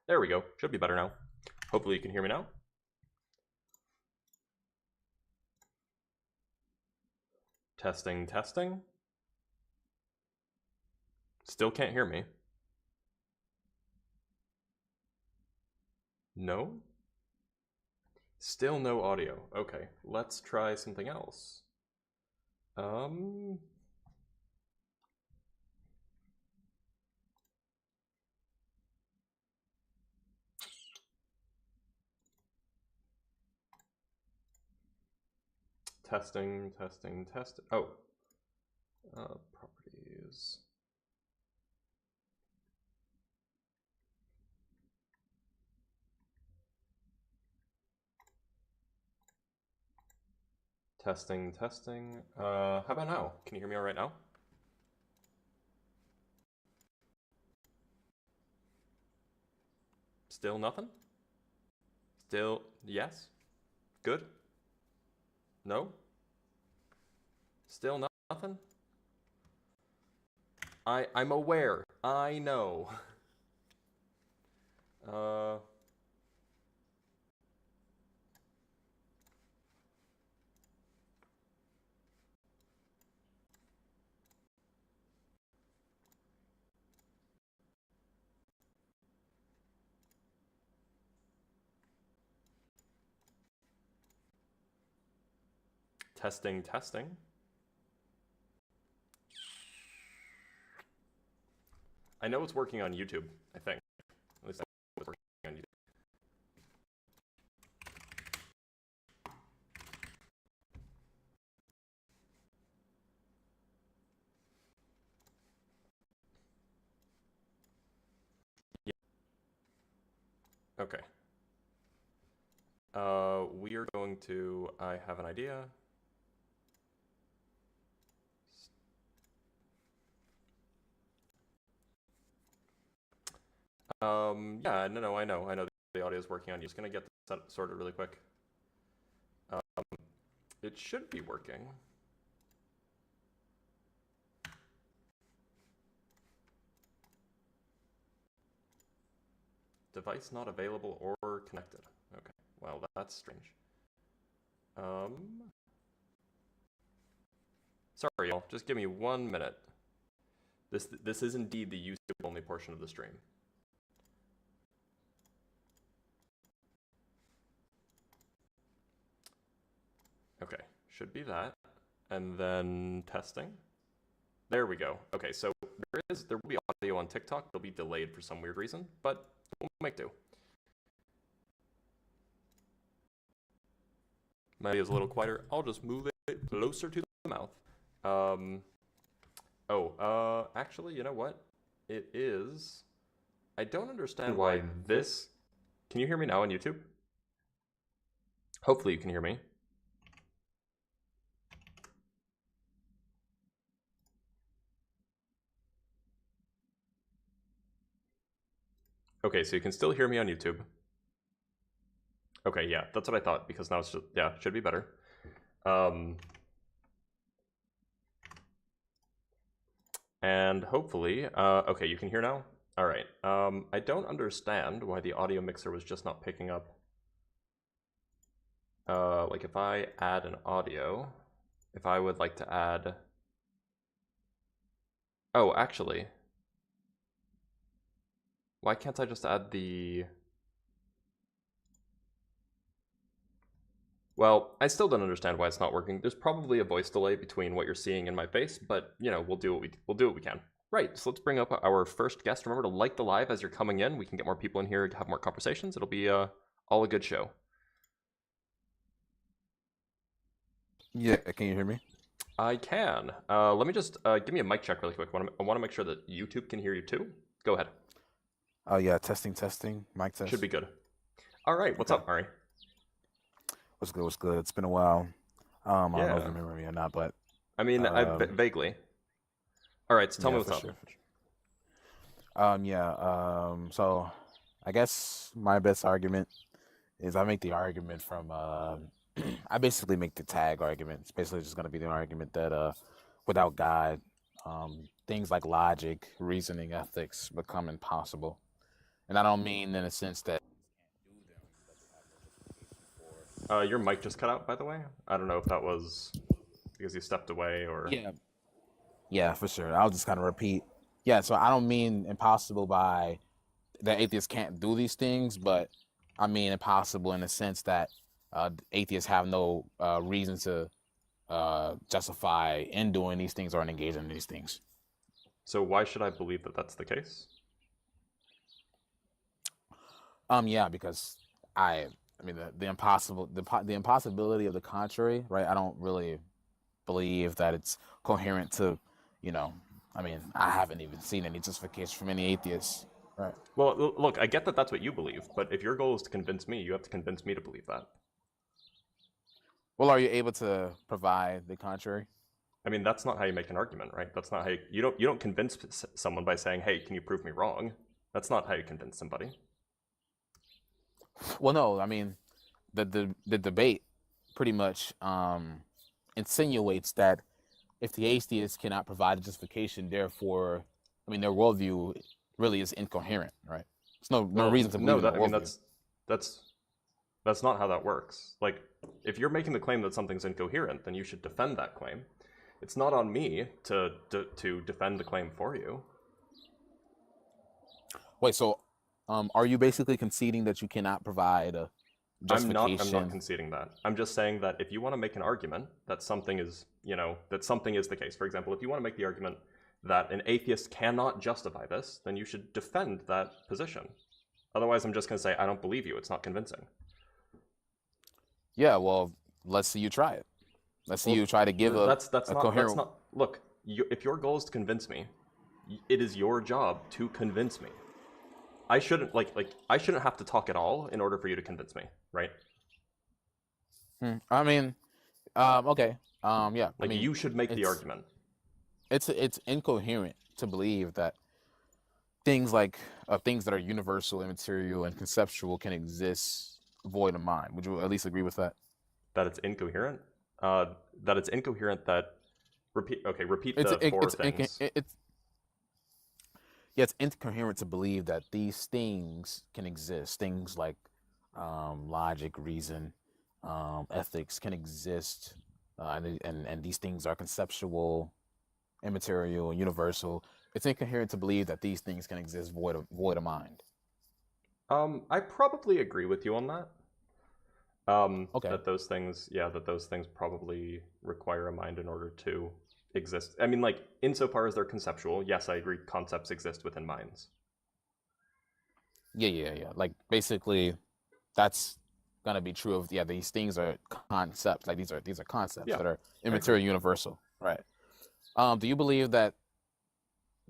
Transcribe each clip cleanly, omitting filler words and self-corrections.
There we go. Should be better now. Hopefully you can hear me now. Testing, testing. Still can't hear me. No? Still no audio. Okay, let's try something else. Testing, testing, testing. Oh. Properties. Testing, testing. How about now? Can you hear me all right now? Still nothing? Still, yes? Good? No? Still nothing? I'm aware. I know. Testing, testing. I know it's working on YouTube, I think. At least I know it's working on YouTube. Yeah. Okay. We are going to, I have an idea. Yeah, no, I know the audio is working on. Just gonna get this sorted really quick. It should be working. Device not available or connected. Okay, well, that's strange. Sorry, y'all, just give me 1 minute. This is indeed the YouTube only portion of the stream. Okay, should be that. And then testing. There we go. Okay, so there will be audio on TikTok. It'll be delayed for some weird reason, but we'll make do. My audio is a little quieter. I'll just move it closer to the mouth. Actually, you know what? It is. I don't understand why this. Can you hear me now on YouTube? Hopefully you can hear me. Okay, so you can still hear me on YouTube. Okay, yeah, that's what I thought, because now it's just, yeah, should be better. And hopefully, okay, you can hear now? All right, I don't understand why the audio mixer was just not picking up. Like if I add an audio, if I would like to add, oh, actually, why can't I just add the, well, I still don't understand why it's not working. There's probably a voice delay between what you're seeing in my face, but you know, we'll do what we can. Right, so let's bring up our first guest. Remember to like the live as you're coming in. We can get more people in here to have more conversations. It'll be all a good show. Yeah, can you hear me? I can. Let me just give me a mic check really quick. I want to make sure that YouTube can hear you too. Go ahead. Oh yeah, testing, mic test. Should be good. All right, what's up, Mari? What's good? What's good? It's been a while. I don't know if you remember me or not, but I mean, vaguely. All right, so tell me what's up. Sure. So I guess my best argument is I make the argument from I basically make the tag argument. It's basically just going to be the argument that without God, things like logic, reasoning, ethics become impossible. And I don't mean in a sense that do them, but they have no justification for. Your mic just cut out, by the way. I don't know if that was because you stepped away or. Yeah, yeah, for sure. I'll just kind of repeat. Yeah, so I don't mean impossible by that atheists can't do these things, but I mean impossible in the sense that atheists have no reason to justify in doing these things or engaging in these things. So why should I believe that that's the case? Yeah, because I mean the impossibility of the contrary, right? I don't really believe that it's coherent to, I mean, I haven't even seen any justification from any atheists. Right. Well, look, I get that that's what you believe, but if your goal is to convince me, you have to convince me to believe that. Well, are you able to provide the contrary? I mean, that's not how you make an argument, right? That's not how you don't convince someone by saying, "Hey, can you prove me wrong?" That's not how you convince somebody. Well, no, I mean, the debate pretty much insinuates that if the atheists cannot provide a justification, therefore, I mean, their worldview really is incoherent, right? There's no reason to believe in their worldview. That's not how that works. Like, if you're making the claim that something's incoherent, then you should defend that claim. It's not on me to defend the claim for you. Wait, so are you basically conceding that you cannot provide a justification? I'm not conceding that. I'm just saying that if you want to make an argument that something is, that something is the case. For example, if you want to make the argument that an atheist cannot justify this, then you should defend that position. Otherwise, I'm just going to say, I don't believe you. It's not convincing. Yeah, well, let's see you try it. Let's see you try to give a coherent... Look, if your goal is to convince me, it is your job to convince me. I shouldn't I shouldn't have to talk at all in order for you to convince me, right? I mean, okay, yeah. Like, you should make the argument. It's incoherent to believe that things like things that are universal, immaterial, and conceptual can exist void of mind. Would you at least agree with that? That it's incoherent. That it's incoherent. That repeat the four things. It's incoherent to believe that these things can exist. Things like logic, reason, ethics can exist, and these things are conceptual, immaterial, and universal. It's incoherent to believe that these things can exist void of mind. I probably agree with you on that. Okay. That those things probably require a mind in order to exist. I mean, like, insofar as they're conceptual, yes, I agree, concepts exist within minds. Yeah. Like, basically, that's gonna be true of these things are concepts. Like, these are concepts that are immaterial, universal, right? Do you believe that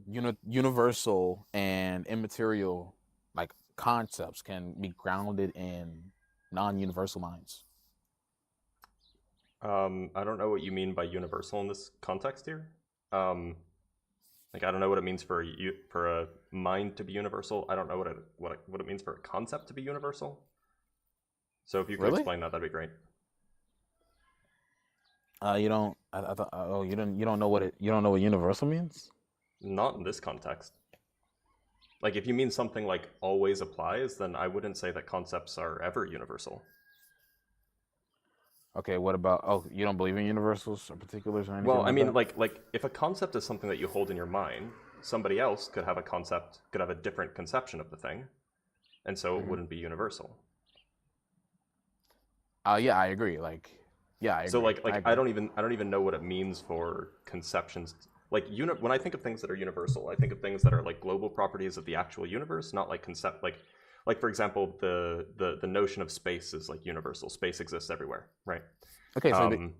universal and immaterial, like, concepts can be grounded in non-universal minds? I don't know what you mean by universal in this context here. Like, I don't know what it means for a mind to be universal. I don't know what it means for a concept to be universal. So if you could explain that, that'd be great. You don't. I thought. Oh, you don't know what universal means? Not in this context. Like, if you mean something like always applies, then I wouldn't say that concepts are ever universal. Okay, what about? Oh, you don't believe in universals or particulars or anything? Well, I mean, like if a concept is something that you hold in your mind, somebody else could have a different conception of the thing, and so it wouldn't be universal. Yeah, I agree. Like, yeah, I agree. So I don't even know what it means for conceptions. Like, when I think of things that are universal, I think of things that are like global properties of the actual universe, not like concept. Like, for example, the notion of space is like universal. Space exists everywhere, right? Okay, so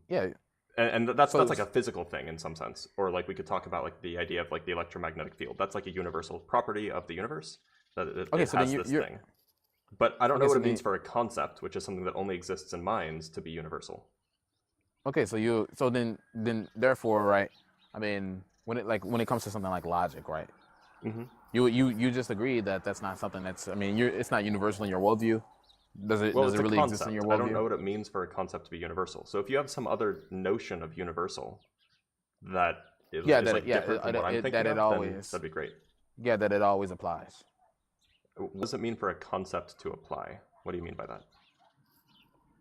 and that's like a physical thing in some sense. Or, like, we could talk about like the idea of like the electromagnetic field. That's like a universal property of the universe that it has this thing. But I don't know what it means for a concept, which is something that only exists in minds, to be universal. Okay, so then therefore, right? I mean, when it comes to something like logic, right? Mm-hmm. You just agreed that that's not something that's. I mean, it's not universal in your worldview. Does it really exist in your worldview? I don't know what it means for a concept to be universal. So if you have some other notion of universal that is different from what I'm thinking of, then that'd be great. Yeah, that it always applies. What does it mean for a concept to apply? What do you mean by that?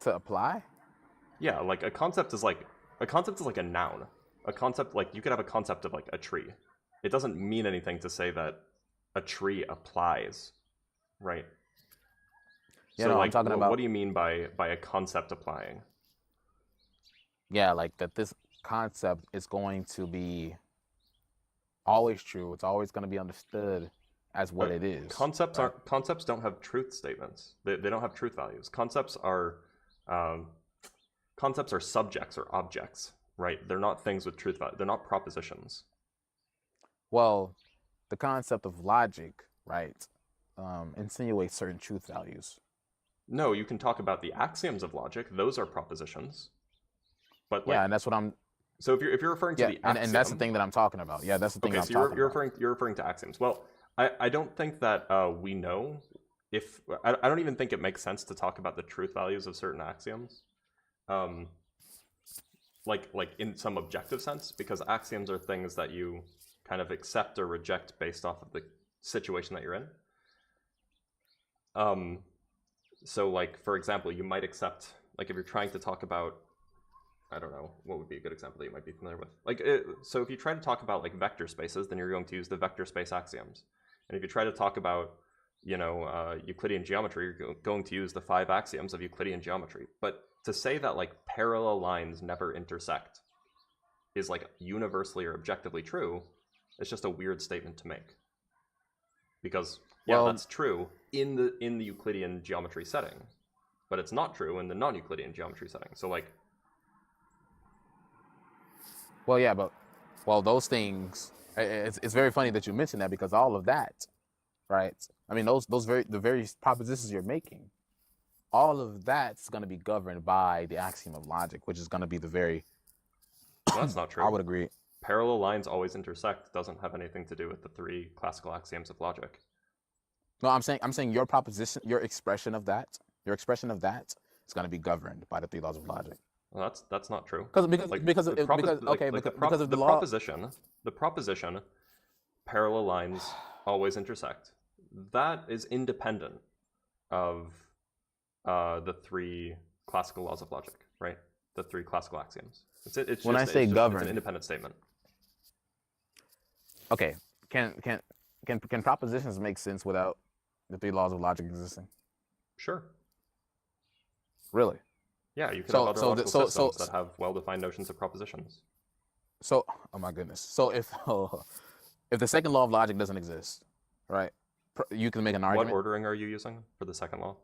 To apply? Yeah, like a concept is like a noun. A concept, like you could have a concept of like a tree. It doesn't mean anything to say that a tree applies, right? Yeah, So no, I'm like, talking about. what do you mean by a concept applying? Yeah, like that. This concept is going to be always true. It's always going to be understood as what it is. Right? Concepts don't have truth statements. They don't have truth values. Um, concepts are subjects or objects, right? They're not things with truth value. They're not propositions. Well, the concept of logic, right, insinuates certain truth values. No, you can talk about the axioms of logic. Those are propositions. But Yeah, like, and that's what I'm. so if you're referring to Yeah, the axiom, and that's the thing that I'm talking about. Yeah, that's the thing okay, I'm so talking about. you're referring to axioms. Well, I don't think that we know if I don't even think it makes sense to talk about the truth values of certain axioms, um, like in some objective sense, because axioms are things that you kind of accept or reject based off of the situation that you're in. So like for example, you might accept, like if you're trying to talk about, I don't know, what would be a good example that you might be familiar with? Like, so if you try to talk about like vector spaces, then you're going to use the vector space axioms. And if you try to talk about, Euclidean geometry, you're going to use the 5 axioms of Euclidean geometry. But to say that like parallel lines never intersect is like universally or objectively true, it's just a weird statement to make. Because that's true in the Euclidean geometry setting, but it's not true in the non-Euclidean geometry setting. So like, Well, yeah, but those things. It's very funny that you mentioned that because all of that, right? I mean, the very propositions you're making, all of that's going to be governed by the axiom of logic, which is going to be the very. Well, that's not true. I would agree. Parallel lines always intersect doesn't have anything to do with the 3 classical axioms of logic. No, I'm saying your proposition, your expression of that is going to be governed by the 3 laws of logic. Well, that's not true. Because of the law. The proposition, parallel lines always intersect. That is independent of the 3 classical laws of logic, right? The 3 classical axioms. It's when just, I say governed, it's an independent statement. Okay, can propositions make sense without the 3 laws of logic existing? Sure. Really? Yeah, you could have other logical systems that have well-defined notions of propositions. So, oh my goodness. So if the second law of logic doesn't exist, right? You can make an argument. What ordering are you using for the second law?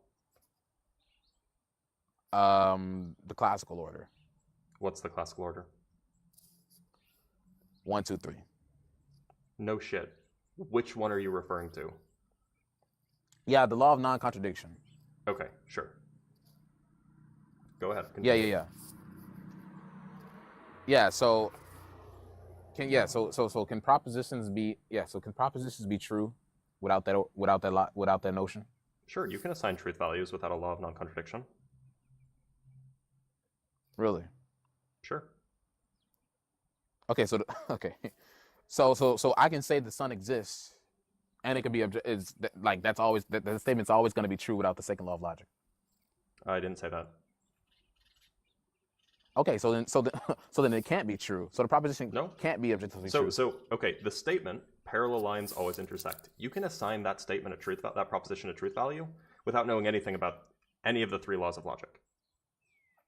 The classical order. What's the classical order? 1, 2, 3. No shit. Which one are you referring to? Yeah, the law of non-contradiction. Okay, sure. Go ahead. Continue. Yeah. So can propositions be true without that notion? Sure, you can assign truth values without a law of non-contradiction. Really? Sure. Okay, so I can say the sun exists, and it can be that statement's always going to be true without the second law of logic. I didn't say that. Okay, so then it can't be true. So the proposition can't be objectively true. So okay, the statement parallel lines always intersect. You can assign that statement that proposition a truth value without knowing anything about any of the 3 laws of logic.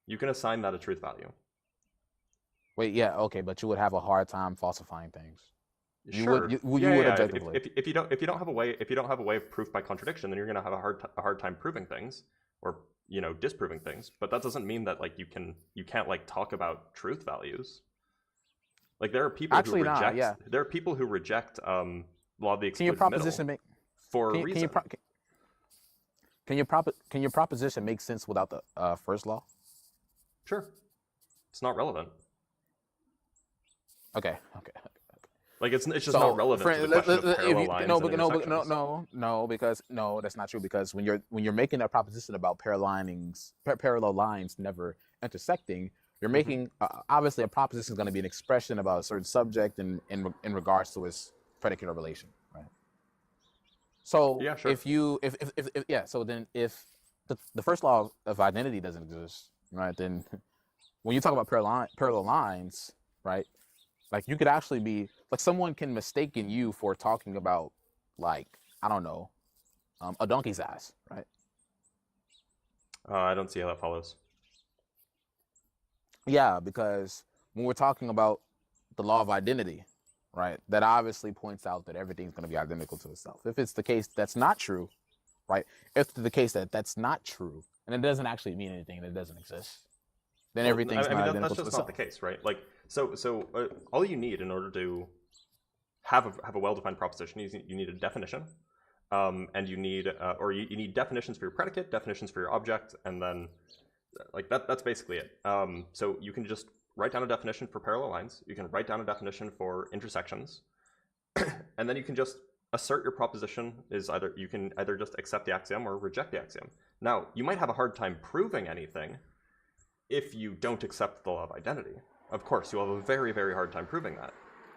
You can assign that a truth value. Wait, yeah, okay, but you would have a hard time falsifying things. Sure. You would objectively. If you don't have a way of proof by contradiction, then you're going to have a hard time proving things or disproving things. But that doesn't mean that like you can't like talk about truth values. Like there are people who reject law of the excluded middle for a reason. Can your proposition make sense without the first law? Sure. It's not relevant. Okay. Like it's just not relevant to the question of parallel lines and intersections. No, that's not true. Because when you're making that proposition about parallel lines never intersecting, you're making obviously a proposition is going to be an expression about a certain subject in regards to its predicate or relation, right? So Yeah, sure. if yeah, so then if the first law of identity doesn't exist, right? Then when you talk about parallel lines, right? Like you could actually be like someone can mistaken you for talking about like I don't know a donkey's ass, right? I don't see how that follows. Yeah, because when we're talking about the law of identity, right, that obviously points out that everything's going to be identical to itself. If it's the case that's not true, right? If it's the case that that's not true, and it doesn't actually mean anything, and it doesn't exist, then Well, everything's I not mean identical that's to just not the itself. case, right? Like, all you need in order to have a well-defined proposition, you need a definition, and you need definitions for your predicate, definitions for your object, and then like that's basically it. So you can just write down a definition for parallel lines. You can write down a definition for intersections, and then you can just assert your proposition is either you can either just accept the axiom or reject the axiom. Now, you might have a hard time proving anything if you don't accept the law of identity. Of course, you'll have a very, very hard time proving that.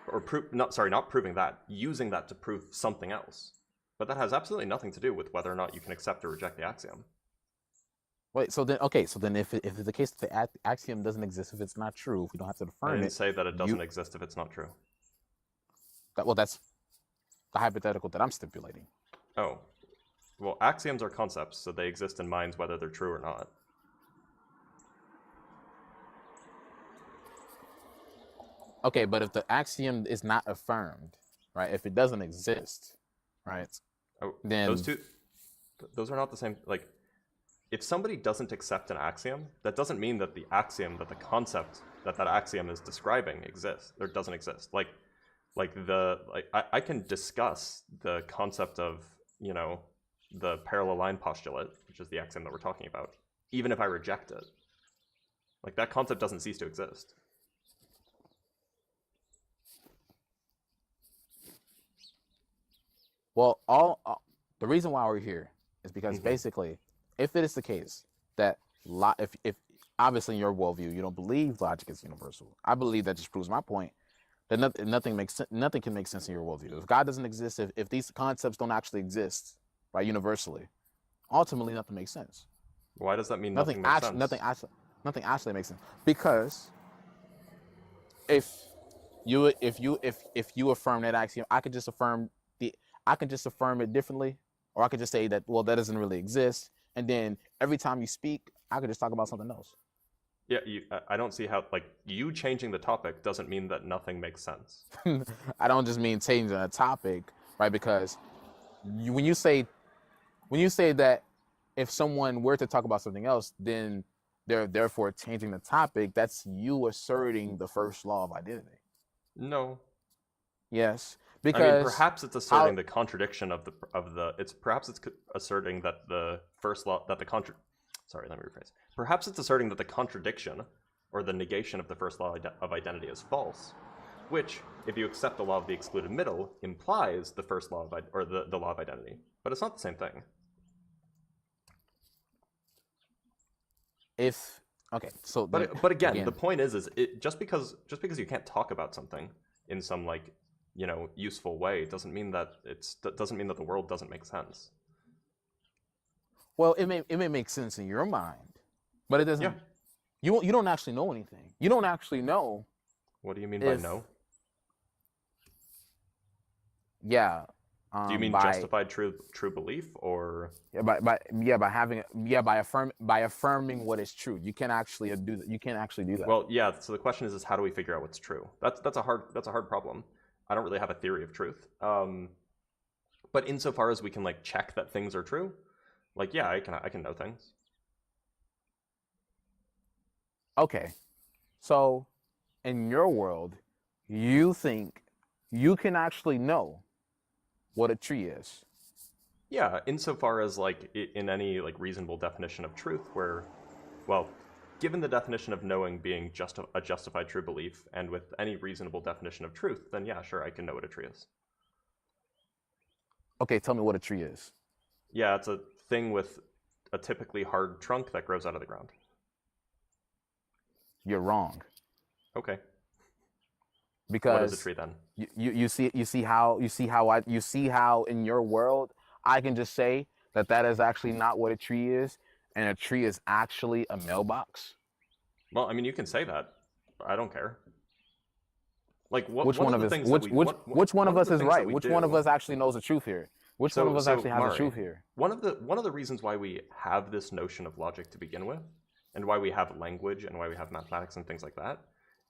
Or not proving that, using that to prove something else. But that has absolutely nothing to do with whether or not you can accept or reject the axiom. Wait, so then okay, so then if it's the case that the axiom doesn't exist, if it's not true, if we don't have to I affirm didn't it, say that it you doesn't exist if it's not true. well that's the hypothetical that I'm stipulating. Oh. Well, axioms are concepts, so they exist in minds whether they're true or not. Okay, but if the axiom is not affirmed, right? If it doesn't exist, right? Oh, Then those are not the same. Like, if somebody doesn't accept an axiom, that doesn't mean that the axiom, that the concept that axiom is describing exists or doesn't exist. I can discuss the concept of, the parallel line postulate, which is the axiom that we're talking about, even if I reject it. Like, that concept doesn't cease to exist. well, the reason why we're here is because basically, if it is the case that if obviously in your worldview you don't believe logic is universal, I believe that just proves my point that nothing can make sense in your worldview. If God doesn't exist, if these concepts don't actually exist, right, universally, ultimately nothing makes sense. Why does that mean nothing makes sense? Nothing actually makes sense because if you affirm that axiom, I can just affirm it differently, or I could just say that well that doesn't really exist, and then every time you speak, I could just talk about something else. Yeah, I don't see how, like, you changing the topic doesn't mean that nothing makes sense. I don't just mean changing a topic, right? Because when you say that if someone were to talk about something else, then they're therefore changing the topic. That's you asserting the first law of identity. No. Yes, I mean, because perhaps it's asserting the contradiction of it's asserting that the first law that the sorry, let me rephrase. Perhaps it's asserting that the contradiction or the negation of the first law of identity is false, which, if you accept the law of the excluded middle, implies the first law of the law of identity. But it's not the same thing. But again, again, the point is just because you can't talk about something in some, like, useful way doesn't mean that the world doesn't make sense. well, it may make sense in your mind, but it doesn't. Yeah. You don't actually know anything. You don't actually know. What do you mean by no? Yeah. Do you mean justified true belief, or by affirming what is true? You can't actually do that. You can't actually do that. Well, yeah. So the question is how do we figure out what's true? That's a hard problem. I don't really have a theory of truth. But insofar as we can, like, check that things are true, like, yeah, I can know things. Okay, so in your world, you think you can actually know what a tree is? Yeah, insofar as, like, in any, like, reasonable definition of truth, where, well, given the definition of knowing being just a justified true belief, and with any reasonable definition of truth, then yeah, sure, I can know what a tree is. Okay, tell me what a tree is. Yeah, it's a thing with a typically hard trunk that grows out of the ground. You're wrong. Okay. Because what is a tree then? You see how in your world I can just say that that is actually not what a tree is, and a tree is actually a mailbox? Well, I mean, you can say that. I don't care. Like, Which one one of of the us things that we which one one of of us the is things that right? we Which one of do. us actually knows the truth here? Which one of us So actually has the Murray, truth here? one of the reasons why we have this notion of logic to begin with, and why we have language and why we have mathematics and things like that,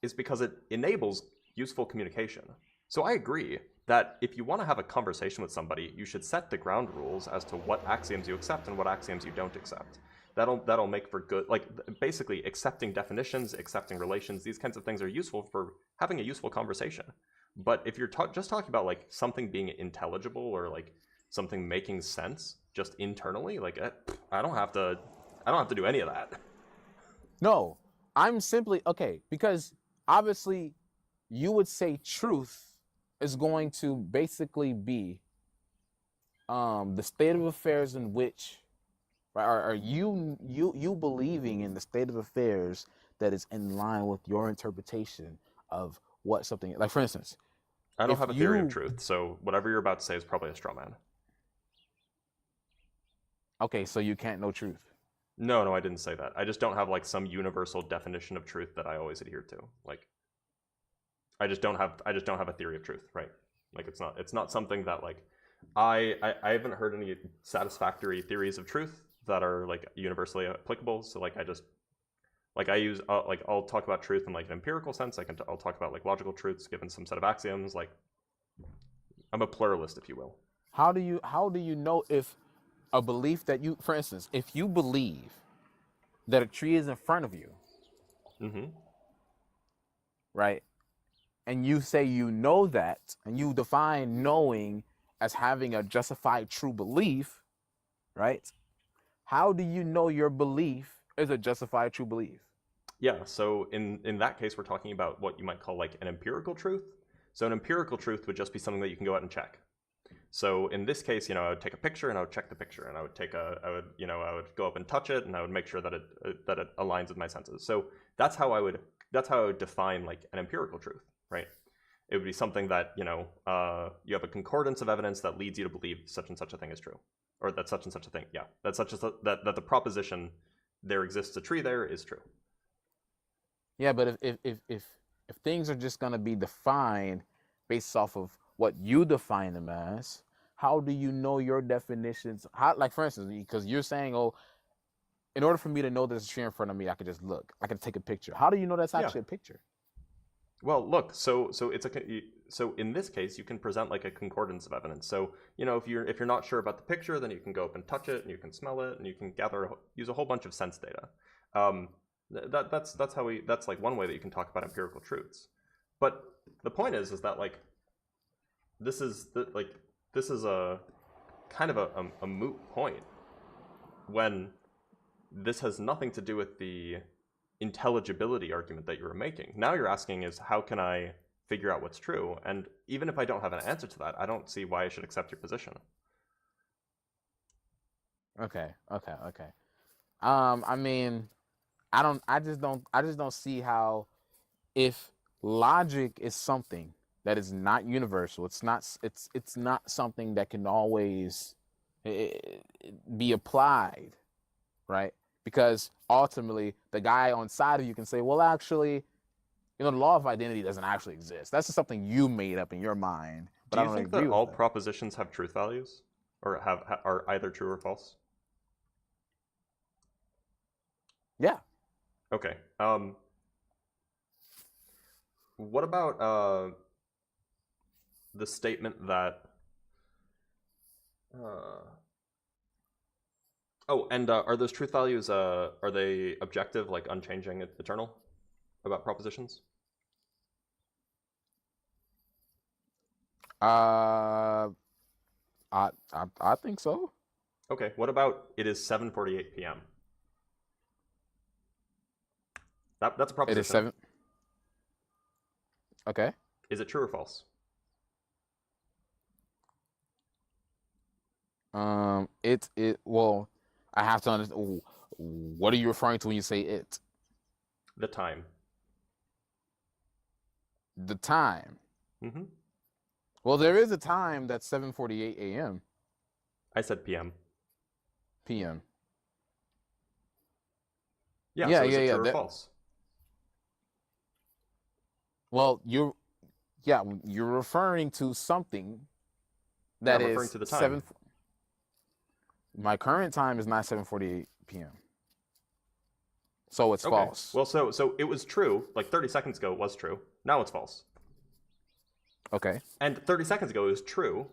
is because it enables useful communication. So I agree that if you want to have a conversation with somebody, you should set the ground rules as to what axioms you accept and what axioms you don't accept. That'll make for good, like basically accepting definitions, accepting relations. These kinds of things are useful for having a useful conversation. But if you're just talking about like something being intelligible or like something making sense just internally, like I don't have to, I don't have to do any of that. No, I'm simply okay because obviously you would say truth is going to basically be the state of affairs in which, right, are you believing in the state of affairs that is in line with your interpretation of what something, like for instance, I don't if have a theory of you, truth, so whatever you're about to say is probably a straw man. okay, so you can't know truth. No, no, I didn't say that. I just don't have like some universal definition of truth that I always adhere to. Like I just don't have a theory of truth, right? Like it's not something that like I haven't heard any satisfactory theories of truth that are like universally applicable. So like I just like I use like I'll talk about truth in like an empirical sense. I'll talk about like logical truths given some set of axioms. Like I'm a pluralist, if you will. How do you know if a belief that you, for instance, if you believe that a tree is in front of you, Mm-hmm. right? And you say you know that, and you define knowing as having a justified true belief, right? How do you know your belief is a justified true belief? Yeah, so in that case, we're talking about what you might call like an empirical truth. So an empirical truth would just be something that you can go out and check. So in this case, I would take a picture and I would check the picture, and I would go up and touch it, and I would make sure that it aligns with my senses. So that's how I would define like an empirical truth, right? It would be something that you have a concordance of evidence that leads you to believe such and such a thing is true, or that such and such a thing, yeah, that such as that the proposition there exists a tree there is true. Yeah, but if things are just gonna be defined based off of what you define them as, how do you know your definitions? How, like for instance, because you're saying, oh, in order for me to know there's a tree in front of me, I could just look. I can take a picture. How do you know that's Yeah. actually a picture? Well, look, so in this case, you can present like a concordance of evidence. So if you're not sure about the picture, then you can go up and touch it, and you can smell it, and you can use a whole bunch of sense data. Um, that's like one way that you can talk about empirical truths. But the point is that like this is a kind of a moot point when this has nothing to do with the intelligibility argument that you were making. Now you're asking is how can I figure out what's true? And even if I don't have an answer to that, I don't see why I should accept your position. Okay. I mean, I just don't see how, if logic is something that is not universal, it's not something that can always be applied, right? Because ultimately the guy on side of you can say, well, actually, the law of identity doesn't actually exist. That's just something you made up in your mind, but Do I you don't think agree that with all that. propositions have truth values, or are either true or false? Yeah. Okay. What about the statement that uh, oh, and are those truth values are they objective, like unchanging, eternal, about propositions? Uh, I think so. Okay. What about it is 7:48 p.m.? That's a It is proposition. 7. Okay. Is it true or false? Well, I have to understand. What are you referring to when you say it? The time. The time. Mm-hmm. Well, there is a time that's 7:48 a.m. I said PM. PM. Yeah, Yeah, so is yeah, it yeah. true or false? Well, you're referring to something Yeah, that I'm referring is to the time. 7. My current time is not 7:48 p.m. So it's Okay. false. Well, so it was true. Like 30 seconds ago, it was true. Now it's false. Okay. And 30 seconds ago, it was true.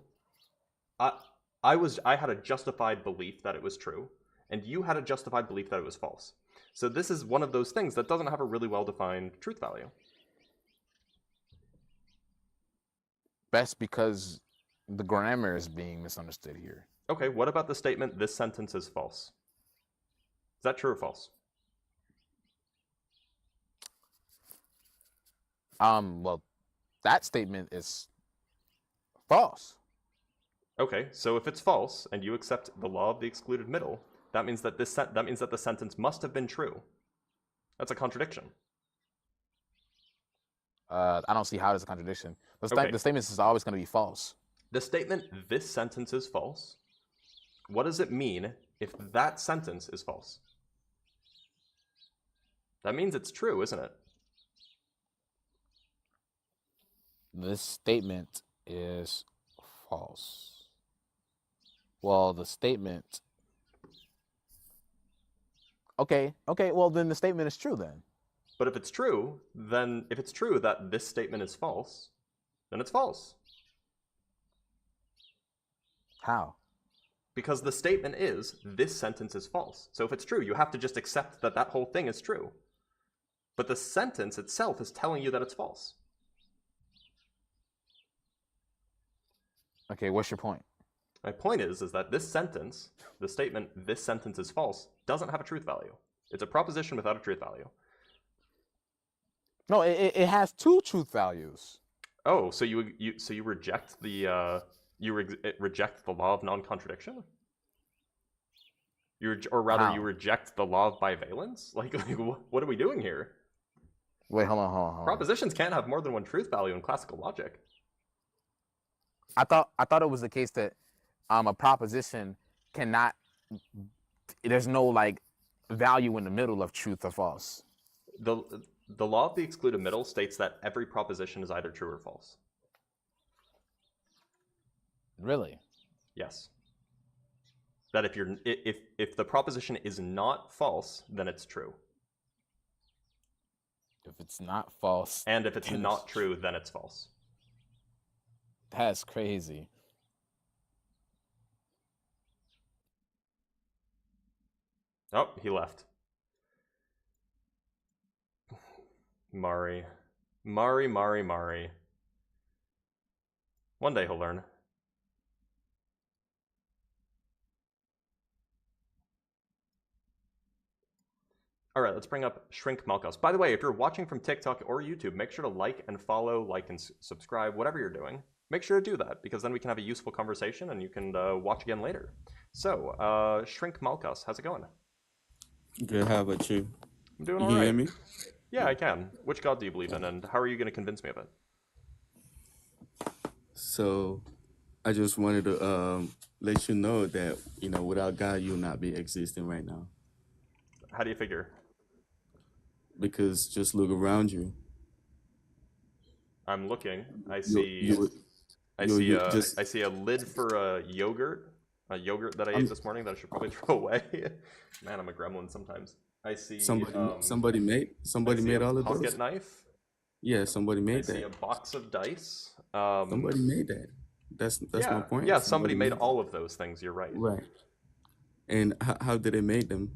I had a justified belief that it was true, and you had a justified belief that it was false. So this is one of those things that doesn't have a really well-defined truth value. That's because the grammar is being misunderstood here. Okay, what about the statement, this sentence is false? Is that true or false? Well, that statement is false. Okay, so if it's false and you accept the law of the excluded middle, that means that the sentence must have been true. That's a contradiction. I don't see how there's a contradiction. Okay. The statement is always going to be false. The statement, this sentence is false, what does it mean if that sentence is false? That means it's true, isn't it? This statement is false. Well, the statement... Okay, well then the statement is true then. But if it's true that this statement is false, then it's false. How? Because the statement is, this sentence is false. So if it's true, you have to just accept that that whole thing is true. But the sentence itself is telling you that it's false. Okay, what's your point? My point is that this sentence, the statement, this sentence is false, doesn't have a truth value. It's a proposition without a truth value. No, it has two truth values. Oh, so you reject the reject the law of non-contradiction? You reject the law of bivalence? Like what are we doing here? Wait, hold on. Propositions can't have more than one truth value in classical logic. I thought it was the case that a proposition cannot. There's no like value in the middle of truth or false. The law of the excluded middle states that every proposition is either true or false. Really? Yes. That if the proposition is not false, then it's true. If it's not false. And if it's not true, then it's false. That's crazy. Oh, he left. Mari. One day he'll learn. All right, let's bring up Shrink Malkos. By the way, if you're watching from TikTok or YouTube, make sure to like and follow, like and subscribe, whatever you're doing. Make sure to do that, because then we can have a useful conversation and you can watch again later. So, Shrink Malkos, how's it going? Good, how about you? I'm doing You all can right. hear me? Yeah, I can. Which god do you believe in, and how are you going to convince me of it? So, I just wanted to let you know that, without God, you'll not be existing right now. How do you figure? Because just look around you. I'm looking. I see I see a lid for a yogurt that I ate this morning that I should probably throw away. Man, I'm a gremlin sometimes. I see somebody made all of those. Pocket knife. Yeah, somebody made that. I see a box of dice. Somebody made that. That's my point. Yeah, somebody made all of those things. You're right. Right. And how did they make them?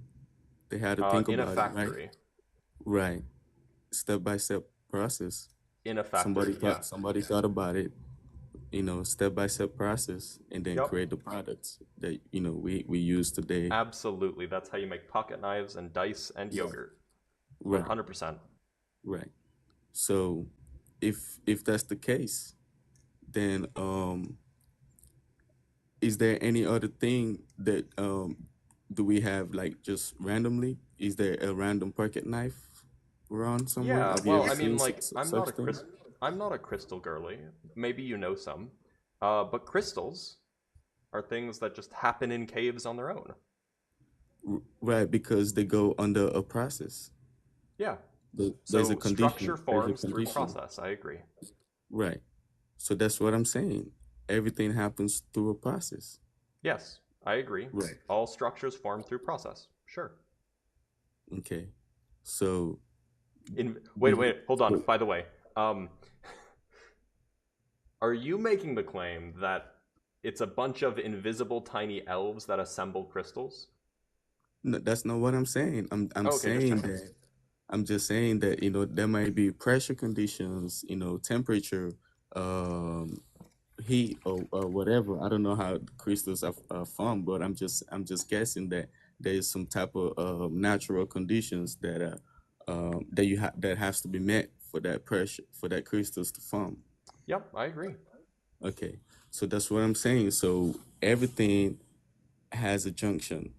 They had to think in about a factory. it, right? Right. Step-by-step process. In a factory. Somebody thought about it, step-by-step process, and then create the products that we use today. Absolutely, that's how you make pocket knives and dice and yogurt. Right. 100%. Right. So, if that's the case, then is there any other thing that do we have, like, just randomly? Is there a random pocket knife around somewhere? Yeah, Have you well, ever I mean, seen like, such thing? I'm not a crystal girly. Maybe you know some. But crystals are things that just happen in caves on their own. Right, because they go under a process. Yeah. There's a So structure condition. There's a forms through condition. process. I agree. Right. So that's what I'm saying. Everything happens through a process. Yes, I agree. Right. All structures form through process. Sure. Okay. So Wait, hold on. so By the way, um, are you making the claim that it's a bunch of invisible tiny elves that assemble crystals? no, that's not what I'm saying. I'm Okay, just saying checking. that I'm just saying that there might be pressure conditions, temperature, um, heat or whatever. I don't know how the crystals are formed, but I'm just guessing that there is some type of natural conditions that has to be met for that pressure for that crystals to form. Yep, I agree. Okay, so that's what I'm saying. So everything has a junction,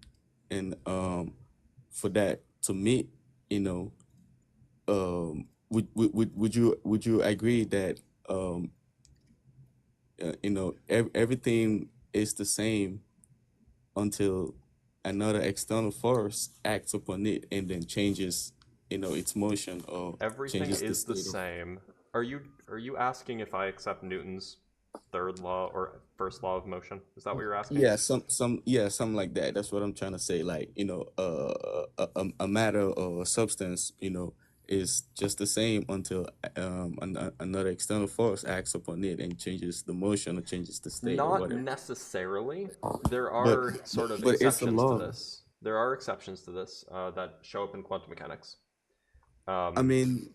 and for that to meet, you know, would you agree that um, everything is the same until another external force acts upon it and then changes, its motion or Everything changes the is the state of. same. Are you asking if I accept Newton's third law or first law of motion? Is that what you're asking? Yeah, something like that. That's what I'm trying to say. Like, a matter or a substance, is just the same until another external force acts upon it and changes the motion or changes the state or Not whatever. necessarily. There But are sort of but it's a exceptions to law. this. There are exceptions to this that show up in quantum mechanics. I Um, mean,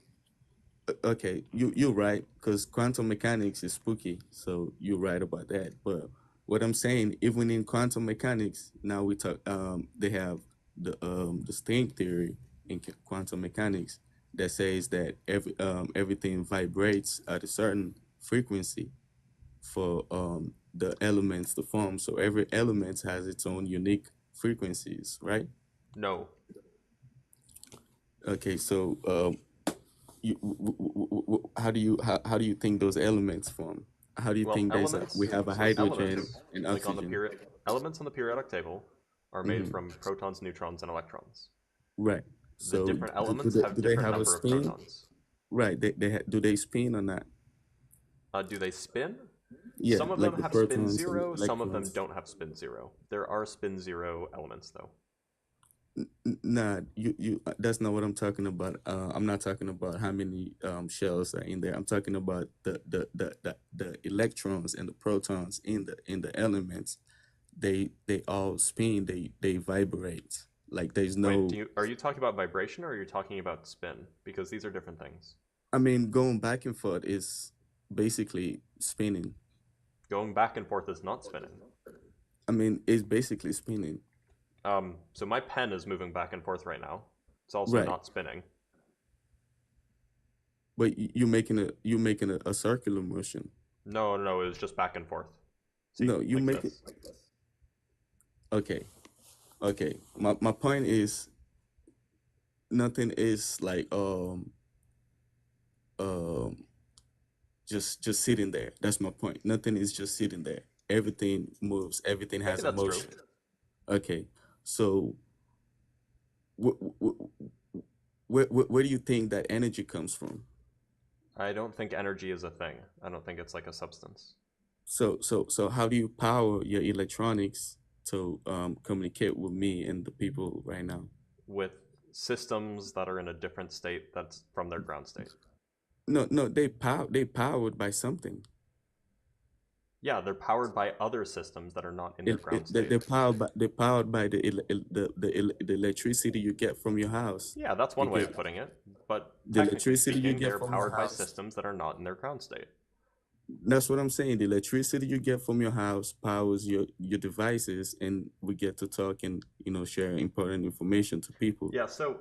okay, you're right, because quantum mechanics is spooky, so you're right about that. But what I'm saying, even in quantum mechanics, now we talk they have the string theory in quantum mechanics that says that everything vibrates at a certain frequency for the elements to form. So every element has its own unique frequencies, right? no. Okay, so how do you think those elements form? How do you Well, think we have a hydrogen elements, and like on the oxygen? period, elements on the periodic table are made Hmm. from protons, neutrons, and electrons. Right. The So different do elements they, have do they different have a number of spin? protons. Right. Do they spin or not? Do they spin? Yeah, Some of like them the have spin protons and the zero, some of them electrons. don't have spin zero. There are spin zero elements, though. Nah, that's not what I'm talking about. I'm not talking about how many shells are in there. I'm talking about the electrons and the protons in the elements. They all spin. They vibrate. Like there's Wait, no. are you talking about vibration or are you talking about spin? Because these are different things. I mean, going back and forth is basically spinning. Going back and forth is not spinning. I mean, it's basically spinning. So my pen is moving back and forth right now. It's also Right. not spinning. But you're making a circular motion. No, no, it was just back and forth. See, No, you like make it. this. Okay. Okay. My point is nothing is like um just sitting there. That's my point. Nothing is just sitting there. Everything moves. Everything Maybe has a that's true. motion. Okay. So wh- wh- where do you think that energy comes from? I don't think energy is a thing. I don't think it's like a substance. So how do you power your electronics to communicate with me and the people right now? With systems that are in a different state that's from their ground state. No, they powered by something. Yeah, they're powered by other systems that are not in their ground They- state. they're powered by the electricity you get from your house. Yeah, that's You one way get of putting it. But the technically electricity you speaking, get they're from your powered by house. systems that are not in their ground state. That's what I'm saying. The electricity you get from your house powers your devices, and we get to talk and share important information to people. Yeah, so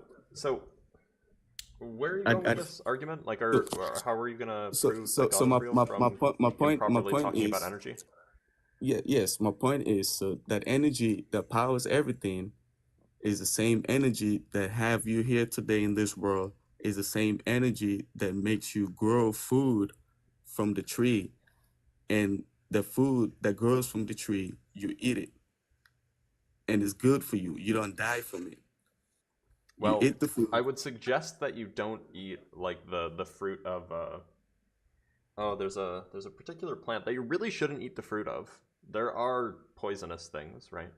where are you I, going with I, this argument? Like, so how are you gonna so prove so that so God is my, real my, my from point my point my improperly point talking about is energy? yes, my point is, so that energy that powers everything is the same energy that have you here today in this world, is the same energy that makes you grow food from the tree, and the food that grows from the tree you eat it, and it's good for you. You don't die from it. You Well, eat the food. I would suggest that you don't eat like the fruit of oh, there's a particular plant that you really shouldn't eat the fruit of. There are poisonous things, right?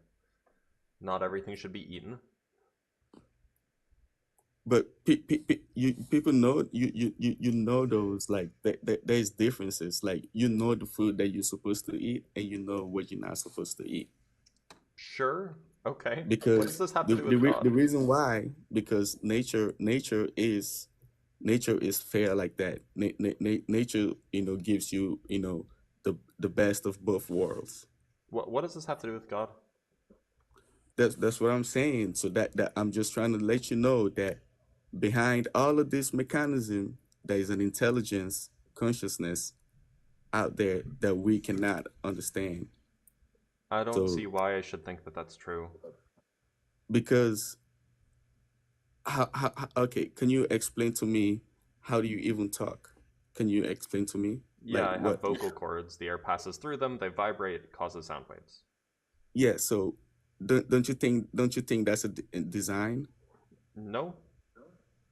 Not everything should be eaten. But people know you know those like there's differences. Like you know the food that you're supposed to eat, and you know what you're not supposed to eat. Sure. Okay. What does Because this have to do with the God? reason why, because nature is fair like that. Nature, gives you, the best of both worlds. What does this have to do with God? That's what I'm saying. So that I'm just trying to let you know that behind all of this mechanism, there is an intelligence, consciousness out there that we cannot understand. I don't So see why I should think that that's true. because okay, can you explain to me how do you even talk? Can you explain to me Yeah, like I have what? vocal cords. The air passes through them. They vibrate. It causes sound waves. Yeah, so don't you think that's a design? No.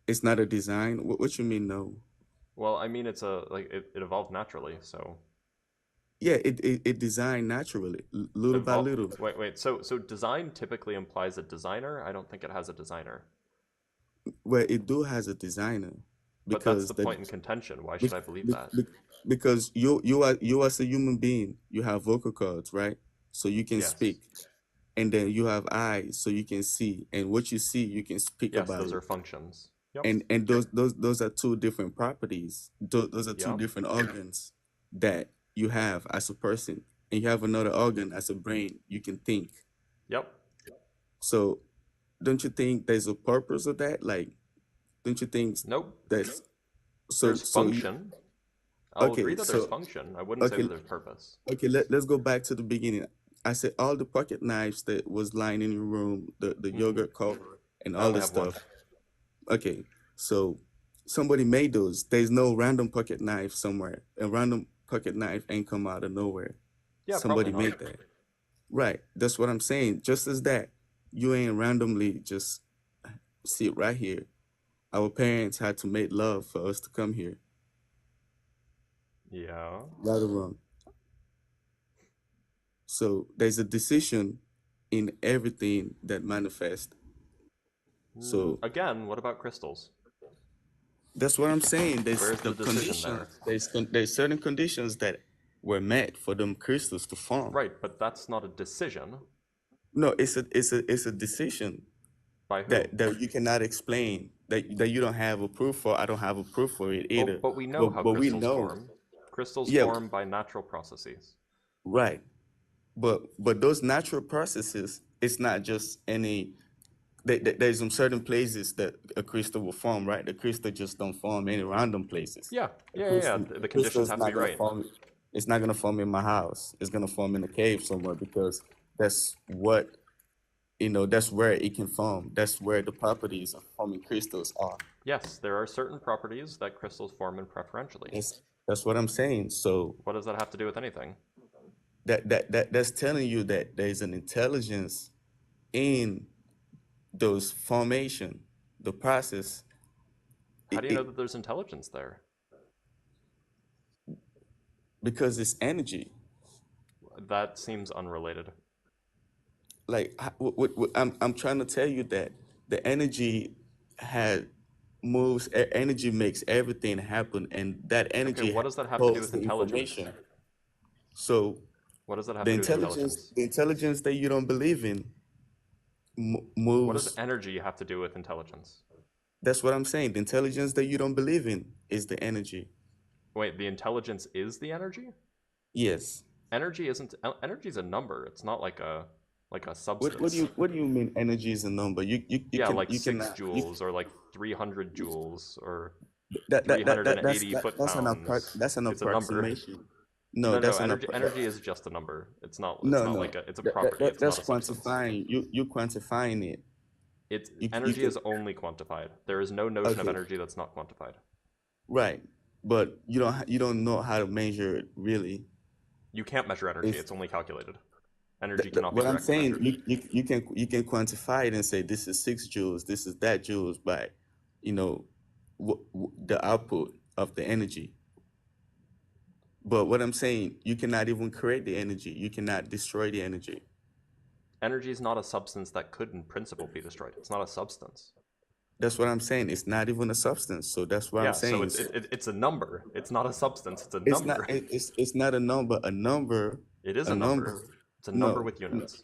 It's not a design. What you mean no? Well, I mean, it's a like it evolved naturally. So Yeah, it designed naturally, little by evolve. little. Wait. So design typically implies a designer. I don't think it has a designer. Well, it do has a designer But that's because the the point in contention. Why should bec- I believe bec- that? bec- because you as a human being, you have vocal cords, right? So you can Yes. speak, and then you have eyes, so you can see, and what you see, you can speak Yes, about those it. are functions. Yep. And those are two different properties. Those are two Yep. different organs that you have as a person, and you have another organ as a brain. You can think. Yep. So, don't you think there's a purpose of that? Like, don't you think Nope. that's so? There's So you function. I'll agree okay? that there's So function. I wouldn't say okay, that there's purpose. okay. Let's go back to the beginning. I said all the pocket knives that was lying in your room, the Mm-hmm. yogurt cover, and I all only the have one. stuff. Okay, so somebody made those. There's no random pocket knife somewhere. A random pocket knife ain't come out of nowhere. Yeah, probably Somebody not. made that. Right. That's what I'm saying. Just as that, you ain't randomly just sit right here. Our parents had to make love for us to come here. Yeah. Right or wrong. So there's a decision in everything that manifests. So Again, what about crystals? that's what I'm saying. There's Where's the the decision there? conditions. There's certain conditions that were met for them crystals to form. Right, but that's not a decision. No, it's a decision By who? that you cannot explain. That you don't have a proof for. I don't have a proof for it either. But we know how But we crystals know. form. Crystals Yeah, form by natural processes. right. But those natural processes, it's not just any. There's some certain places that a crystal will form, right? The crystal just don't form any random places. Yeah, A yeah, yeah, yeah. crystal, The crystal conditions is have to not be gonna right. form. It's not gonna form in my house. It's gonna form in a cave somewhere because that's what That's where it can form. That's where the properties of forming crystals are. Yes, there are certain properties that crystals form in preferentially. That's what I'm saying. So What does that have to do with anything? that's telling you that there's an intelligence in those formation, the process. How It, do you know it that there's intelligence there? because it's energy. That seems unrelated. Like I'm trying to tell you that the energy had moves. Energy makes everything happen, and that Okay, energy what does that have to do holds with the intelligence? information. So What does that have the to do with intelligence, intelligence? the intelligence that you don't believe in What does moves. energy have to do with intelligence? That's what I'm saying. The intelligence that you don't believe in is the energy. Wait, the intelligence is the energy? Yes. Energy isn't energy is a number. It's not like a What do substance. you mean energy is a number? Yeah, like You 6 cannot you joules or like 300 joules or that's 380 foot pounds. that's an It's a number. approximation. No, No, no, that's energy is just a number. It's no not no like it's a property. It's not that's a substance. quantifying. You quantifying it. It's You energy can is only quantified. There is no notion of okay energy that's not quantified. right, but you don't know how to measure it really. You can't measure energy. If It's only calculated. Energy cannot be What I'm directly saying, measured. you can quantify it and say this is 6 joules, this is that joules by, you know, the output of the energy. But what I'm saying, you cannot even create the energy. You cannot destroy the energy. Energy is not a substance that could, in principle, be destroyed. It's not a substance. That's what I'm saying. It's not even a substance. So that's what I'm Yeah, so saying. it's a number. It's not a substance. It's a It's not. number. It's not a number. A number. It is A a number. number. It's a number No. with units.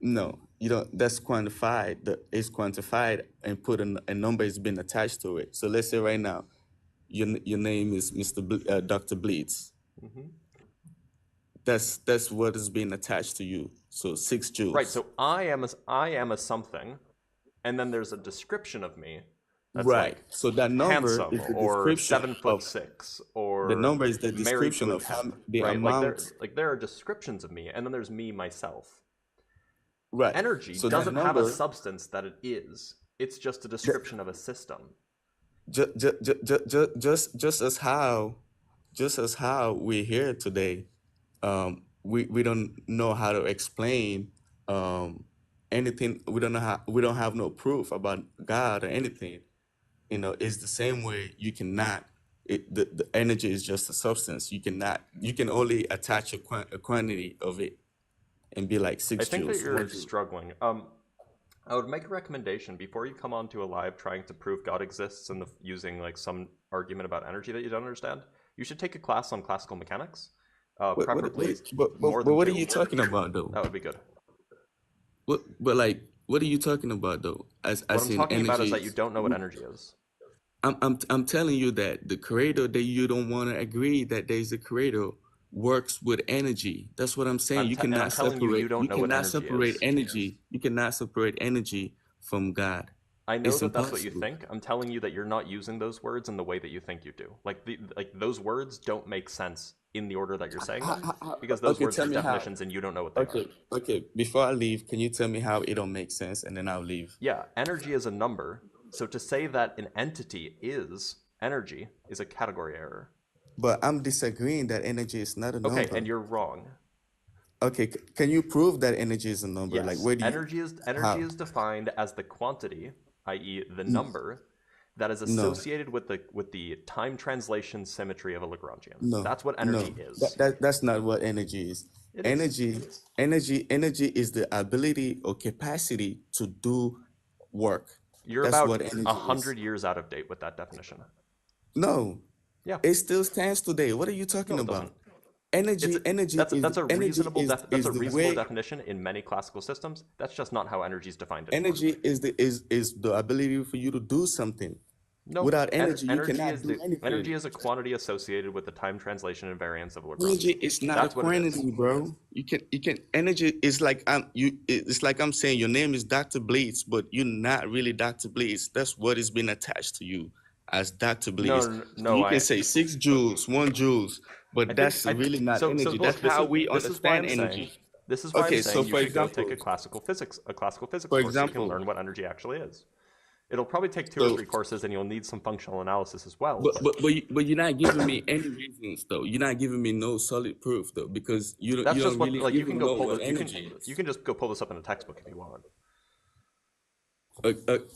No. You don't. That's quantified. It's quantified and put a number has been attached to it. So let's say right now, your name is Dr. Blitz. Mm-hmm. That's what is being attached to you. So 6 joules. Right. So I am a something, and then there's a description of me. That's right. Like so that number handsome is the or description 7'6" or the number is the married description to a of how temp, the right? amount. There are descriptions of me, and then there's me myself. Right. Energy So doesn't that have a number, substance that it is. It's just a description of a system. just as how we're here today, we don't know how to explain anything. We don't have no proof about God or anything. It's the same way you cannot. The energy is just a substance. You can only attach a quantity of it and be like 6 I think that joules. you're struggling. I would make a recommendation before you come onto a live trying to prove God exists and using like some argument about energy that you don't understand. You should take a class on classical mechanics, preferably more But than what are 2. you talking about though? That would be good. What are you talking about though? What I'm In talking about is energy. that you don't know what energy is. I'm telling you that the creator that you don't want to agree that there's a creator works with energy. That's what I'm saying. You And I'm cannot telling you, you separate. don't You know what cannot energy separate is. energy. You cannot separate energy from God. I know It's that that's what you impossible. think. I'm telling you that you're not using those words in the way that you think you do. Like those words don't make sense in the order that you're saying them because those Okay, words tell are me how. definitions and you don't know what they are. Okay. Before I leave, can you tell me how it don't make sense, and then I'll leave. Yeah, energy is a number. So to say that an entity is energy is a category error. But I'm disagreeing that energy is not a Okay, number. and you're wrong. Okay, can you prove that energy is a number? Like, Yes, where do you? energy How? is defined as the quantity, i.e., the number that is No, associated with the time translation symmetry of a Lagrangian. no, That's what no. energy is. That's not what energy is. It is. Energy is the ability or capacity to do work. You're That's about what energy is. 100 years out of date with that definition. No, Yeah. it still stands today. What are you No, talking it about? doesn't. Energy, That's a reasonable is the way. definition in many classical systems. That's just not how energy is defined anymore. Energy is the ability for you to do something. No, Without energy, you energy cannot is do anything. energy is a quantity associated with the time translation invariance of a Lagrangian. Energy is not That's a what it is. quantity, bro. You can energy is like it's like I'm saying your name is Dr. Blitz, but you're not really Dr. Blitz. That's what is being attached to you as Dr. Blitz. No, You can say 6 joules, 1 joules, but that's really not so. energy. Look, That's how we this is why understand I'm energy. saying. This is why I'm Okay, so saying you for should go take example, a classical physics course for so you can example, learn what energy actually is. It'll probably take 2 or so 3 courses, and you'll need some functional analysis as well. but you're not giving me any reasons though. You're not giving me no solid proof though, because you That's just don't what really like you can even go know pull what it. energy is. You can just go pull this up in a textbook if you want.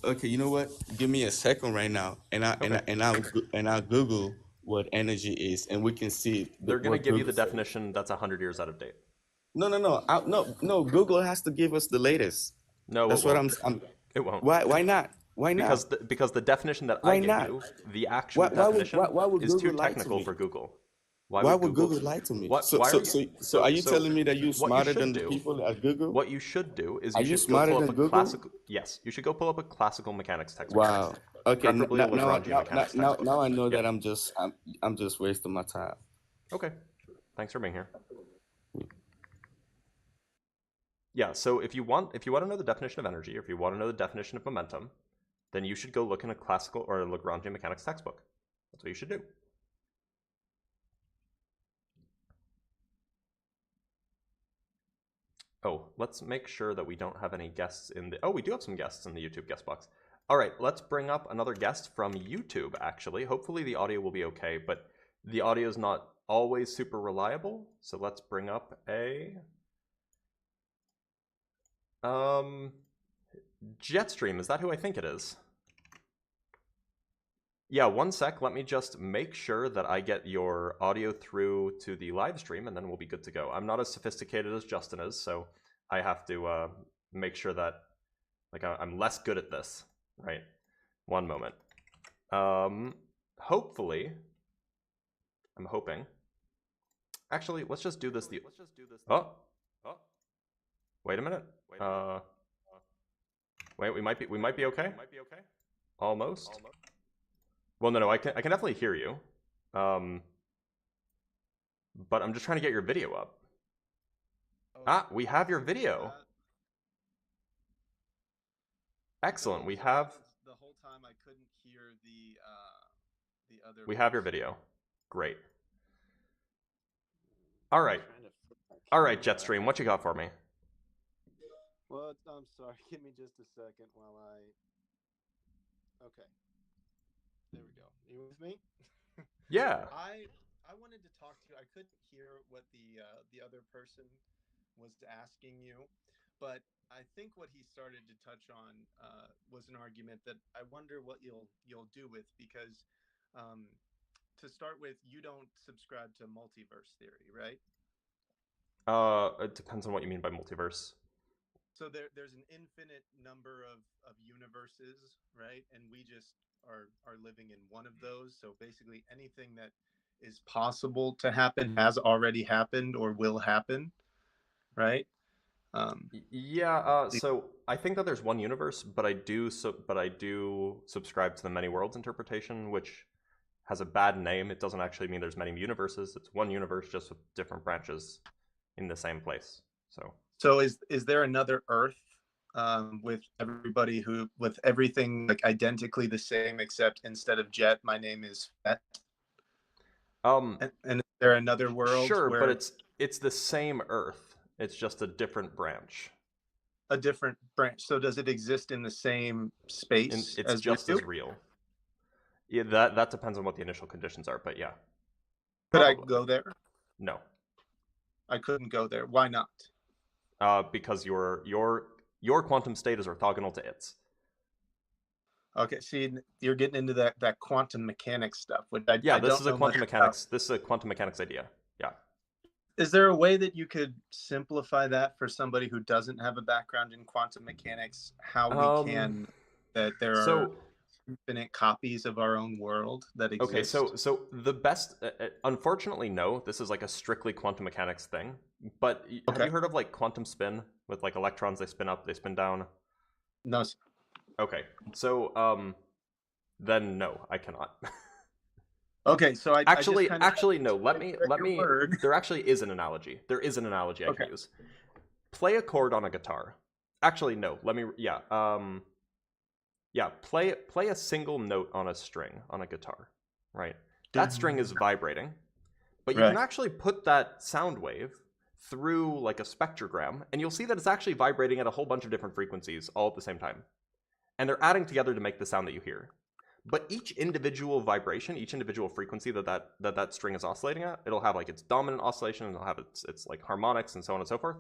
Okay, you know what? Give me a second right now, and I'll Google what energy is, and we can see They're going to what give you Google the says. definition that's 100 years out of date. No. Google has to give us the latest. No, That's it what won't. I'm. It won't. Why not? Why not? Because the definition that Why I give not? you, the actual Why definition, would is too Google lie to technical me? for Google. Why would Google lie to me? What? So Why are so you? so are you telling me that you're What you smarter should than the do? people at Google? What you should do is Are you you should go smarter pull up than a Google? classical. Yes, you should go pull up a classical mechanics textbook. Wow. Okay. Preferably a Lagrangian mechanics textbook. Now I know Yep. that I'm just wasting my time. Okay. Thanks for being here. Yeah. So if you want to know the definition of energy, or if you want to know the definition of momentum, then you should go look in a classical or a Lagrangian mechanics textbook. That's what you should do. Oh, let's make sure that we don't have any guests in the... Oh, we do have some guests in the YouTube guest box. All right, let's bring up another guest from YouTube, actually. Hopefully the audio will be okay, but the audio is not always super reliable. So let's bring up a Jetstream, is that who I think it is? Yeah, one sec. Let me just make sure that I get your audio through to the live stream, and then we'll be good to go. I'm not as sophisticated as Justin is, so I have to make sure that I'm less good at this. Right? One moment. Hopefully, I'm hoping. Actually, let's just do this. Oh, wait a minute. Wait, we might be okay. Almost. Well, no, I can definitely hear you. But I'm just trying to get your video up. We have your video. Excellent. We have. The whole time I couldn't hear the other. We have your video. Great. All right. All right, Jetstream, what you got for me? Well, I'm sorry. Give me just a second while I. Okay. There we go. You with me? Yeah. I wanted to talk to you. I couldn't hear what the other person was asking you, but I think what he started to touch on was an argument that I wonder what you'll do with, because to start with, you don't subscribe to multiverse theory, right? It depends on what you mean by multiverse. So there's an infinite number of universes, right? And we just are living in one of those. So basically anything that is possible to happen has already happened or will happen, right? So I think that there's one universe, but I do subscribe to the many worlds interpretation, which has a bad name. It doesn't actually mean there's many universes. It's one universe just with different branches in the same place. So is there another Earth with everything like identically the same, except instead of Jet, my name is Fett? And is there another world? Sure, but it's the same Earth. It's just a different branch. A different branch. So does it exist in the same space? It's just as real. Yeah, that depends on what the initial conditions are, but yeah. Could I go there? No. I couldn't go there. Why not? Because your quantum state is orthogonal to its. Okay, see, you're getting into that quantum mechanics stuff. This is a quantum mechanics idea. Yeah. Is there a way that you could simplify that for somebody who doesn't have a background in quantum mechanics? How we can that there are infinite copies of our own world that exist? Okay, so the best, unfortunately, no. This is like a strictly quantum mechanics thing. But have you heard of like quantum spin with like electrons? They spin up, they spin down. No. Okay, so then no, I cannot. Okay, so actually no. Let me. There actually is an analogy. There is an analogy I can use. Play a chord on a guitar. Actually, no. Let me. Play a single note on a string on a guitar. Right. That string is vibrating, but you can actually put that sound wave through like a spectrogram, and you'll see that it's actually vibrating at a whole bunch of different frequencies all at the same time, and they're adding together to make the sound that you hear. But each individual vibration, each individual frequency that string is oscillating at, it'll have like its dominant oscillation, and it'll have its like harmonics and so on and so forth.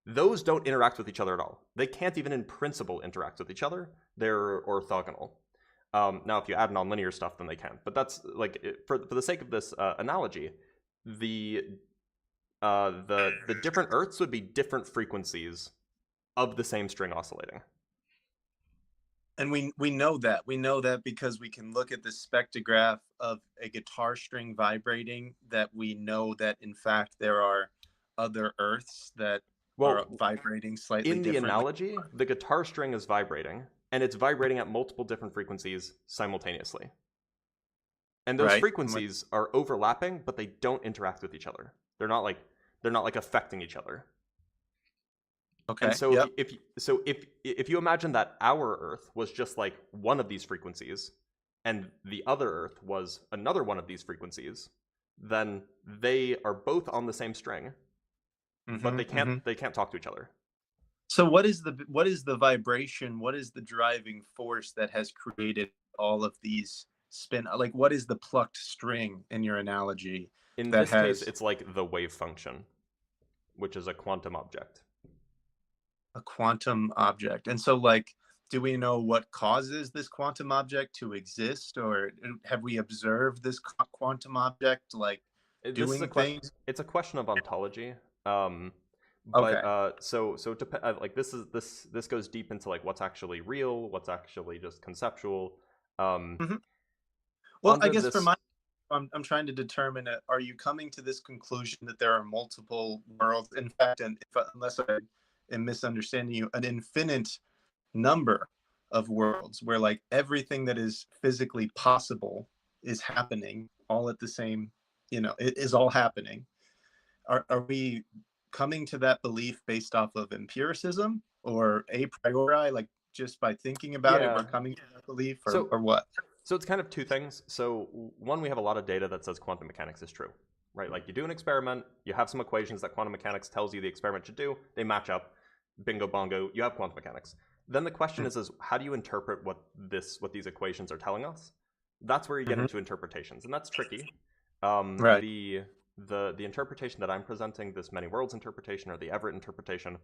Those don't interact with each other at all. They can't even in principle interact with each other. They're orthogonal. Now, if you add nonlinear stuff, then they can. But that's like for the sake of this analogy, the different Earths would be different frequencies of the same string oscillating. And we know that. We know that because we can look at the spectrograph of a guitar string vibrating, that we know that, in fact, there are other Earths that are vibrating slightly differently. In the analogy, the guitar string is vibrating, and it's vibrating at multiple different frequencies simultaneously. And those frequencies are overlapping, but they don't interact with each other. They're not like affecting each other. Okay. And so if you imagine that our Earth was just like one of these frequencies, and the other Earth was another one of these frequencies, then they are both on the same string, but they can't talk to each other. So what is the vibration? What is the driving force that has created all of these spin? Like, what is the plucked string in your analogy? In this case, it's like the wave function, which is a quantum object. A quantum object. And so, like, do we know what causes this quantum object to exist, or have we observed this quantum object, like, This is a doing question. things? It's a question of ontology. Um, but Okay. so like this goes deep into like what's actually real, what's actually just conceptual. Um, Hmm. Well, I under guess for this, my, I'm trying to determine, are you coming to this conclusion that there are multiple worlds? In fact, and if, unless I am misunderstanding you, an infinite number of worlds where like everything that is physically possible is happening all at the same, it is all happening. Are we coming to that belief based off of empiricism or a priori, like just by thinking about it, we're yeah. coming to that belief, So or what? So it's kind of two things. So one, we have a lot of data that says quantum mechanics is true, right? Like you do an experiment, you have some equations that quantum mechanics tells you the experiment should do, they match up, bingo bongo, you have quantum mechanics. Then the question is how do you interpret what these equations are telling us? That's where you get Mm-hmm. into interpretations, and that's tricky. Right. The interpretation that I'm presenting, this many worlds interpretation or the Everett interpretation,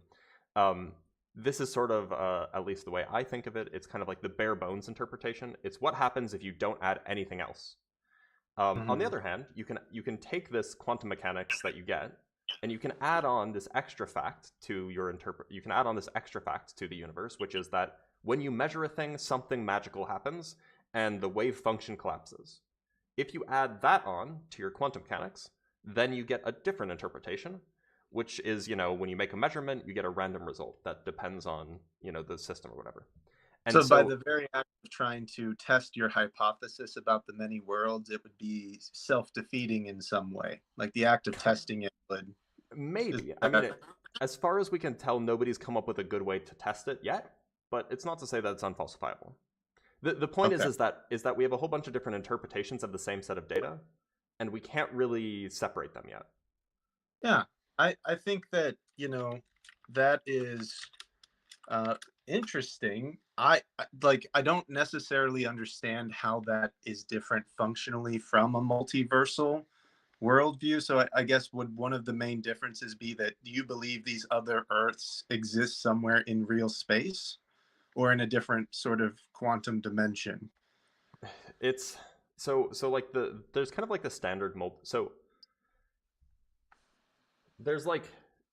um, this is sort of, at least the way I think of it, it's kind of like the bare bones interpretation. It's what happens if you don't add anything else. On the other hand, you can take this quantum mechanics that you get, and you can add on this extra fact to your You can add on this extra fact to the universe, which is that when you measure a thing, something magical happens, and the wave function collapses. If you add that on to your quantum mechanics, then you get a different interpretation, which is, when you make a measurement, you get a random result that depends on, the system or whatever. And So by so, the very act of trying to test your hypothesis about the many worlds, it would be self-defeating in some way. Like the act of testing it would. maybe, I mean, as far as we can tell, nobody's come up with a good way to test it yet, but it's not to say that it's unfalsifiable. The point Okay. is that we have a whole bunch of different interpretations of the same set of data, and we can't really separate them yet. Yeah, I think that that is interesting. I don't necessarily understand how that is different functionally from a multiversal worldview. So I guess would one of the main differences be that do you believe these other Earths exist somewhere in real space or in a different sort of quantum dimension? It's so like there's kind of like the standard so there's like,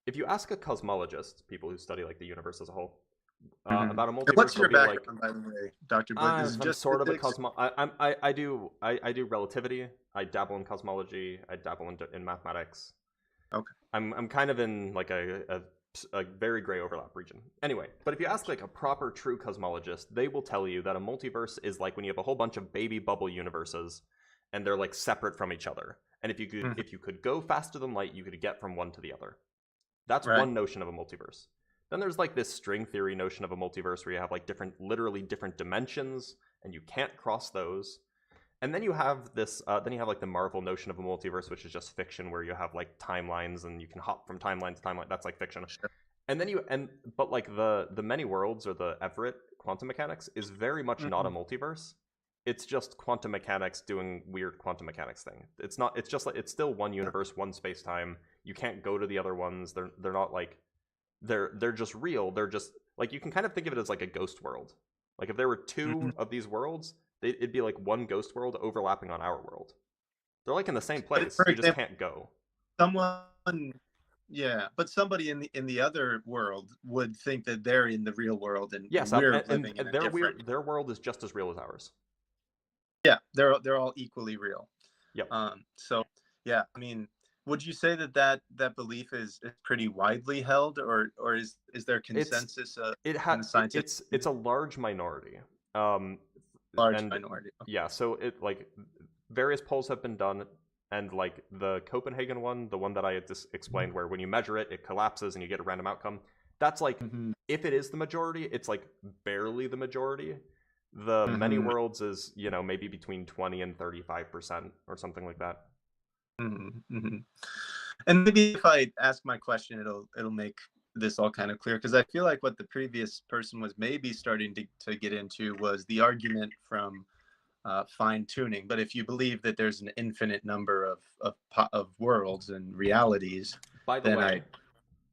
if you ask a cosmologist, people who study like the universe as a whole, about a And multiverse, what's they'll your be like, background, by the way, Dr. Blitz? Is it I'm just sort of a physics? I do relativity. I dabble in cosmology. I dabble in mathematics. Okay. I'm kind of in like a very gray overlap region. Anyway, but if you ask like a proper true cosmologist, they will tell you that a multiverse is like when you have a whole bunch of baby bubble universes, and they're like separate from each other. And if you could go faster than light, you could get from one to the other. That's Right. one notion of a multiverse. Then there's like this string theory notion of a multiverse where you have like literally different dimensions, and you can't cross those. And then you have then you have like the Marvel notion of a multiverse, which is just fiction, where you have like timelines and you can hop from timeline to timeline. That's like fiction. Sure. And then but like the many worlds or the Everett quantum mechanics is very much not a multiverse. It's just quantum mechanics doing weird quantum mechanics thing. It's not. It's just like it's still one universe, one space time. You can't go to the other ones. They're not like they're just real. They're just like, you can kind of think of it as like a ghost world. Like if there were two of these worlds, it'd be like one ghost world overlapping on our world. They're like in the same But place. for You just example, can't go. someone, yeah, but somebody in the other world would think that they're in the real world, and Yes, we're living in a their different. their world is just as real as ours. Yeah, they're all equally real. Yep. So yeah, I mean, would you say that belief is pretty widely held, or is there consensus in the scientific It's a large minority. large And minority? yeah, so it like various polls have been done, and like the Copenhagen one, the one that I had just explained, where when you measure it, it collapses and you get a random outcome. That's like, if it is the majority, it's like barely the majority. The many worlds is, maybe between 20 and 35% or something like that. And maybe if I ask my question, it'll make this all kind of clear, because I feel like what the previous person was maybe starting to get into was the argument from fine tuning. But if you believe that there's an infinite number of worlds and realities, By the then way,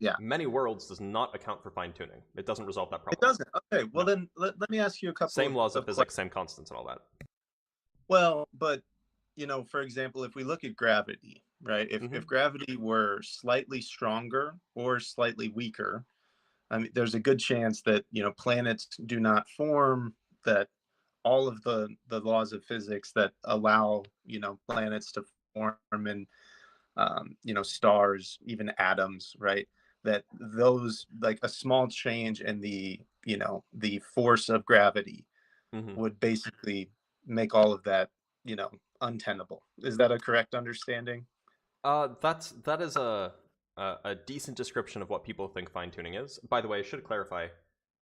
Yeah. Many worlds does not account for fine-tuning. It doesn't resolve that problem. It doesn't. Okay. Well, No. then let me ask you a couple. Same laws of physics, same constants, and all that. Well, but for example, if we look at gravity, right? If gravity were slightly stronger or slightly weaker, I mean, there's a good chance that planets do not form. That all of the laws of physics that allow planets to form, and stars, even atoms, right? That those, like a small change in the force of gravity would basically make all of that untenable. Is that a correct understanding? That is a decent description of what people think fine-tuning is. By the way, I should clarify,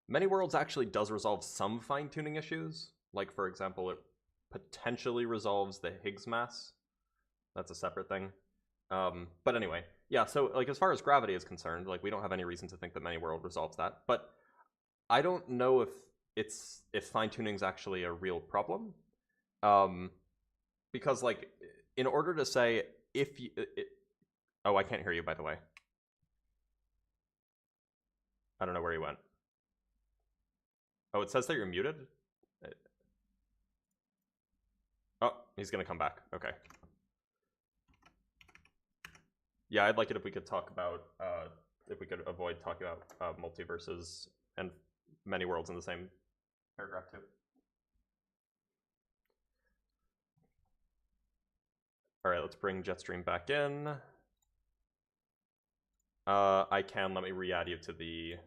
Many Worlds actually does resolve some fine-tuning issues. Like, for example, it potentially resolves the Higgs mass. That's a separate thing. But anyway, yeah, so, like, as far as gravity is concerned, like, we don't have any reason to think that Many World resolves that. But I don't know if fine-tuning is actually a real problem. Because, like, in order to say if you... Oh, I can't hear you, by the way. I don't know where you went. Oh, it says that you're muted? Oh, he's gonna come back. Okay. Yeah, I'd like it if we could talk about, if we could avoid talking about multiverses and many worlds in the same paragraph too. All right, let's bring Jetstream back in. I can, let me re-add you to the...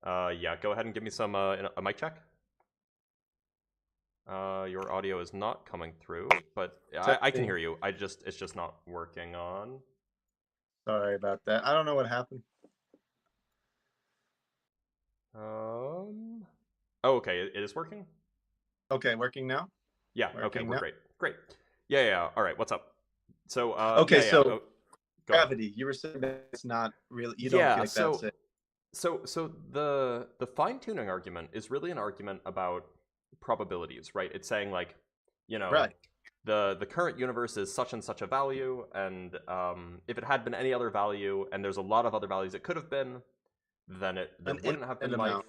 yeah, go ahead and give me some, a mic check. Your audio is not coming through, but I can hear you. It's just not working on. Sorry about that. I don't know what happened. Oh, okay, it is working? Okay, working now? Yeah, Working okay, we're now? great. Yeah, all right, what's up? So, okay, yeah, so go gravity, you were saying that it's not really, you don't feel like that's it. So the fine-tuning argument is really an argument about probabilities, right? It's saying, like, Right. the current universe is such and such a value, and if it had been any other value, and there's a lot of other values it could have been, then there wouldn't have been life.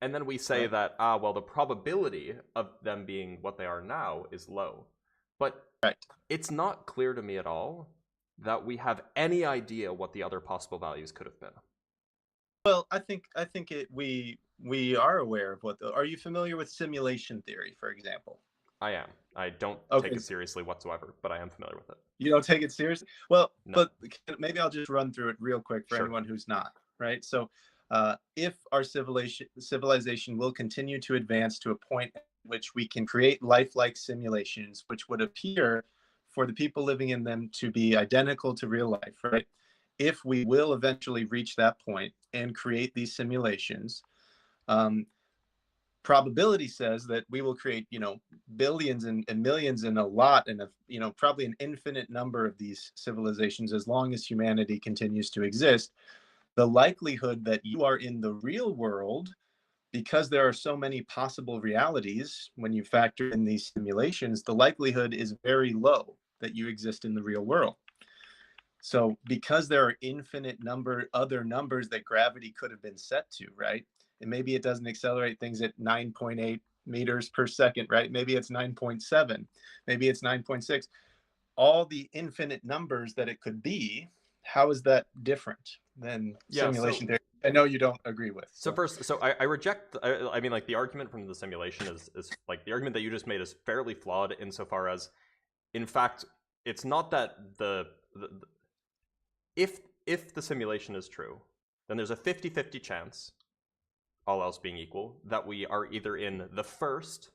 And then we say that, well, the probability of them being what they are now is low. But it's not clear to me at all that we have any idea what the other possible values could have been. Well, I think we are aware of what are you familiar with simulation theory, for example? I am. I don't take it seriously whatsoever, but I am familiar with it. You don't take it seriously? Well, no. But maybe I'll just run through it real quick for anyone who's not, right? So if our civilization will continue to advance to a point at which we can create lifelike simulations, which would appear for the people living in them to be identical to real life, right? If we will eventually reach that point and create these simulations, probability says that we will create, billions and millions and a lot, and probably an infinite number of these civilizations as long as humanity continues to exist. The likelihood that you are in the real world, because there are so many possible realities when you factor in these simulations, the likelihood is very low that you exist in the real world. So because there are infinite other numbers that gravity could have been set to, right? And maybe it doesn't accelerate things at 9.8 meters per second, right? Maybe it's 9.7, maybe it's 9.6. All the infinite numbers that it could be, how is that different than simulation theory? I know you don't agree with. So first, I reject, I mean, like, the argument from the simulation is like, the argument that you just made is fairly flawed insofar as, in fact, it's not that if the simulation is true, then there's a 50-50 chance, all else being equal, that we are either in the first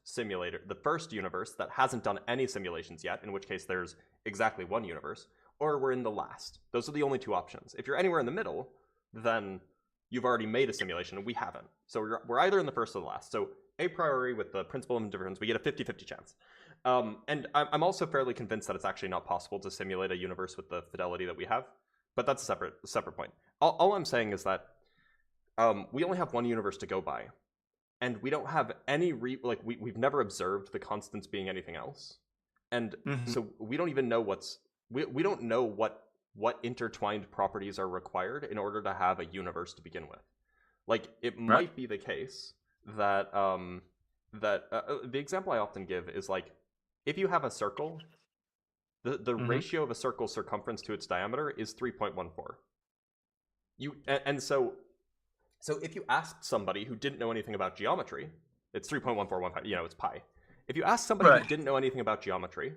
universe that hasn't done any simulations yet, in which case there's exactly one universe, or we're in the last. Those are the only two options. If you're anywhere in the middle, then you've already made a simulation, and we haven't. So we're either in the first or the last. So a priori, with the principle of indifference, we get a 50-50 chance. And I'm also fairly convinced that it's actually not possible to simulate a universe with the fidelity that we have. But that's a separate point. All I'm saying is that we only have one universe to go by, and we don't have any we've never observed the constants being anything else, and so we don't even know we don't know what what intertwined properties are required in order to have a universe to begin with. Like, it might be the case that the example I often give is like, if you have a circle, the ratio of a circle's circumference to its diameter is 3.14. So if you asked somebody who didn't know anything about geometry, it's 3.1415, it's pi. If you asked somebody who didn't know anything about geometry,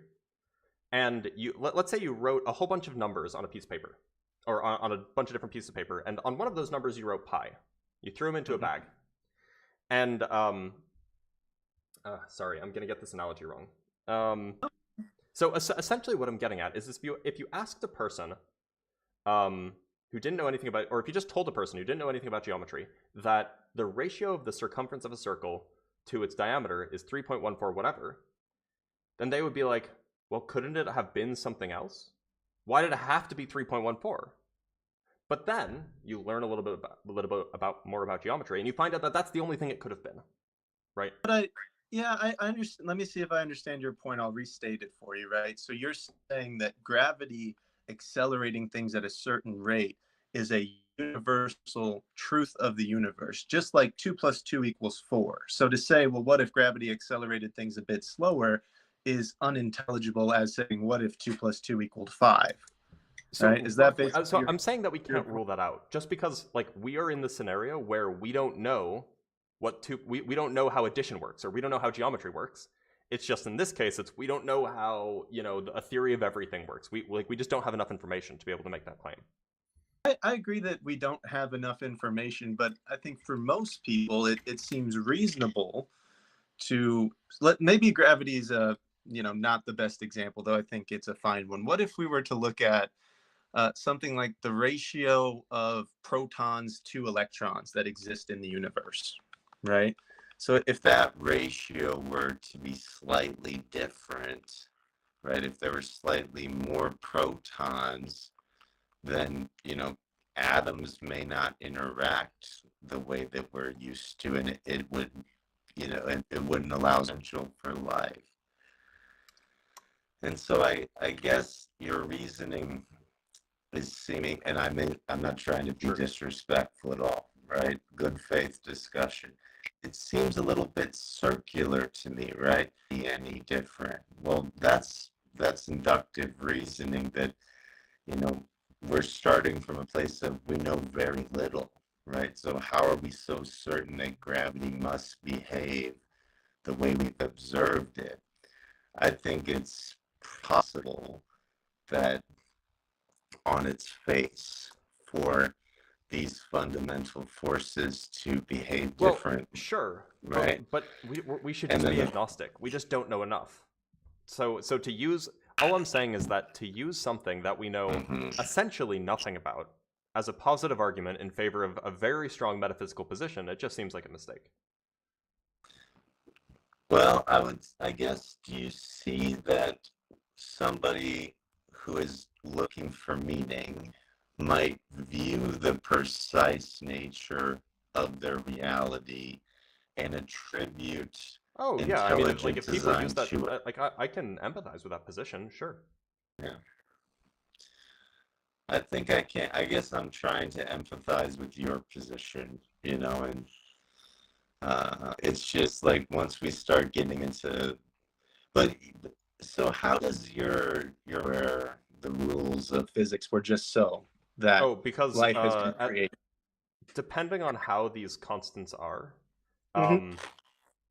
and let's say you wrote a whole bunch of numbers on a piece of paper, or on a bunch of different pieces of paper, and on one of those numbers you wrote pi. You threw them into a bag. And, sorry, I'm going to get this analogy wrong. So essentially what I'm getting at is if you asked a person who didn't know anything about, or if you just told a person who didn't know anything about geometry that the ratio of the circumference of a circle to its diameter is 3.14 whatever, then they would be like, well, couldn't it have been something else? Why did it have to be 3.14? But then you learn a little bit more about geometry, and you find out that that's the only thing it could have been, right? But I understand. Let me see if I understand your point. I'll restate it for you, right? So you're saying that gravity accelerating things at a certain rate is a universal truth of the universe, just like 2 + 2 = 4. So to say, well, what if gravity accelerated things a bit slower is unintelligible as saying, what if 2 + 2 = 5? So, right? Is that basically so I'm saying that we can't rule that out, just because like we are in the scenario where we don't know we don't know how addition works, or we don't know how geometry works. It's just in this case, we don't know how a theory of everything works. We just don't have enough information to be able to make that claim. I agree that we don't have enough information, but I think for most people it seems reasonable to maybe gravity is not the best example, though I think it's a fine one. What if we were to look at something like the ratio of protons to electrons that exist in the universe, right? So if that ratio were to be slightly different, right? If there were slightly more protons, then, atoms may not interact the way that we're used to, and it would, it wouldn't allow potential for life. And so I guess your reasoning is seeming, and I'm not trying to be disrespectful at all, right? Good faith discussion. It seems a little bit circular to me, right? Be any different? Well, that's inductive reasoning that, we're starting from a place of we know very little, right? So how are we so certain that gravity must behave the way we've observed it? I think it's possible that on its face for these fundamental forces to behave different. Sure, right? But we should just be agnostic. We just don't know enough. So to use, all I'm saying is that to use something that we know essentially nothing about as a positive argument in favor of a very strong metaphysical position, it just seems like a mistake. Well, I guess, do you see that somebody who is looking for meaning might view the precise nature of their reality and attribute I mean, like if people use that, like I can empathize with that position, sure. Yeah. I think I can. I guess I'm trying to empathize with your position, and it's just like once we start getting into, but so how does your the rules of physics were just so that because life has been created? Depending on how these constants are,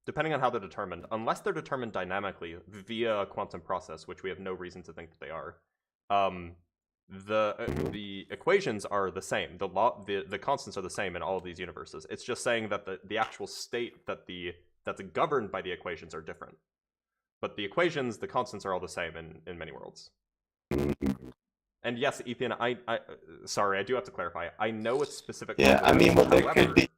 depending on how they're determined, unless they're determined dynamically via a quantum process, which we have no reason to think that they are, the equations are the same. The constants are the same in all of these universes. It's just saying that the actual state that's governed by the equations are different. But the equations, the constants are all the same in many worlds. And yes, Ethan, I sorry, I do have to clarify. I know it's specific. Yeah, I mean, well, there could be.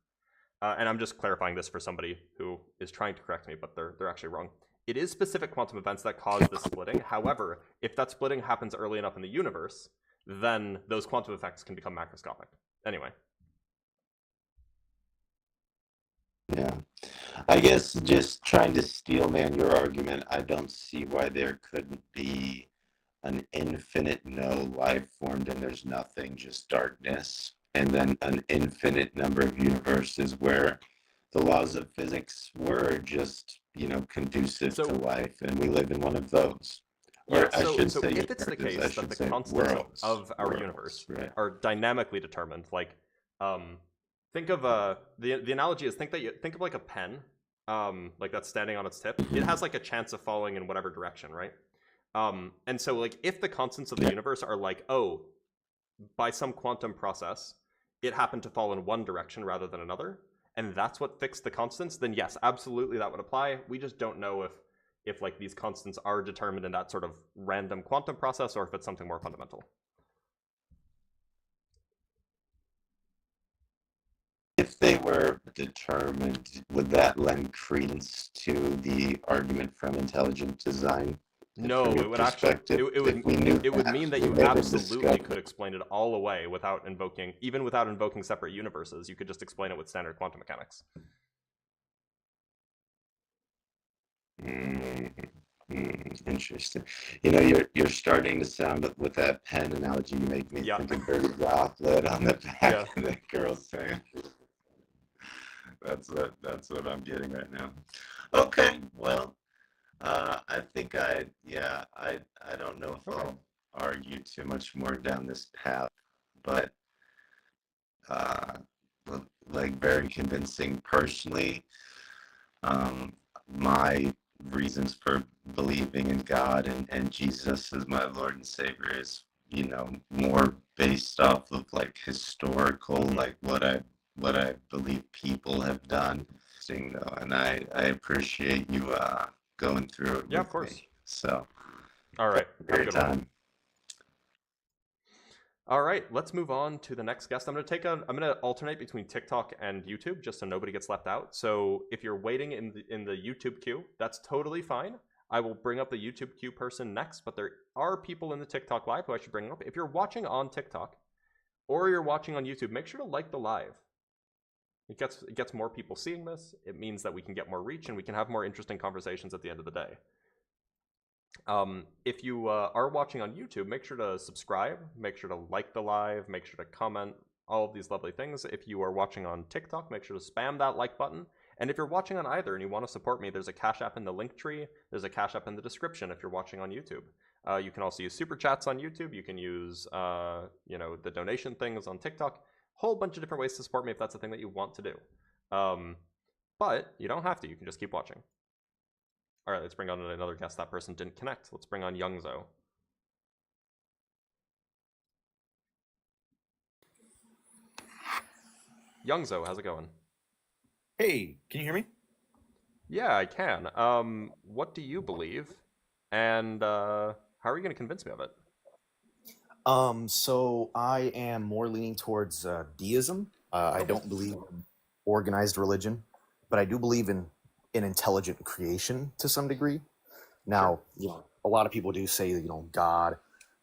And I'm just clarifying this for somebody who is trying to correct me, but they're actually wrong. It is specific quantum events that cause the splitting. However, if that splitting happens early enough in the universe, then those quantum effects can become macroscopic. Anyway. Yeah. I guess just trying to steelman your argument, I don't see why there couldn't be an infinite no life formed and there's nothing, just darkness, and then an infinite number of universes where the laws of physics were just, conducive to So life, and we live in one of those. yeah, Or I should so say if it's the universes, I case that should the say constants worlds. of our Worlds, universe right? are dynamically determined, like think of the analogy is think of like a pen, like that's standing on its tip. It has like a chance of falling in whatever direction, right? And so like if the constants of the Yeah. universe are like, oh, by some quantum process, it happened to fall in one direction rather than another, and that's what fixed the constants, then yes, absolutely that would apply. We just don't know if like these constants are determined in that sort of random quantum process or if it's something more fundamental. If they were determined, would that lend credence to the argument from intelligent design? No, From your it would actually perspective, it if we knew would that, mean that we you made a absolutely discovery. could explain it all away without invoking separate universes. You could just explain it with standard quantum mechanics. Interesting. You're starting to sound, with that pen analogy, you make me Yeah. think of Bertie Rothlet on the back Yeah. of the girl's fan. That's what I'm getting right now. Okay, well, I think I don't know if Okay. I'll argue too much more down this path, but like very convincing personally. My reasons for believing in God and Jesus as my Lord and Savior is, more based off of like historical, like what I believe people have done. And I appreciate you going through it Yeah, with of course. me. So, All right. Have a great good one. time. All right, let's move on to the next guest. I'm gonna alternate between TikTok and YouTube just so nobody gets left out. So if you're waiting in the YouTube queue, that's totally fine. I will bring up the YouTube queue person next, but there are people in the TikTok live who I should bring up. If you're watching on TikTok or you're watching on YouTube, make sure to like the live. It gets more people seeing this. It means that we can get more reach and we can have more interesting conversations at the end of the day. If you are watching on YouTube, make sure to subscribe, make sure to like the live, make sure to comment, all of these lovely things. If you are watching on TikTok, make sure to spam that like button. And if you're watching on either and you want to support me, there's a Cash App in the link tree. There's a Cash App in the description if you're watching on YouTube. You can also use super chats on YouTube. You can use, the donation things on TikTok. Whole bunch of different ways to support me if that's the thing that you want to do. But you don't have to. You can just keep watching. All right, let's bring on another guest. That person didn't connect. Let's bring on Youngzo. Youngzo, how's it going? Hey, can you hear me? Yeah, I can. What do you believe? And how are you going to convince me of it? So I am more leaning towards deism. I don't believe in organized religion, but I do believe in intelligent creation to some degree. Now, a lot of people do say, God,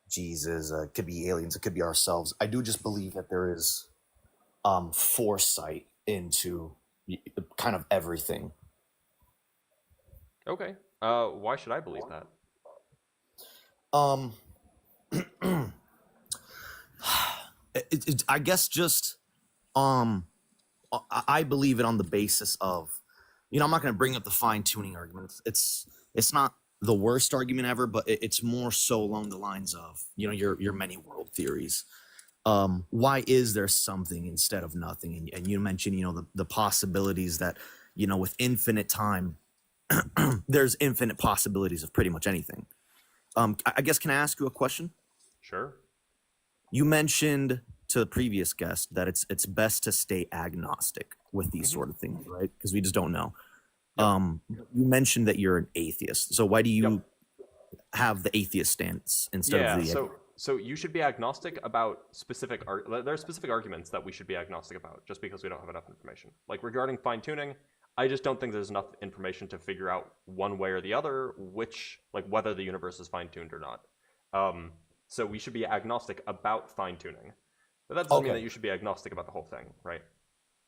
Jesus, it could be aliens, it could be ourselves. I do just believe that there is foresight into kind of everything. Okay. Why should I believe that? I guess just I believe it on the basis of, I'm not going to bring up the fine tuning argument. It's not the worst argument ever, but it's more so along the lines of, your many world theories. Why is there something instead of nothing? And you mentioned, the possibilities that, with infinite time, there's infinite possibilities of pretty much anything. I guess, can I ask you a question? Sure. You mentioned to the previous guest that it's best to stay agnostic with these sort of things, right? Because we just don't know. You mentioned that you're an atheist. So why do you have the atheist stance instead of the... So you should be agnostic about there are specific arguments that we should be agnostic about just because we don't have enough information. Like regarding fine tuning, I just don't think there's enough information to figure out one way or the other whether the universe is fine tuned or not. So we should be agnostic about fine tuning. But that doesn't mean that you should be agnostic about the whole thing, right?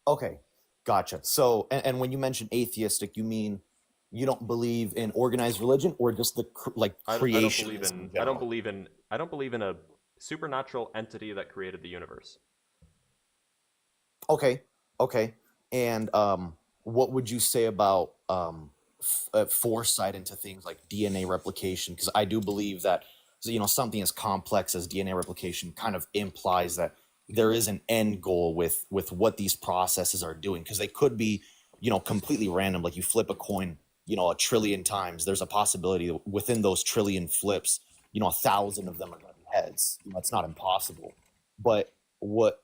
Okay, gotcha. So, and when you mention atheistic, you mean You don't believe in organized religion, or just the creation? I don't believe in a supernatural entity that created the universe. Okay, okay. And what would you say about foresight into things like DNA replication? Because I do believe that something as complex as DNA replication kind of implies that there is an end goal with what these processes are doing, because they could be completely random. Like you flip a coin a trillion times, there's a possibility that within those trillion flips 1,000 of them are going to be heads. It's not impossible. But what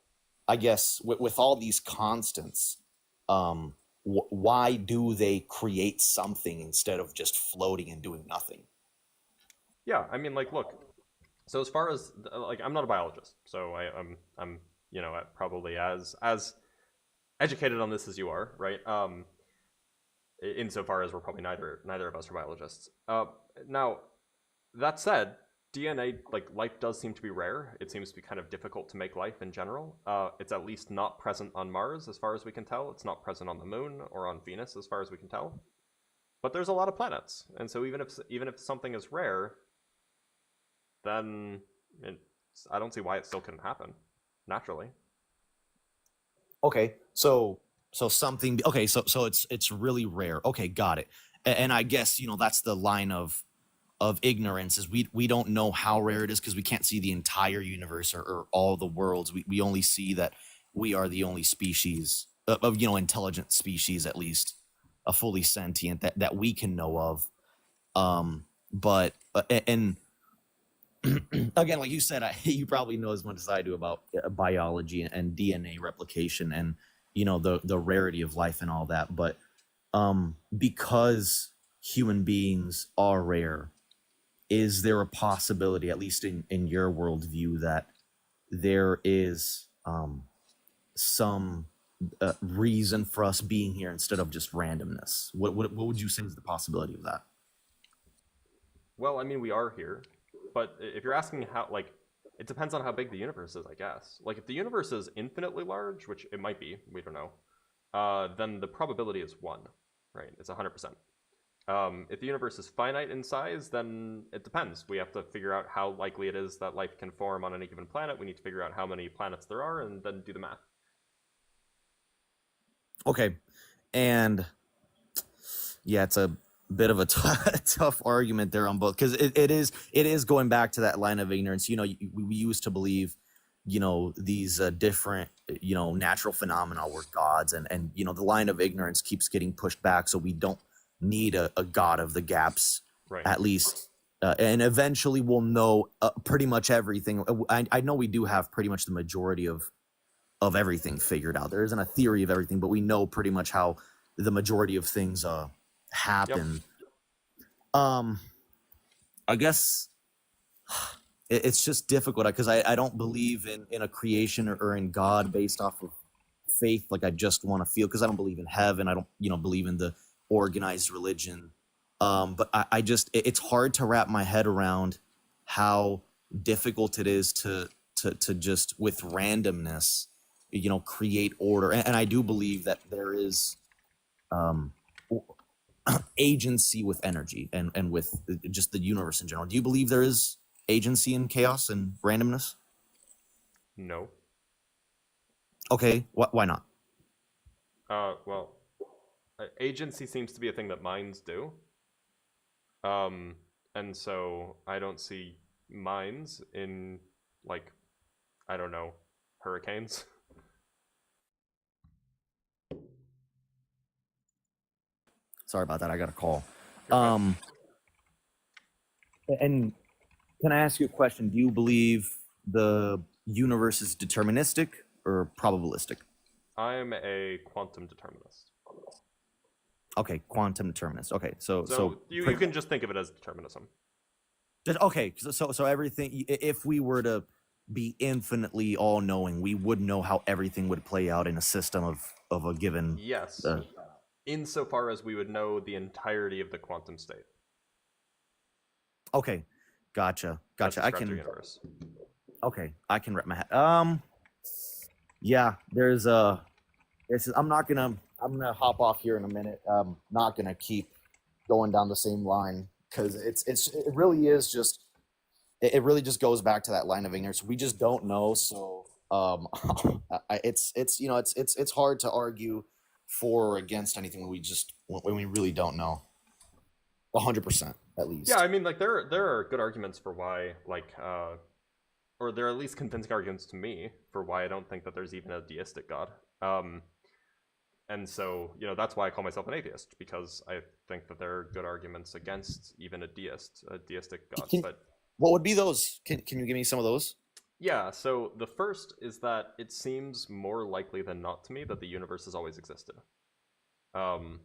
I guess with all these constants, why do they create something instead of just floating and doing nothing? Yeah, I mean, like, look. So as far as like, I'm not a biologist, so I'm probably as educated on this as you are, right? Insofar as we're probably neither of us are biologists. Now, that said, DNA, like, life does seem to be rare. It seems to be kind of difficult to make life in general. It's at least not present on Mars, as far as we can tell. It's not present on the Moon or on Venus, as far as we can tell. But there's a lot of planets, and so even if something is rare, then I don't see why it still couldn't happen naturally. Okay, so something. Okay, so it's really rare. Okay, got it. And I guess that's the line of ignorance, is we don't know how rare it is because we can't see the entire universe or all the worlds. We only see that we are the only species of intelligent species, at least a fully sentient that we can know of. But and again, like you said, you probably know as much as I do about biology and DNA replication and the rarity of life and all that. But because human beings are rare, is there a possibility, at least in your worldview, that there is some reason for us being here instead of just randomness? What would you say is the possibility of that? Well, I mean, we are here, but if you're asking how, like, it depends on how big the universe is, I guess. Like, if the universe is infinitely large, which it might be, we don't know, then the probability is 1, right? It's 100%. If the universe is finite in size, then it depends. We have to figure out how likely it is that life can form on any given planet. We need to figure out how many planets there are and then do the math. Okay. And yeah, it's a bit of a tough argument there on both, because it is going back to that line of ignorance. We used to believe these different natural phenomena were gods, and the line of ignorance keeps getting pushed back, so we don't need a god of the gaps, right? At least, and eventually we'll know pretty much everything. I know we do have pretty much the majority of everything figured out. There isn't a theory of everything, but we know pretty much how the majority of things happen. Yep. I guess it's just difficult because I don't believe in a creation or in God based off of faith. Like, I just want to feel, because I don't believe in heaven. I don't believe in the organized religion. But I just, it's hard to wrap my head around how difficult it is to just with randomness, create order. And I do believe that there is agency with energy and with just the universe in general. Do you believe there is agency in chaos and randomness? No. Okay, why not? Well, agency seems to be a thing that minds do. And so I don't see minds in, like, I don't know, hurricanes. Sorry about that. I got a call. Okay. And can I ask you a question? Do you believe the universe is deterministic or probabilistic? I'm a quantum determinist. Okay, quantum determinist. Okay, so you can just think of it as determinism. Okay, so everything. If we were to be infinitely all-knowing, we would know how everything would play out in a system of a given. Yes. Insofar as we would know the entirety of the quantum state. Okay, gotcha. I can. Universe. Okay, I can wrap my head. Yeah, there's a. I'm gonna hop off here in a minute. Not gonna keep going down the same line, because it really is just it really just goes back to that line of ignorance. We just don't know. So it's it's hard to argue for or against anything when we really don't know 100% at least. Yeah, I mean, like there are good arguments for why, like, or there are at least convincing arguments to me for why I don't think that there's even a deistic God. And so, that's why I call myself an atheist, because I think that there are good arguments against even a deistic God. But what would be those? Can you give me some of those? yeah, so the first is that it seems more likely than not to me that the universe has always existed. And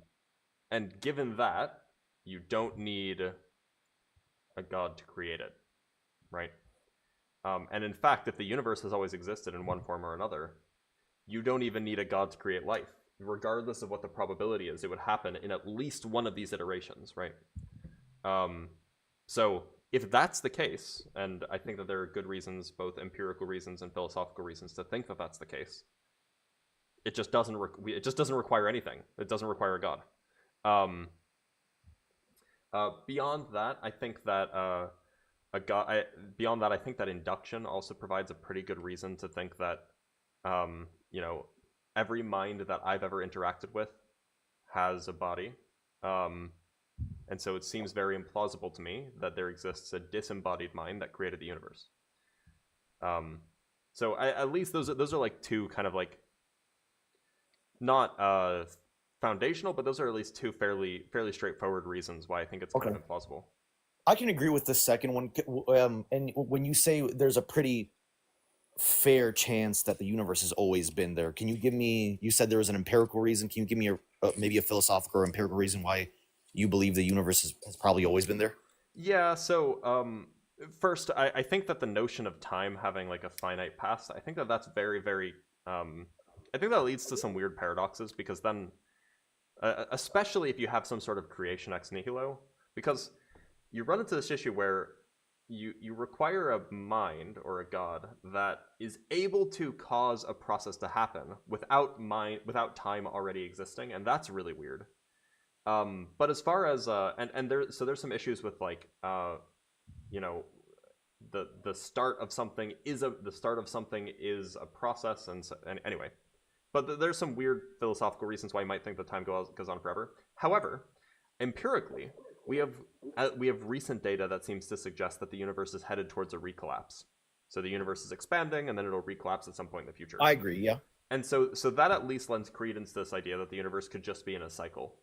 given that, you don't need a God to create it, right? And in fact, if the universe has always existed in one form or another, you don't even need a God to create life. Regardless of what the probability is, it would happen in at least one of these iterations, right? So if that's the case, and I think that there are good reasons, both empirical reasons and philosophical reasons, to think that that's the case, it just doesn't require anything. It doesn't require a God. Beyond that, I think that beyond that, I think that induction also provides a pretty good reason to think that, every mind that I've ever interacted with has a body. And so it seems very implausible to me that there exists a disembodied mind that created the universe. So at least those are like two kind of like, not foundational, but those are at least two fairly straightforward reasons why I think it's kind of implausible. I can agree with the second one. And when you say there's a pretty fair chance that the universe has always been there, can you give me, you said there was an empirical reason, can you give me maybe a philosophical or empirical reason why you believe the universe has probably always been there? Yeah, so first, I think that the notion of time having like a finite past, I think that that's very, very, I think that leads to some weird paradoxes, because then, especially if you have some sort of creation ex nihilo, because you run into this issue where you require a mind or a God that is able to cause a process to happen without time already existing, and that's really weird. But as far as there's some issues with like the start of something is a process, and anyway. But there's some weird philosophical reasons why you might think that time goes on forever. However, empirically, we have recent data that seems to suggest that the universe is headed towards a recollapse. So the universe is expanding, and then it'll recollapse at some point in the future. I agree, yeah. And so that at least lends credence to this idea that the universe could just be in a cycle.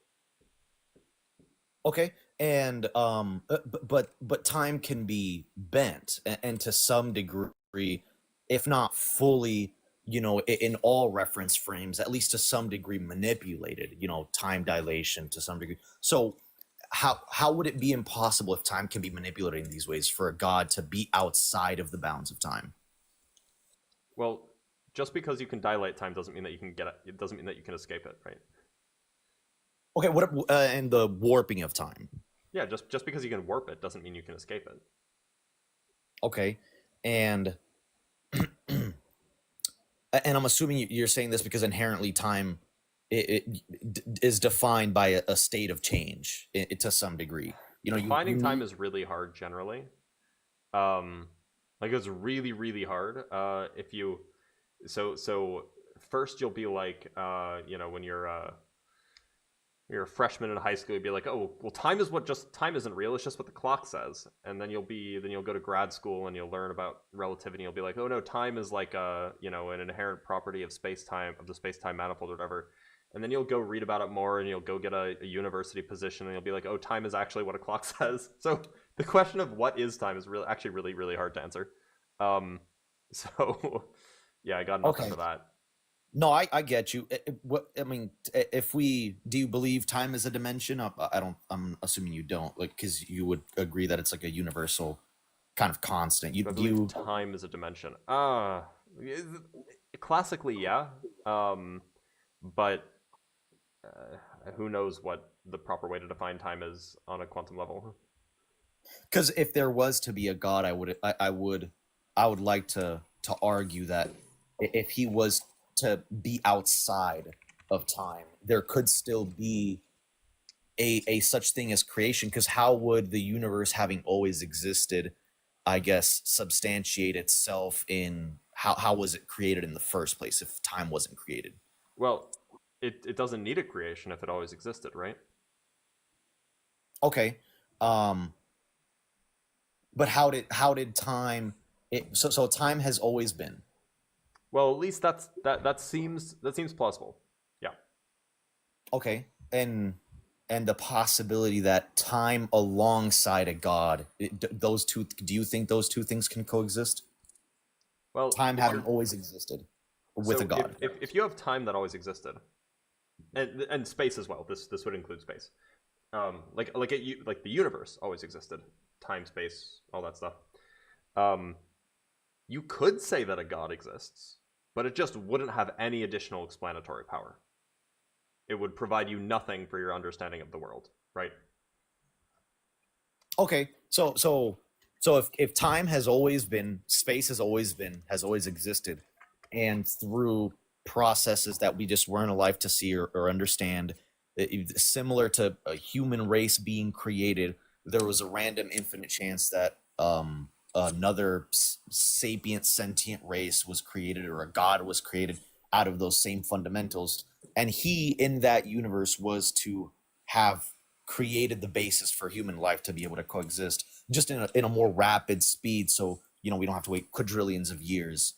Okay, and but time can be bent, and to some degree, if not fully, in all reference frames, at least to some degree manipulated. Time dilation to some degree. So how would it be impossible, if time can be manipulated in these ways, for a God to be outside of the bounds of time? Well, just because you can dilate time doesn't mean that you can it doesn't mean that you can escape it, right? Okay, what and the warping of time? Yeah, just because you can warp it doesn't mean you can escape it. Okay, and and I'm assuming you're saying this because inherently time it is defined by a state of change to some degree. Defining time is really hard generally. Like it's really, really hard. If you so first you'll be like when you're a freshman in high school, you'd be like, oh, well, time isn't real, it's just what the clock says. And then you'll go to grad school and you'll learn about relativity. You'll be like, oh no, time is like an inherent property of space-time, of the space-time manifold or whatever. And then you'll go read about it more, and you'll go get a university position, and you'll be like, oh, time is actually what a clock says. So the question of what is time is actually really, really hard to answer. So yeah, I got nothing for that. No, I get you. Do you believe time is a dimension? I'm assuming you don't, like, because you would agree that it's like a universal kind of constant. I believe time is a dimension. Classically, yeah. But who knows what the proper way to define time is on a quantum level? Because if there was to be a God, I would like to argue that if he was to be outside of time, there could still be a such thing as creation, because how would the universe having always existed, I guess, substantiate itself in how was it created in the first place if time wasn't created? Well, it doesn't need a creation if it always existed, right? Okay. Um, but how did time so time has always been. Well, at least that seems plausible. Yeah. Okay. And the possibility that time alongside a god, those two, do you think those two things can coexist? Well, Time if having you're- always existed with so a god. if you have time that always existed, and space as well, this would include space. Like the universe always existed, time, space, all that stuff. You could say that a god exists, but it just wouldn't have any additional explanatory power. It would provide you nothing for your understanding of the world, right? Okay, so if time has always been, space has always existed, and through processes that we just weren't alive to see or understand, similar to a human race being created, there was a random infinite chance that another sapient sentient race was created, or a god was created out of those same fundamentals, and he in that universe was to have created the basis for human life to be able to coexist just in a more rapid speed, so we don't have to wait quadrillions of years.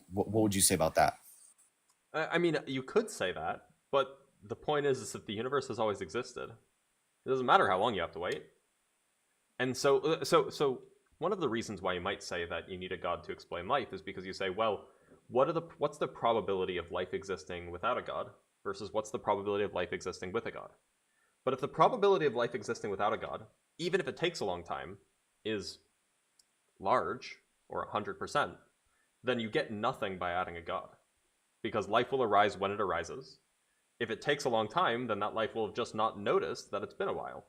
What would you say about that? I mean, you could say that, but the point is that the universe has always existed. It doesn't matter how long you have to wait. And so one of the reasons why you might say that you need a god to explain life is because you say, well, what's the probability of life existing without a god versus what's the probability of life existing with a god? But if the probability of life existing without a god, even if it takes a long time, is large, or 100%, then you get nothing by adding a god. Because life will arise when it arises. If it takes a long time, then that life will have just not noticed that it's been a while.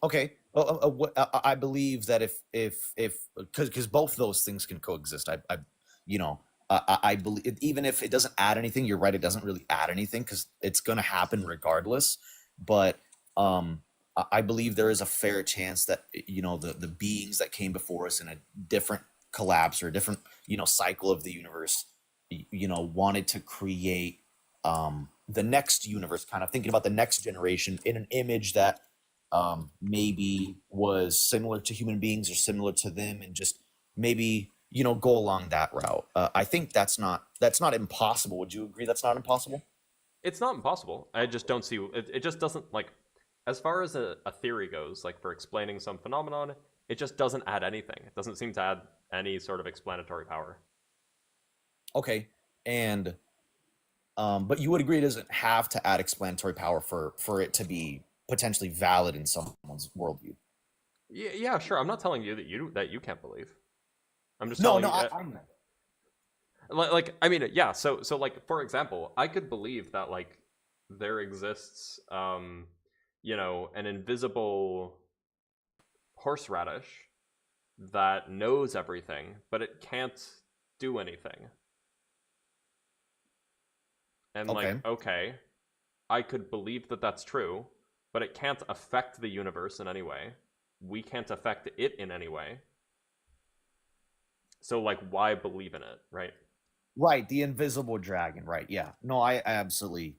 Okay, I believe that if because both those things can coexist. I believe, even if it doesn't add anything, you're right, it doesn't really add anything because it's going to happen regardless. But I believe there is a fair chance that the beings that came before us in a different collapse or a different cycle of the universe wanted to create the next universe, kind of thinking about the next generation in an image that maybe was similar to human beings or similar to them, and just maybe go along that route. I think that's not impossible. Would you agree that's not impossible? It's not impossible. I just don't see it just doesn't, like, as far as a theory goes, like for explaining some phenomenon, it just doesn't add anything. It doesn't seem to add any sort of explanatory power. Okay, and but you would agree it doesn't have to add explanatory power for it to be potentially valid in someone's worldview. Yeah, sure. I'm not telling you that you can't believe. I'm just No, telling no, you. I'm I mean, yeah. So like, for example, I could believe that like there exists, an invisible horseradish that knows everything, but it can't do anything. And Okay. okay, I could believe that that's true, but it can't affect the universe in any way. We can't affect it in any way. So like, why believe in it, right? Right, the invisible dragon. Right, yeah. No, I absolutely.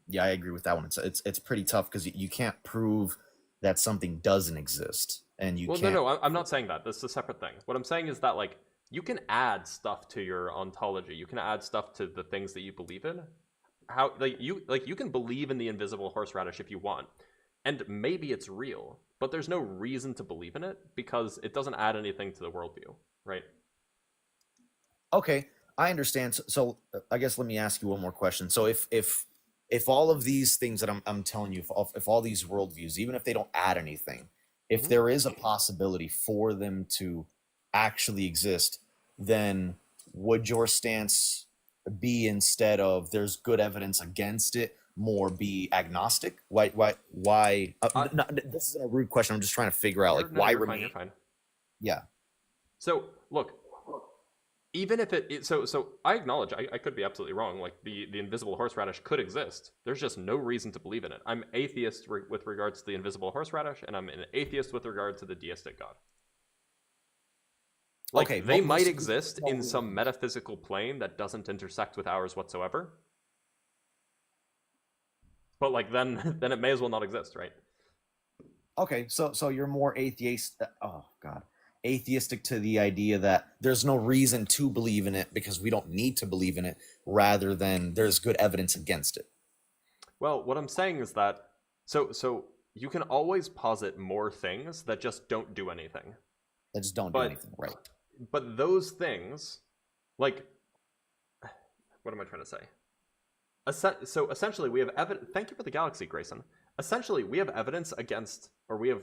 Yeah, I agree with that one. It's pretty tough because you can't prove that something doesn't exist, and you Well, can't. no, I'm not saying that. This is a separate thing. What I'm saying is that like you can add stuff to your ontology. You can add stuff to the things that you believe in. How you can believe in the invisible horseradish if you want, and maybe it's real, but there's no reason to believe in it because it doesn't add anything to the worldview, right? Okay, I understand. So I guess let me ask you one more question. So if all of these things that I'm telling you, if all these worldviews, even if they don't add anything, if Mhm. there is a possibility for them to actually exist, then would your stance be, instead of there's good evidence against it, more be agnostic? Why? This isn't a rude question. I'm just trying to figure out like why You're remain. fine. You're fine. Yeah. So look, even if so I acknowledge I could be absolutely wrong. Like the invisible horseradish could exist. There's just no reason to believe in it. I'm atheist with regards to the invisible horseradish, and I'm an atheist with regard to the deistic God. Like, Okay, they might most- exist in some metaphysical plane that doesn't intersect with ours whatsoever. But like then it may as well not exist, right? Okay, so you're more atheistic to the idea that there's no reason to believe in it because we don't need to believe in it, rather than there's good evidence against it. Well, what I'm saying is that so you can always posit more things that just don't do anything. That just don't do anything, right? But those things, like, what am I trying to say? So essentially, we have evidence. Thank you for the galaxy, Grayson. Essentially, we have evidence against, or we have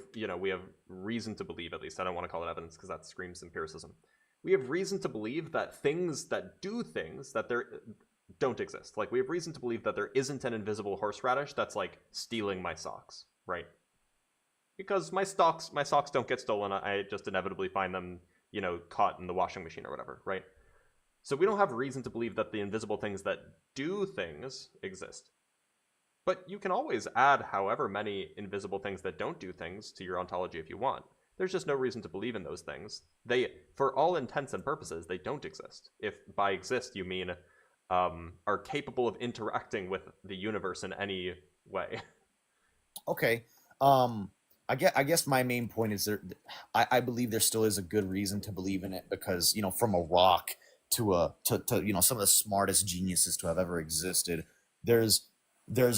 reason to believe, at least. I don't want to call it evidence because that screams empiricism. We have reason to believe that things that do things that there don't exist. Like, we have reason to believe that there isn't an invisible horseradish that's like stealing my socks, right? Because my socks don't get stolen. I just inevitably find them, caught in the washing machine or whatever, right? So we don't have reason to believe that the invisible things that do things exist. But you can always add however many invisible things that don't do things to your ontology if you want. There's just no reason to believe in those things. They, for all intents and purposes, they don't exist. If by exist you mean are capable of interacting with the universe in any way. Okay. I guess my main point is I believe there still is a good reason to believe in it, because from a rock to some of the smartest geniuses to have ever existed, there's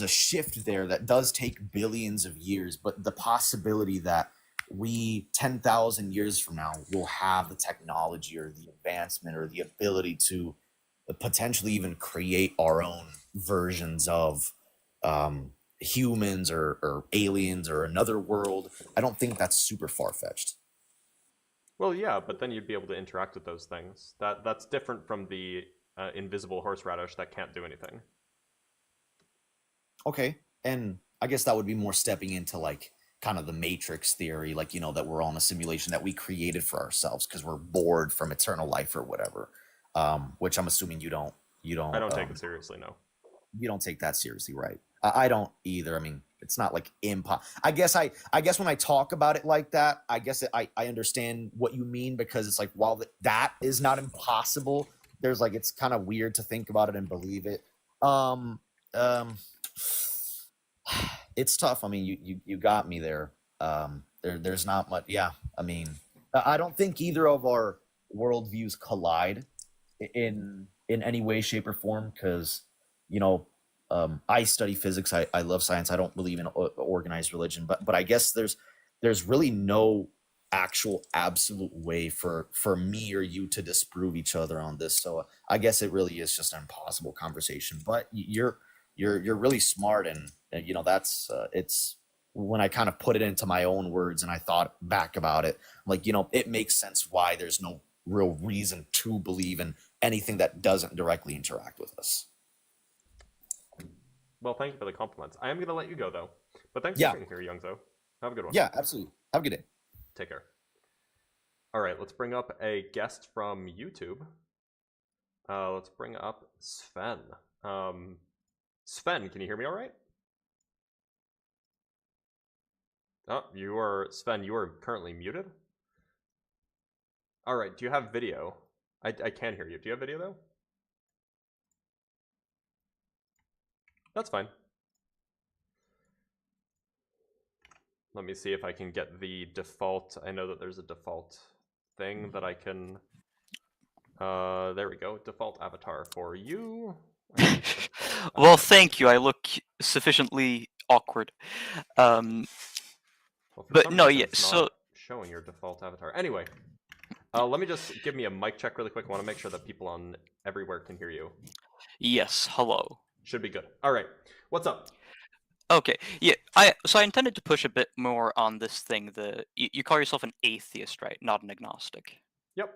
a shift there that does take billions of years, but the possibility that we 10,000 years from now will have the technology or the advancement or the ability to potentially even create our own versions of humans or aliens or another world, I don't think that's super far-fetched. Well, yeah, but then you'd be able to interact with those things. That's different from the invisible horseradish that can't do anything. Okay, and I guess that would be more stepping into like kind of the Matrix theory, like that we're all in a simulation that we created for ourselves because we're bored from eternal life or whatever. Which I'm assuming you don't. I don't take it seriously, no. You don't take that seriously, right? I don't either. I mean, it's not like I guess when I talk about it like that, I guess I understand what you mean, because it's like, while that is not impossible, there's like, it's kind of weird to think about it and believe it. It's tough. I mean, you got me there. There's not much. Yeah, I mean, I don't think either of our worldviews collide in any way, shape, or form, because I study physics. I love science. I don't believe in organized religion, but I guess there's really no actual absolute way for me or you to disprove each other on this. So I guess it really is just an impossible conversation. But you're really smart, and that's it's when I kind of put it into my own words and I thought back about it, like it makes sense why there's no real reason to believe in anything that doesn't directly interact with us. Well, thank you for the compliments. I am going to let you go, though. But thanks for being here, Youngzo. Have a good one. Yeah, absolutely. Have a good day. Take care. All right, let's bring up a guest from YouTube. Let's bring up Sven. Sven, can you hear me all right? Oh, Sven, you are currently muted. All right, do you have video? I can hear you. Do you have video, though? That's fine. Let me see if I can get the default. I know that there's a default thing that I can... there we go. Default avatar for you. Well, thank you. I look sufficiently awkward. Well, but no, yeah, it's so... not showing your default avatar. Anyway, let me just give me a mic check really quick. I want to make sure that people on everywhere can hear you. Yes, hello. Should be good. All right. What's up? Okay, yeah, so I intended to push a bit more on this thing. You call yourself an atheist, right? Not an agnostic. Yep.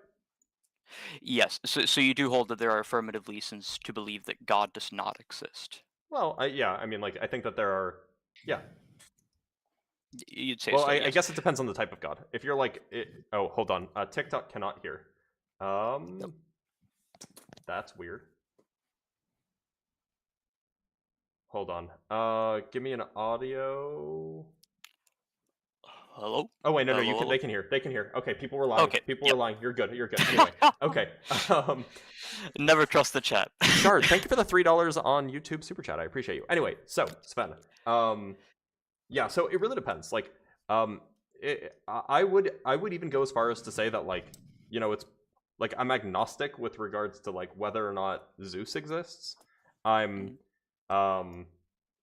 Yes, so you do hold that there are affirmative reasons to believe that God does not exist. Well, yeah, I mean, like, I think that there are, yeah. You'd say well, so, yes. I guess it depends on the type of God. If you're like, oh, hold on, TikTok cannot hear. Nope. That's weird. Hold on. Give me an audio. Hello? Oh wait, no, Hello, you can. hello? They can hear. They can hear. Okay, people were lying. Okay, People yep. were lying. You're good. You're good. Anyway, okay. Never trust the chat. Shard, thank you for the $3 on YouTube super chat. I appreciate you. Anyway, so Sven, yeah. So it really depends. Like, I would even go as far as to say that, like, you know, it's like I'm agnostic with regards to like whether or not Zeus exists. I'm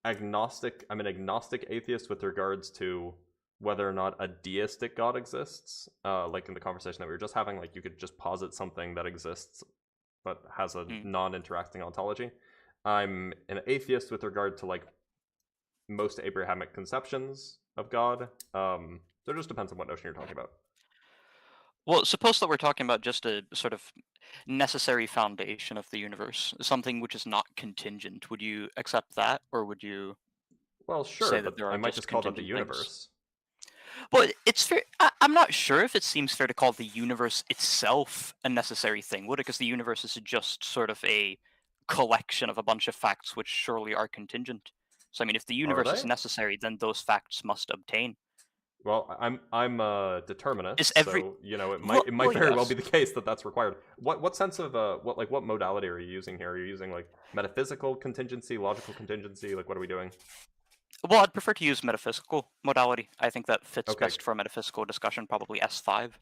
agnostic. I'm an agnostic atheist with regards to whether or not a deistic god exists. Like in the conversation that we were just having, like you could just posit something that exists but has a non-interacting ontology. I'm an atheist with regard to like most Abrahamic conceptions of God. So it just depends on what notion you're talking about. Well, suppose that we're talking about just a sort of necessary foundation of the universe, something which is not contingent. Would you accept that, or would you Well, sure, say that but there I are might just call that the contingent things? universe. Well, it's fair. I'm not sure if it seems fair to call the universe itself a necessary thing, would it? Because the universe is just sort of a collection of a bunch of facts which surely are contingent. So, I mean, if the universe is they? necessary, then those facts must obtain. Well, I'm a determinist, Is every so you know it well, might very well yes. be the case that that's required. What sense of what modality are you using here? Are you using like metaphysical contingency, logical contingency? Like what are we doing? Well, I'd prefer to use metaphysical modality. I think that fits Okay. best for a metaphysical discussion, probably S5.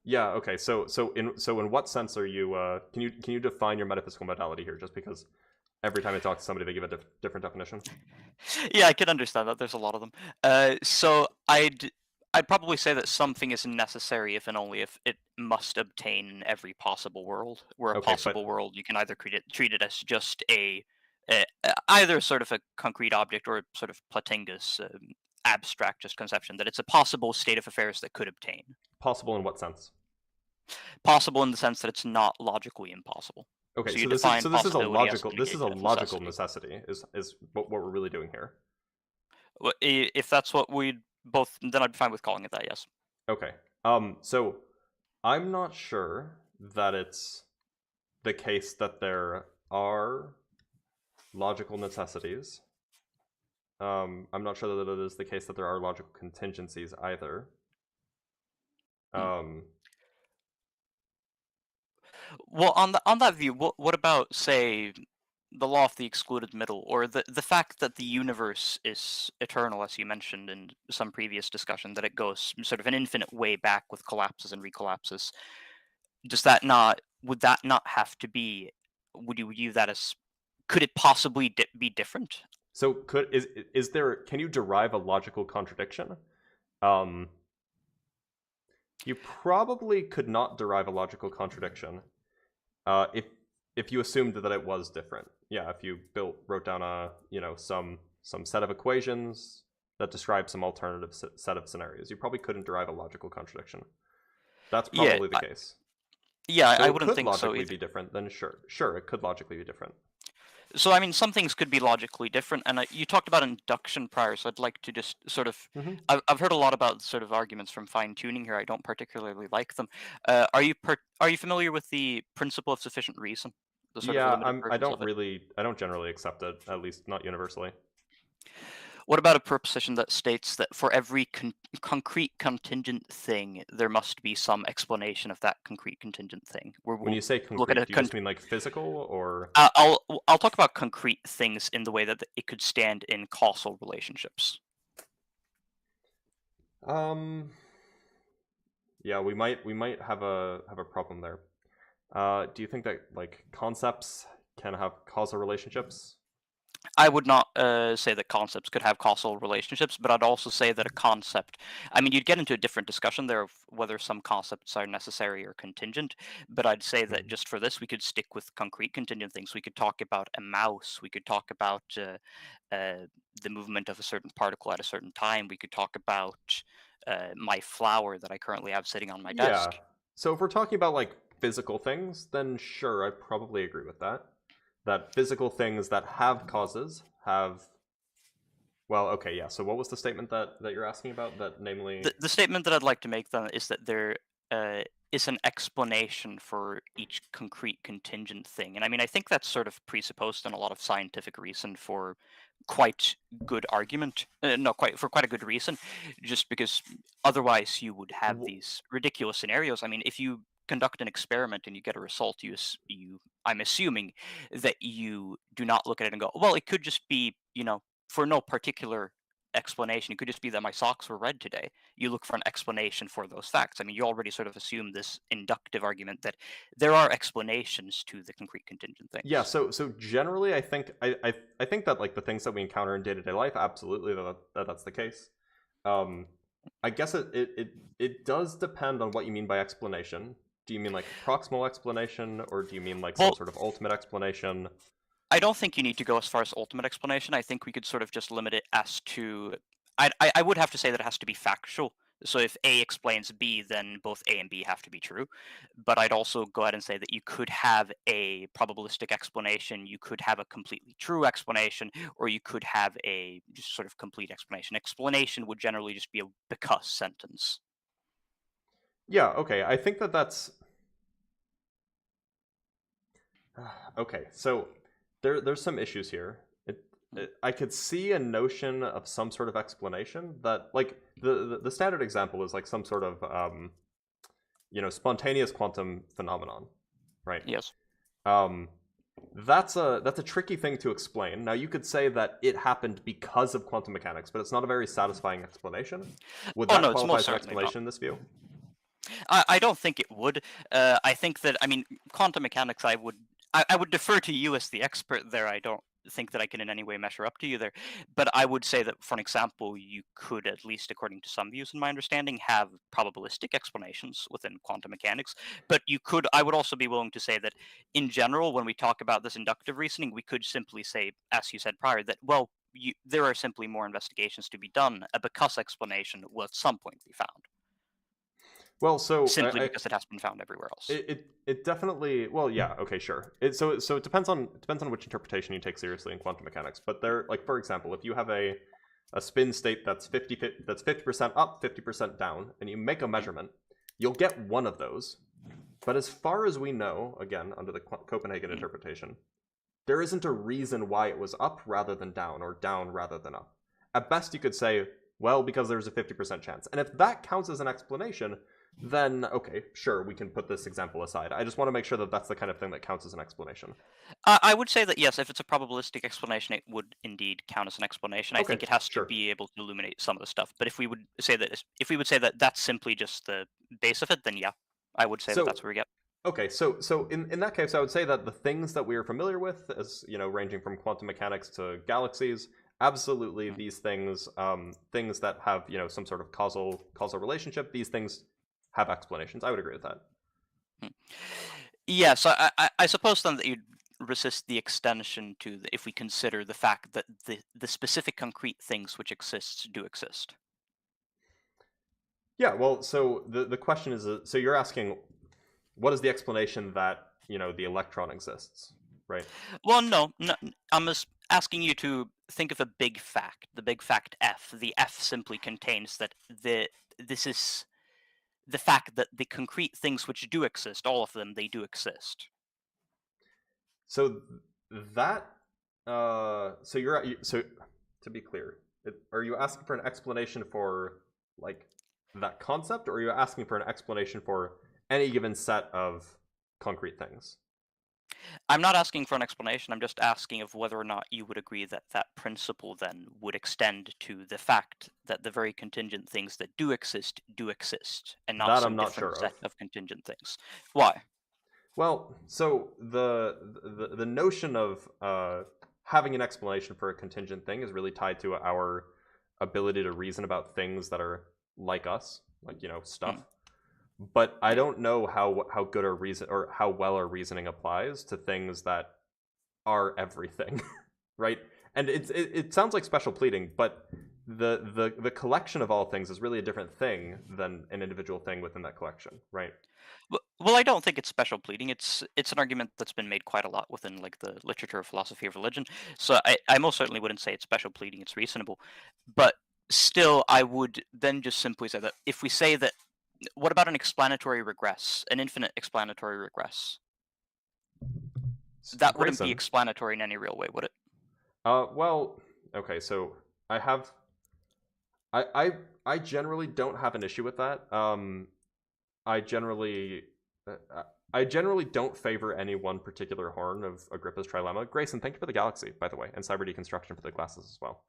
Yeah. Okay. So in what sense are you? Can you define your metaphysical modality here? Just because every time I talk to somebody, they give a different definition. Yeah, I can understand that. There's a lot of them. So I'd probably say that something is necessary if and only if it must obtain in every possible world. Where a Okay, possible world, you can either treat it as just either sort of a concrete object or sort of Platingus abstract just conception that it's a possible state of affairs that could obtain. Possible in what sense? Possible in the sense that it's not logically impossible. Okay, So you this define is a possibility as logical a this is a negation of logical necessity. necessity is what we're really doing here. Well, if that's what we'd both, then I'd be fine with calling it that. Yes. Okay. So I'm not sure that it's the case that there are logical necessities. I'm not sure that it is the case that there are logical contingencies either. Well, on that view, what about, say, the law of the excluded middle, or the fact that the universe is eternal, as you mentioned in some previous discussion, that it goes sort of an infinite way back with collapses and recollapses? Would that not have to be? Would you view that as? Could it possibly be different? So is there? Can you derive a logical contradiction? You probably could not derive a logical contradiction if you assumed that it was different. Yeah, if you wrote down some set of equations that describe some alternative set of scenarios, you probably couldn't derive a logical contradiction. That's probably the case. Yeah, so I wouldn't think so. Could logically be different? Then sure, it could logically be different. So, I mean, some things could be logically different, and you talked about induction prior, so I'd like to just sort of... I've heard a lot about sort of arguments from fine-tuning here. I don't particularly like them. Are you familiar with the principle of sufficient reason? I don't generally accept it, at least not universally. What about a proposition that states that for every concrete contingent thing, there must be some explanation of that concrete contingent thing? When you say concrete, do you just mean like physical, or? I'll talk about concrete things in the way that it could stand in causal relationships. Yeah, we might have a problem there. Do you think that like concepts can have causal relationships? I would not say that concepts could have causal relationships, but I'd also say that a concept... I mean, you'd get into a different discussion there of whether some concepts are necessary or contingent, but I'd say that just for this, we could stick with concrete contingent things. We could talk about a mouse. We could talk about the movement of a certain particle at a certain time. We could talk about my flower that I currently have sitting on my desk. Yeah. So if we're talking about like physical things, then sure, I probably agree with that. That physical things that have causes have... Well, okay, yeah. So what was the statement that you're asking about? That namely... The statement that I'd like to make then is that is an explanation for each concrete contingent thing. And I mean, I think that's sort of presupposed in a lot of scientific reason for quite good argument. No, quite a good reason, just because otherwise you would have W- these ridiculous scenarios. I mean, if you conduct an experiment and you get a result, I'm assuming that you do not look at it and go, well, it could just be, for no particular explanation. It could just be that my socks were red today. You look for an explanation for those facts. I mean, you already sort of assume this inductive argument that there are explanations to the concrete contingent things. Yeah, so generally, I think I think that like the things that we encounter in day-to-day life, absolutely that's the case. I guess it does depend on what you mean by explanation. Do you mean like proximal explanation, or do you mean like some Well, sort of ultimate explanation? I don't think you need to go as far as ultimate explanation. I think we could sort of just limit it as to. I would have to say that it has to be factual. So if A explains B, then both A and B have to be true. But I'd also go ahead and say that you could have a probabilistic explanation, you could have a completely true explanation, or you could have a just sort of complete explanation. Explanation would generally just be a because sentence. Yeah, okay. I think that's okay. So there's some issues here. I could see a notion of some sort of explanation that, like, the standard example is like some sort of spontaneous quantum phenomenon, right? Yes. That's a tricky thing to explain. Now, you could say that it happened because of quantum mechanics, but it's not a very satisfying explanation. Would that no, it's qualify most as an certainly not. explanation in this view? I don't think it would. I think that, I mean, quantum mechanics, I would defer to you as the expert there. I don't think that I can in any way measure up to you there. But I would say that, for an example, you could, at least according to some views in my understanding, have probabilistic explanations within quantum mechanics. But I would also be willing to say that, in general, when we talk about this inductive reasoning, we could simply say, as you said prior, that, well, there are simply more investigations to be done. A because explanation will at some point be found. Well, so Simply because it has been found everywhere else. It definitely, well, yeah, okay, sure. So it depends on which interpretation you take seriously in quantum mechanics. But there, like, for example, if you have a spin state that's 50% up, 50% down, and you make a measurement, you'll get one of those. But as far as we know, again, under the Copenhagen interpretation, there isn't a reason why it was up rather than down, or down rather than up. At best, you could say, well, because there's a 50% chance. And if that counts as an explanation, then okay, sure, we can put this example aside. I just want to make sure that that's the kind of thing that counts as an explanation. I would say that yes, if it's a probabilistic explanation, it would indeed count as an explanation. I Okay, think it has sure. to be able to illuminate some of the stuff. But if we would say that that's simply just the base of it, then yeah, I would say that that's where we get. Okay, so in that case, I would say that the things that we are familiar with, as ranging from quantum mechanics to galaxies, absolutely these things, things that have some sort of causal relationship, these things have explanations. I would agree with that. Yeah, so I suppose then that you'd resist the extension to if we consider the fact that the specific concrete things which exist do exist. Yeah, well, so the question is, so you're asking, what is the explanation that the electron exists, right? Well, no, I'm asking you to think of a big fact, the big fact F. The F simply contains that this is the fact that the concrete things which do exist, all of them, they do exist. So that, so to be clear, are you asking for an explanation for like that concept, or are you asking for an explanation for any given set of concrete things? I'm not asking for an explanation. I'm just asking of whether or not you would agree that that principle then would extend to the fact that the very contingent things that do exist, and not That some I'm not different sure set of contingent things. Why? Well, so the notion of having an explanation for a contingent thing is really tied to our ability to reason about things that are like us, like stuff. But I don't know how good our reason, or how well our reasoning applies to things that are everything, right? And it sounds like special pleading, but the collection of all things is really a different thing than an individual thing within that collection, right? Well, I don't think it's special pleading. It's an argument that's been made quite a lot within like the literature of philosophy of religion. So I most certainly wouldn't say it's special pleading. It's reasonable, but still, I would then just simply say that if we say that what about an explanatory regress, an infinite explanatory regress? That wouldn't be Grayson. explanatory in any real way, would it? Well, okay, so I generally don't have an issue with that. I generally don't favor any one particular horn of Agrippa's trilemma. Grayson, thank you for the galaxy, by the way, and cyber deconstruction for the glasses as well.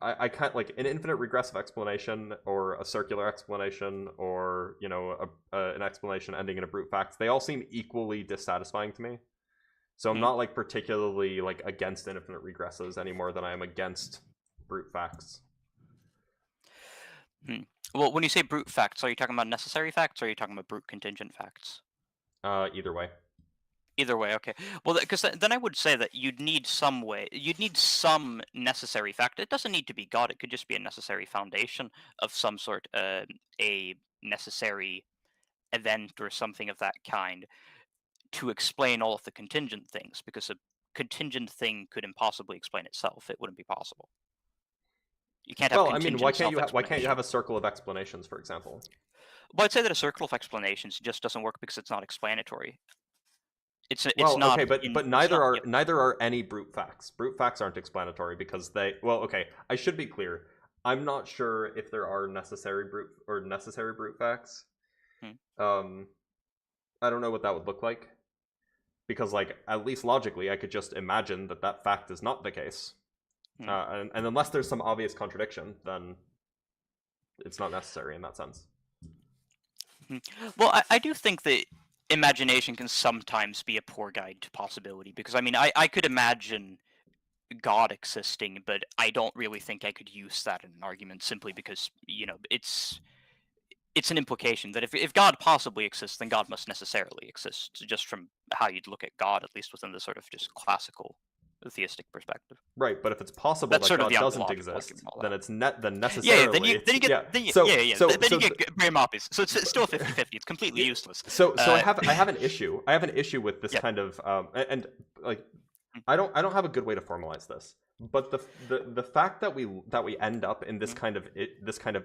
I can't, like, an infinite regressive explanation or a circular explanation or, you know, an explanation ending in a brute fact. They all seem equally dissatisfying to me. So I'm not, like, particularly, like, against infinite regresses any more than I am against brute facts. Well, when you say brute facts, are you talking about necessary facts or are you talking about brute contingent facts? Either way. Either way, okay. Well, because then I would say that you'd need some necessary fact. It doesn't need to be God. It could just be a necessary foundation of some sort, a necessary event or something of that kind to explain all of the contingent things, because a contingent thing could impossibly explain itself. It wouldn't be possible. You can't have Well, I mean, why can't you self-explanation. have a circle of explanations, for example? Well, I'd say that a circle of explanations just doesn't work because it's not explanatory. It's Well, not. okay, but It's neither not- neither are any brute facts. Brute facts aren't explanatory because they. Well, okay, I should be clear. I'm not sure if there are necessary brute facts. I don't know what that would look like, because, like, at least logically, I could just imagine that that fact is not the case. And unless there's some obvious contradiction, then it's not necessary in that sense. Well, I do think that imagination can sometimes be a poor guide to possibility, because, I mean, I could imagine God existing, but I don't really think I could use that in an argument, simply because, you know, it's an implication that if God possibly exists, then God must necessarily exist, just from how you'd look at God, at least within the sort of just classical theistic perspective. Right, but if it's possible That's that sort of God the doesn't ontological exist, argument, all then that. it's then necessarily. Then you get then you get Graham Oppies. So it's still 50-50. It's completely useless. So I have an issue. I have an issue with this kind of and like I don't have a good way to formalize this. But the fact that we end up in this kind of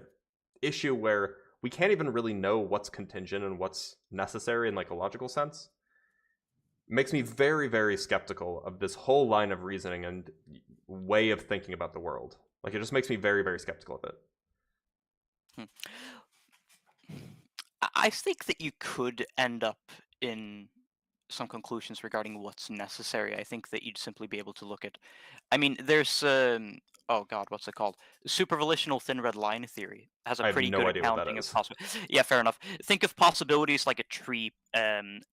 issue where we can't even really know what's contingent and what's necessary in, like, a logical sense makes me very, very skeptical of this whole line of reasoning and way of thinking about the world. Like, it just makes me very, very skeptical of it. I think that you could end up in some conclusions regarding what's necessary. I think that you'd simply be able to look at, I mean, there's oh god, what's it called? Supervolitional thin red line theory has a I have pretty no good idea what that accounting of is. possibilities. Yeah, fair enough. Think of possibilities like a tree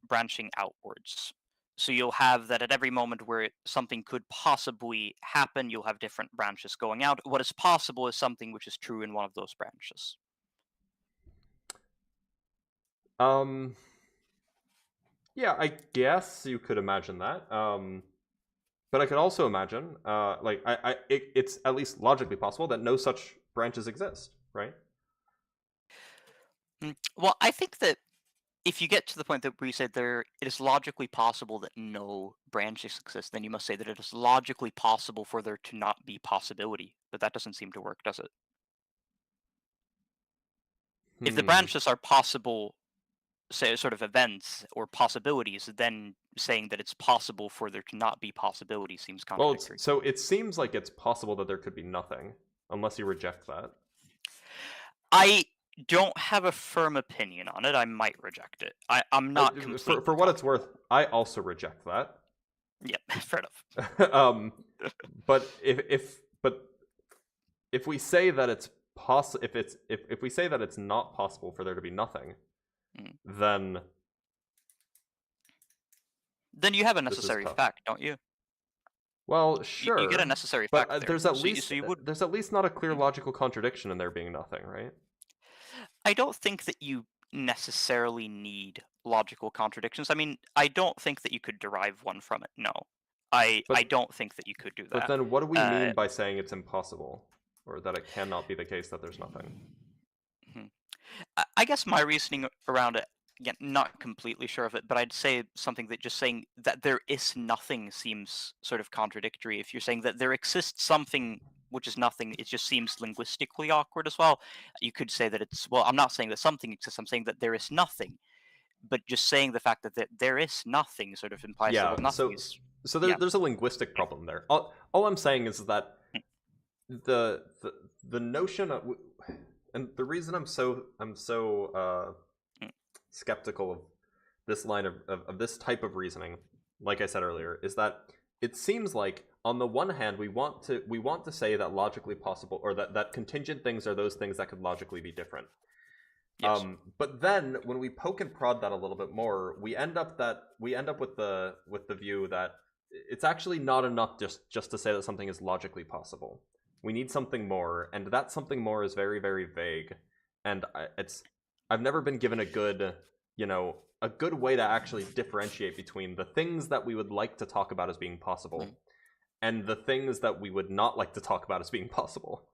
branching outwards. So you'll have that at every moment where something could possibly happen, you'll have different branches going out. What is possible is something which is true in one of those branches. Yeah, I guess you could imagine that. But I could also imagine, it's at least logically possible that no such branches exist, right? Well, I think that if you get to the point that where you said it is logically possible that no branches exist, then you must say that it is logically possible for there to not be possibility. But that doesn't seem to work, does it? If the branches are possible, say, sort of events or possibilities, then saying that it's possible for there to not be possibility seems contradictory. Well, so it seems like it's possible that there could be nothing, unless you reject that. I don't have a firm opinion on it. I might reject it. I'm not completely for what it's worth. I also reject that. Yep, fair enough. But if we say that it's if we say that it's not possible for there to be nothing, then you have a necessary fact, don't you? Well, sure. You get a necessary fact, but there's at least not a clear logical contradiction in there being nothing, right? I don't think that you necessarily need logical contradictions. I mean, I don't think that you could derive one from it. No, I don't think that you could do that. But then, what do we mean by saying it's impossible, or that it cannot be the case that there's nothing? I guess my reasoning around it, again, not completely sure of it, but I'd say something that just saying that there is nothing seems sort of contradictory. If you're saying that there exists something which is nothing. It just seems linguistically awkward as well. You could say that it's, well, I'm not saying that something exists. I'm saying that there is nothing. But just saying the fact that there is nothing sort of implies that, Yeah, well, nothing is. so yeah. there's a linguistic problem there. All I'm saying is that the notion of, and the reason I'm so skeptical of this line of this type of reasoning, like I said earlier, is that it seems like on the one hand we want to say that logically possible, or that contingent things are those things that could logically be different. Yes. But then when we poke and prod that a little bit more, we end up with the view that it's actually not enough just to say that something is logically possible. We need something more, and that something more is very, very vague. And I've never been given a good way to actually differentiate between the things that we would like to talk about as being possible and the things that we would not like to talk about as being possible.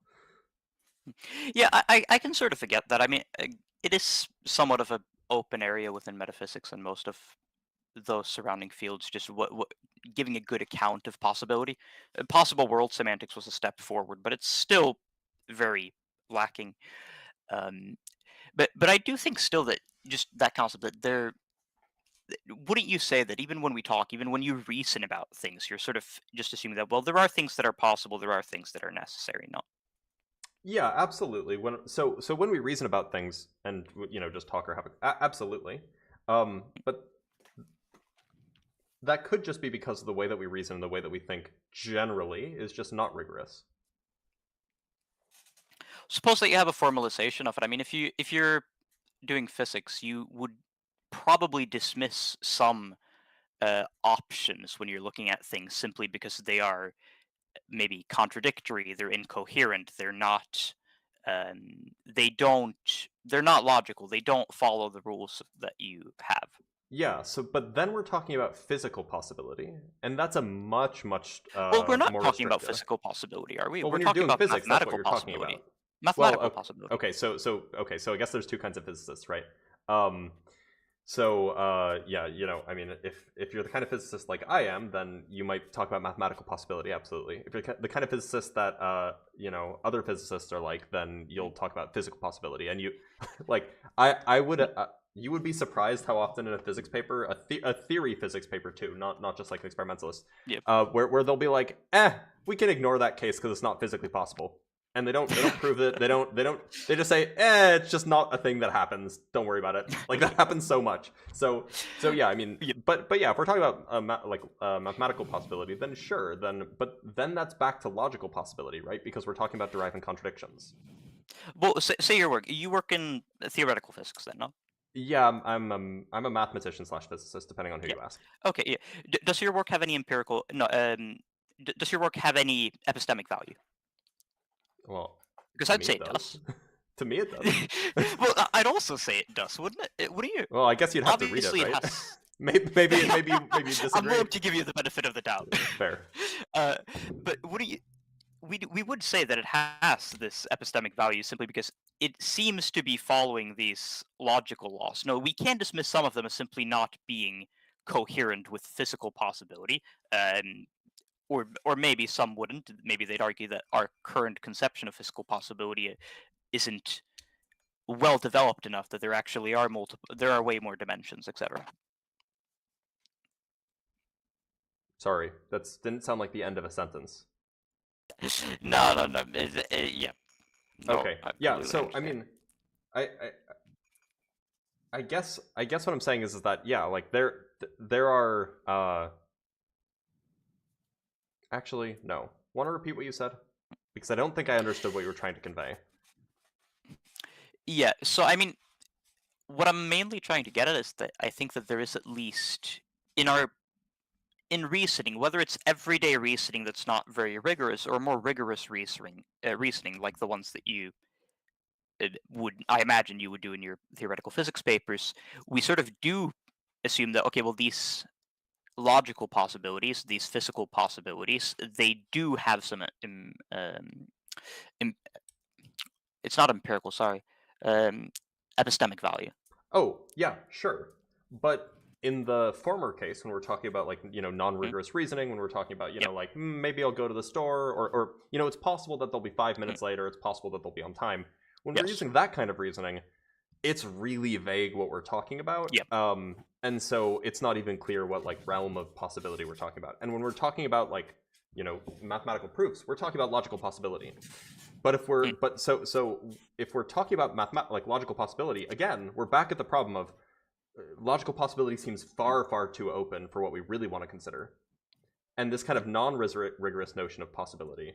Yeah, I can sort of forget that. I mean, it is somewhat of an open area within metaphysics and most of those surrounding fields, just what giving a good account of possibility. Possible world semantics was a step forward, but it's still very lacking. But I do think still that just that concept that wouldn't you say that even when we talk, even when you reason about things, you're sort of just assuming that, well, there are things that are possible, there are things that are necessary, not. Yeah, absolutely. So when we reason about things and just talk or have absolutely, but that could just be because of the way that we reason and the way that we think generally is just not rigorous. Suppose that you have a formalization of it. I mean, if you're doing physics, you would probably dismiss some options when you're looking at things simply because they are maybe contradictory, they're incoherent, they're not they're not logical, they don't follow the rules that you have. Yeah, but then we're talking about physical possibility, and that's a much well, we're not more talking about restricted. physical possibility, are we? Well, we're when you're talking doing about physics, that's what mathematical you're talking possibility. about. Mathematical possibility. Okay, so I guess there's two kinds of physicists, right? I mean, if you're the kind of physicist like I am, then you might talk about mathematical possibility, absolutely. If you're the kind of physicist that other physicists are like, then you'll talk about physical possibility. And you you would be surprised how often in a physics paper, a theory physics paper too, not just like an experimentalist, Yep. where they'll be like, we can ignore that case because it's not physically possible. And they don't prove it. They just say, it's just not a thing that happens. Don't worry about it. Like that happens so much. So yeah, I mean, but yeah, if we're talking about mathematical possibility, then sure, but then that's back to logical possibility, right? Because we're talking about deriving contradictions. Well, say you work in theoretical physics then, no? Yeah, I'm a mathematician / physicist, depending on who you ask. Okay, yeah. Does your work have any empirical? No. Does your work have any epistemic value? Well, because I'd say it does. To me, it does. Well, I'd also say it does, wouldn't it? Wouldn't you? Well, I guess you'd have Obviously to read it, right? it has... maybe you disagree. I'm willing to give you the benefit of the doubt. Fair. But we would say that it has this epistemic value simply because it seems to be following these logical laws. No, we can dismiss some of them as simply not being coherent with physical possibility. Or maybe some wouldn't. Maybe they'd argue that our current conception of physical possibility isn't well developed enough that there actually are there are way more dimensions, etc. Sorry, that didn't sound like the end of a sentence. No. Yeah. No, okay. Yeah. So I mean, I guess what I'm saying is that yeah, like there are. Actually, no. Want to repeat what you said? Because I don't think I understood what you were trying to convey. Yeah, so I mean, what I'm mainly trying to get at is that I think that there is at least in reasoning, whether it's everyday reasoning that's not very rigorous or more rigorous reasoning like the ones that I imagine you would do in your theoretical physics papers, we sort of do assume that, okay, well, these logical possibilities, these physical possibilities, they do have some it's not empirical, sorry, epistemic value. Oh, yeah, sure. But in the former case, when we're talking about like, you know, non-rigorous reasoning, when we're talking about, you know, like maybe I'll go to the store, or you know, it's possible that they'll be 5 minutes later, it's possible that they'll be on time. When we're using that kind of reasoning, it's really vague what we're talking about. And so it's not even clear what like realm of possibility we're talking about. And when we're talking about like, you know, mathematical proofs, we're talking about logical possibility. But if we're so if we're talking about like logical possibility, again, we're back at the problem of logical possibility seems far too open for what we really want to consider. And this kind of non-rigorous notion of possibility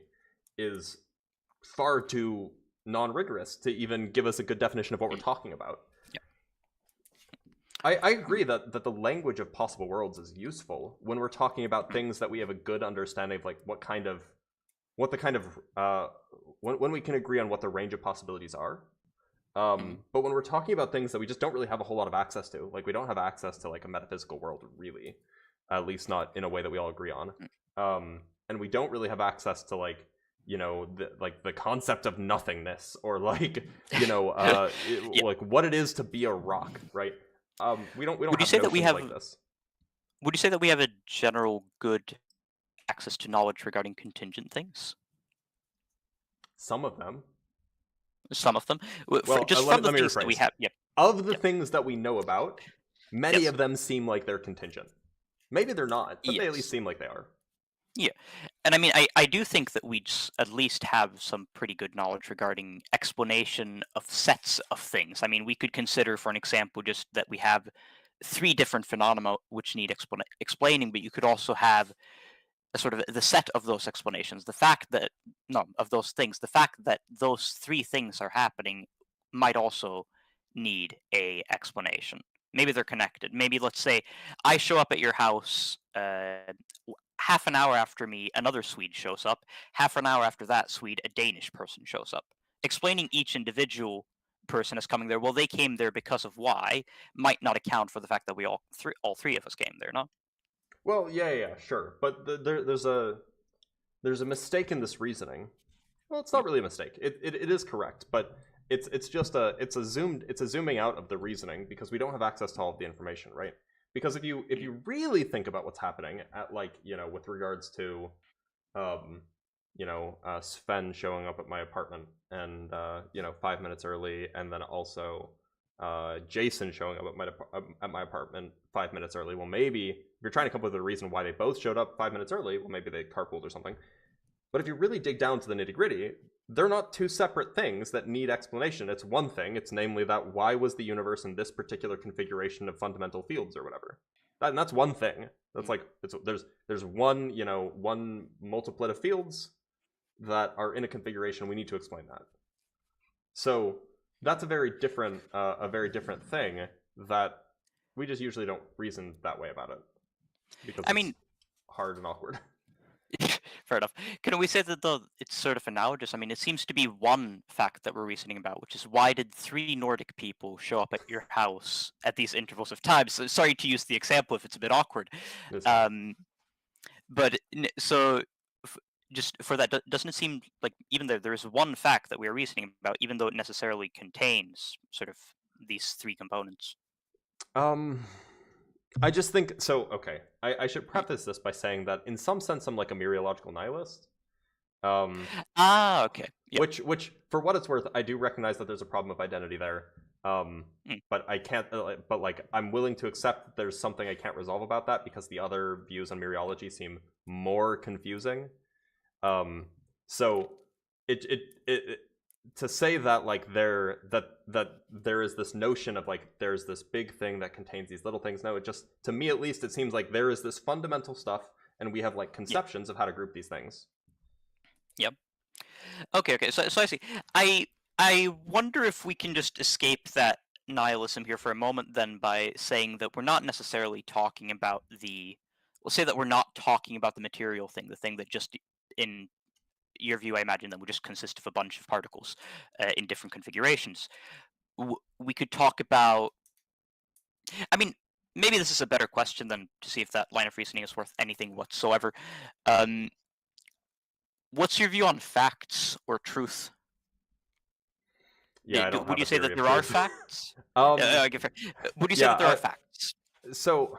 is far too non-rigorous to even give us a good definition of what we're talking about. I agree that the language of possible worlds is useful when we're talking about things that we have a good understanding of, like when we can agree on what the range of possibilities are. But when we're talking about things that we just don't really have a whole lot of access to, like we don't have access to like a metaphysical world really, at least not in a way that we all agree on. And we don't really have access to like, you know, the concept of nothingness, or like, you know, like what it is to be a rock, right? We don't Would you say that we have like this. Would you say that we have a general good access to knowledge regarding contingent things? Some of them. Some of them. Well, just let from the me things that we rephrase. have. Of the things that we know about, many of them seem like they're contingent. Maybe they're not, but they at least seem like they are. Yeah, and I mean, I do think that we at least have some pretty good knowledge regarding explanation of sets of things. I mean, we could consider, for an example, just that we have 3 different phenomena which need explaining, but you could also have a sort of the set of those explanations. The fact that of those things, the fact that those 3 things are happening might also need a explanation. Maybe they're connected. Maybe, let's say, I show up at your house. Half an hour after me, another Swede shows up. Half an hour after that Swede, a Danish person shows up. Explaining each individual person as coming there, well, they came there because of why, might not account for the fact that we all 3 of us came there, no? Well, yeah, sure. But there's a mistake in this reasoning. Well, it's not really a mistake. It is correct, but it's just a zooming out of the reasoning, because we don't have access to all of the information, right? Because if you really think about what's happening at, like, you know, with regards to you know, Sven showing up at my apartment and you know, 5 minutes early, and then also Jason showing up at my apartment 5 minutes early. Well, maybe if you're trying to come up with a reason why they both showed up 5 minutes early, well, maybe they carpooled or something. But if you really dig down to the nitty-gritty, they're not 2 separate things that need explanation. It's one thing. It's namely that why was the universe in this particular configuration of fundamental fields or whatever. And that's one thing. That's like, there's one, you know, one multiplet of fields that are in a configuration. We need to explain that. So that's a very different thing that we just usually don't reason that way about it, because it's hard and awkward. Fair enough. Can we say that, though, it's sort of analogous? I mean, it seems to be one fact that we're reasoning about, which is why did 3 Nordic people show up at your house at these intervals of time? So, sorry to use the example if it's a bit awkward. But so just for that, doesn't it seem like even though there is one fact that we're reasoning about, even though it necessarily contains sort of these 3 components? I just think so. Okay, I should preface this by saying that in some sense I'm like a mereological nihilist. Okay. Yep. Which for what it's worth, I do recognize that there's a problem of identity there. But I can't. But like, I'm willing to accept that there's something I can't resolve about that, because the other views on mereology seem more confusing. So it to say that like there is this notion of like there's this big thing that contains these little things. No, it just, to me at least, it seems like there is this fundamental stuff, and we have like conceptions of how to group these things. Yep. Okay. So I see. I wonder if we can just escape that nihilism here for a moment, then, by saying that we're not necessarily talking about let's say that we're not talking about the material thing, the thing that just, in your view, I imagine, that would just consist of a bunch of particles in different configurations. We could talk about, I mean, maybe this is a better question than to see if that line of reasoning is worth anything whatsoever. What's your view on facts or truth? Yeah, would you say that there are facts? Would you say that there are facts? So,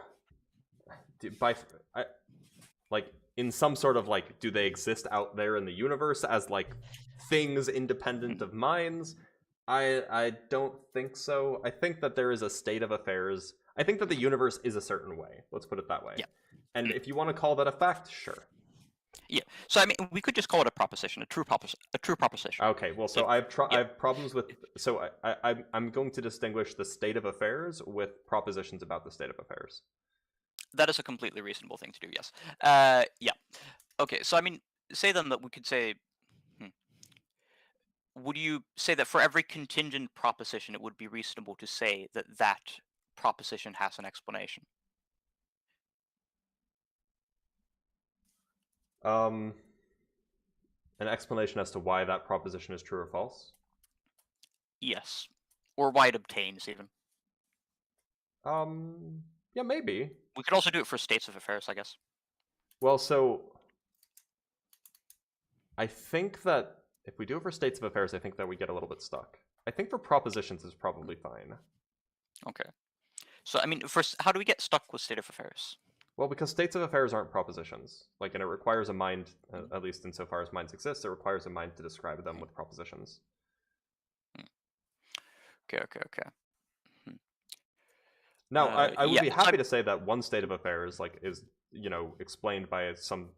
like in some sort of like, do they exist out there in the universe as like things independent of minds? I don't think so. I think that there is a state of affairs. I think that the universe is a certain way. Let's put it that way. Yeah. And if you want to call that a fact, sure. Yeah. So I mean, we could just call it a proposition, a true proposition. Okay. Well, so Yeah. I have problems with. So I'm going to distinguish the state of affairs with propositions about the state of affairs. That is a completely reasonable thing to do. Yes. Yeah. Okay. So I mean, say then that we could say. Would you say that for every contingent proposition, it would be reasonable to say that that proposition has an explanation? An explanation as to why that proposition is true or false? Yes. Or why it obtains, even. Yeah, maybe. We could also do it for states of affairs, I guess. Well, so I think that if we do it for states of affairs, I think that we get a little bit stuck. I think for propositions is probably fine. Okay. So, I mean, first, how do we get stuck with state of affairs? Well, because states of affairs aren't propositions. Like, and it requires a mind, at least insofar as minds exist, it requires a mind to describe them with propositions. Okay. Now, I would be yeah, happy to say that one state of affairs, like, is, explained by some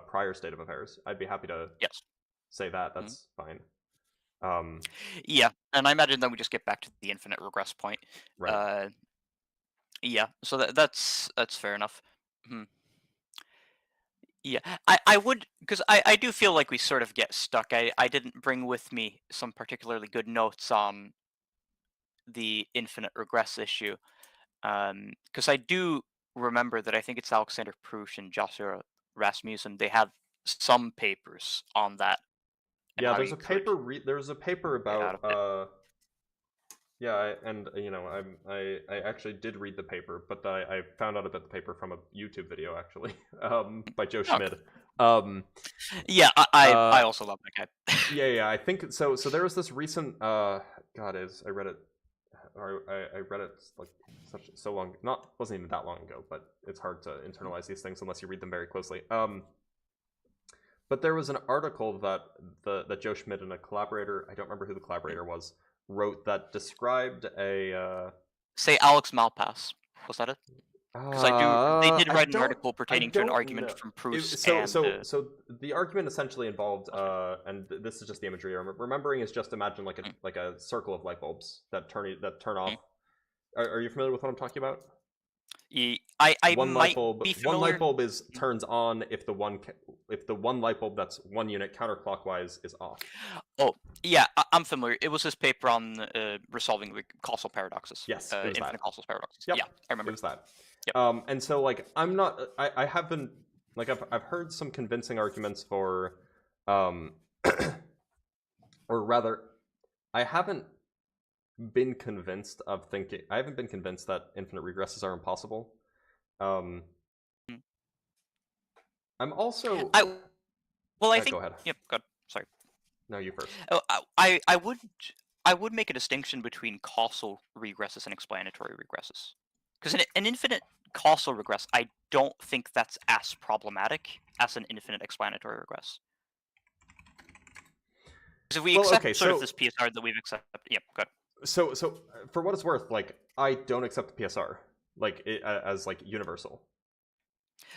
prior state of affairs. I'd be happy to Yes. say that. That's fine. Yeah, and I imagine then we just get back to the infinite regress point. Right. Yeah, so that's fair enough. Yeah, I would, because I do feel like we sort of get stuck. I didn't bring with me some particularly good notes on the infinite regress issue, because I do remember that I think it's Alexander Prush and Joshua Rasmussen. They have some papers on that. and Yeah, how there's you a could paper. There's a paper get out about. of it. Yeah, I actually did read the paper, but I found out about the paper from a YouTube video actually, by Joe Schmid. Yeah, I also love that guy. Yeah, I think so. So there was this recent. I read it. Or I read it like so long. Wasn't even that long ago, but it's hard to internalize these things unless you read them very closely. But there was an article that Joe Schmid and a collaborator, I don't remember who the collaborator was, wrote that described a Say Alex Malpass. Was that it? Because they did write an article pertaining to an argument from Proust. So the argument essentially involved, and this is just the imagery. Remembering is just imagine like a circle of light bulbs that turn off. Are you familiar with what I'm talking about? I one might light bulb. be One familiar. light bulb turns on if the one light bulb that's one unit counterclockwise is off. Oh yeah, I'm familiar. It was this paper on resolving the causal paradoxes. Yes, it was infinite that. causal paradoxes. Yep. Yeah, I remember. It was that. Yep. And so like I'm not. I haven't like I've heard some convincing arguments for, or rather, I haven't been convinced of thinking. I haven't been convinced that infinite regresses are impossible. I'm also. I think. Go ahead. Yep. Go ahead. Sorry. No, you first. Oh, I would make a distinction between causal regresses and explanatory regresses, because an infinite causal regress, I don't think that's as problematic as an infinite explanatory regress. Because if we accept of this PSR that we've accepted, yep, good. So for what it's worth, like I don't accept the PSR as like universal.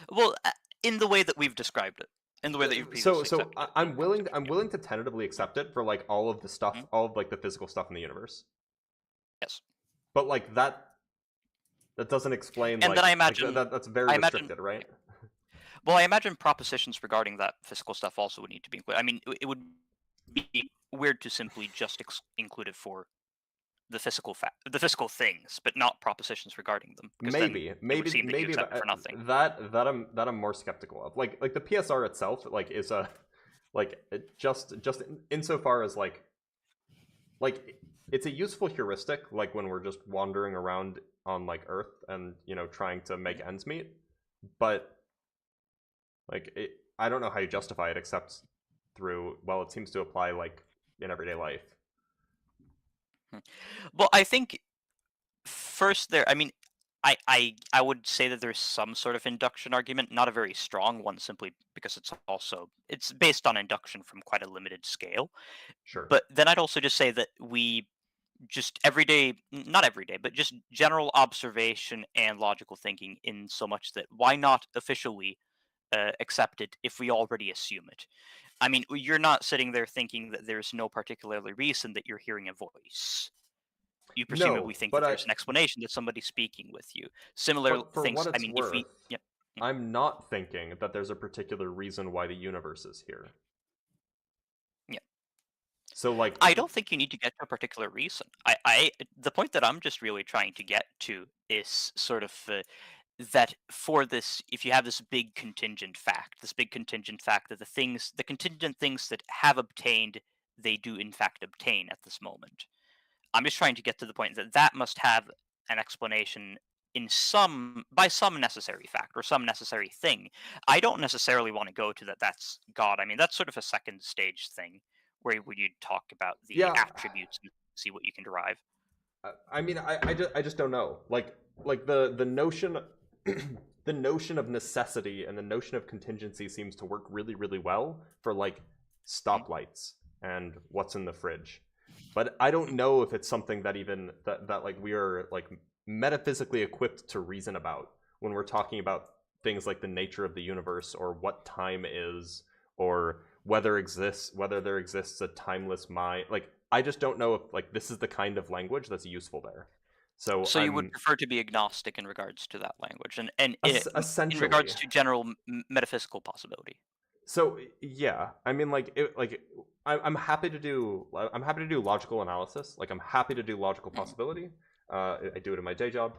Well, in the way that we've described it, in the way that you've previously accepted it. I'm willing to tentatively accept it for like all of the stuff, all of like the physical stuff in the universe. Yes. But like that doesn't explain. And then I imagine that's very restricted, right? Well, I imagine propositions regarding that physical stuff also would need to be included. I mean, it would be weird to simply just include it for the physical things, but not propositions regarding them. Maybe for nothing. That I'm more skeptical of. Like the PSR itself, like is a just insofar as like it's a useful heuristic, like when we're just wandering around on like Earth and trying to make ends meet, but like I don't know how you justify it except through it seems to apply like in everyday life. Well, I think first I mean, I would say that there's some sort of induction argument, not a very strong one, simply because it's based on induction from quite a limited scale. Sure. But then I'd also just say that we just everyday, not every day, but just general observation and logical thinking, in so much that why not officially accept it if we already assume it? I mean, you're not sitting there thinking that there's no particular reason that you're hearing a voice. You presumably No, think but that there's an explanation that somebody's speaking with you. Similar but for things. what I it's mean, if we, worth, yeah, I'm not thinking that there's a particular reason why the universe is here. yeah. So like, I don't think you need to get to a particular reason. The point that I'm just really trying to get to is sort of that for this, if you have this big contingent fact, that the contingent things that have obtained, they do in fact obtain at this moment. I'm just trying to get to the point that that must have an explanation by some necessary fact or some necessary thing. I don't necessarily want to go to that that's God. I mean, that's sort of a second stage thing where you talk about the yeah, attributes and see what you can derive. I mean, I just don't know. Like the notion, the notion of necessity and the notion of contingency seems to work really, really well for like stoplights and what's in the fridge. But I don't know if it's something that even that like we are like metaphysically equipped to reason about when we're talking about things like the nature of the universe or what time is or whether there exists a timeless mind. Like I just don't know if like this is the kind of language that's useful there. So So you would prefer to be agnostic in regards to that language, and in regards essentially. to general metaphysical possibility. So yeah, I mean, I'm happy to do logical analysis. Like I'm happy to do logical possibility. I do it in my day job.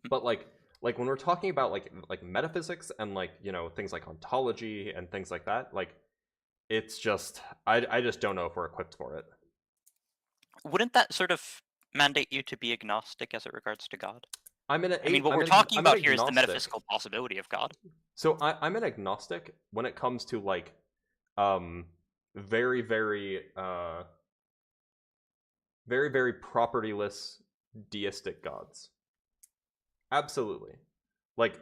But like when we're talking about like metaphysics and like things like ontology and things like that, like it's just I just don't know if we're equipped for it. Wouldn't that sort of mandate you to be agnostic as it regards to God? I mean, what we're talking about here is the metaphysical possibility of God. So I'm an agnostic when it comes to like very very very very propertyless deistic gods. Absolutely. Like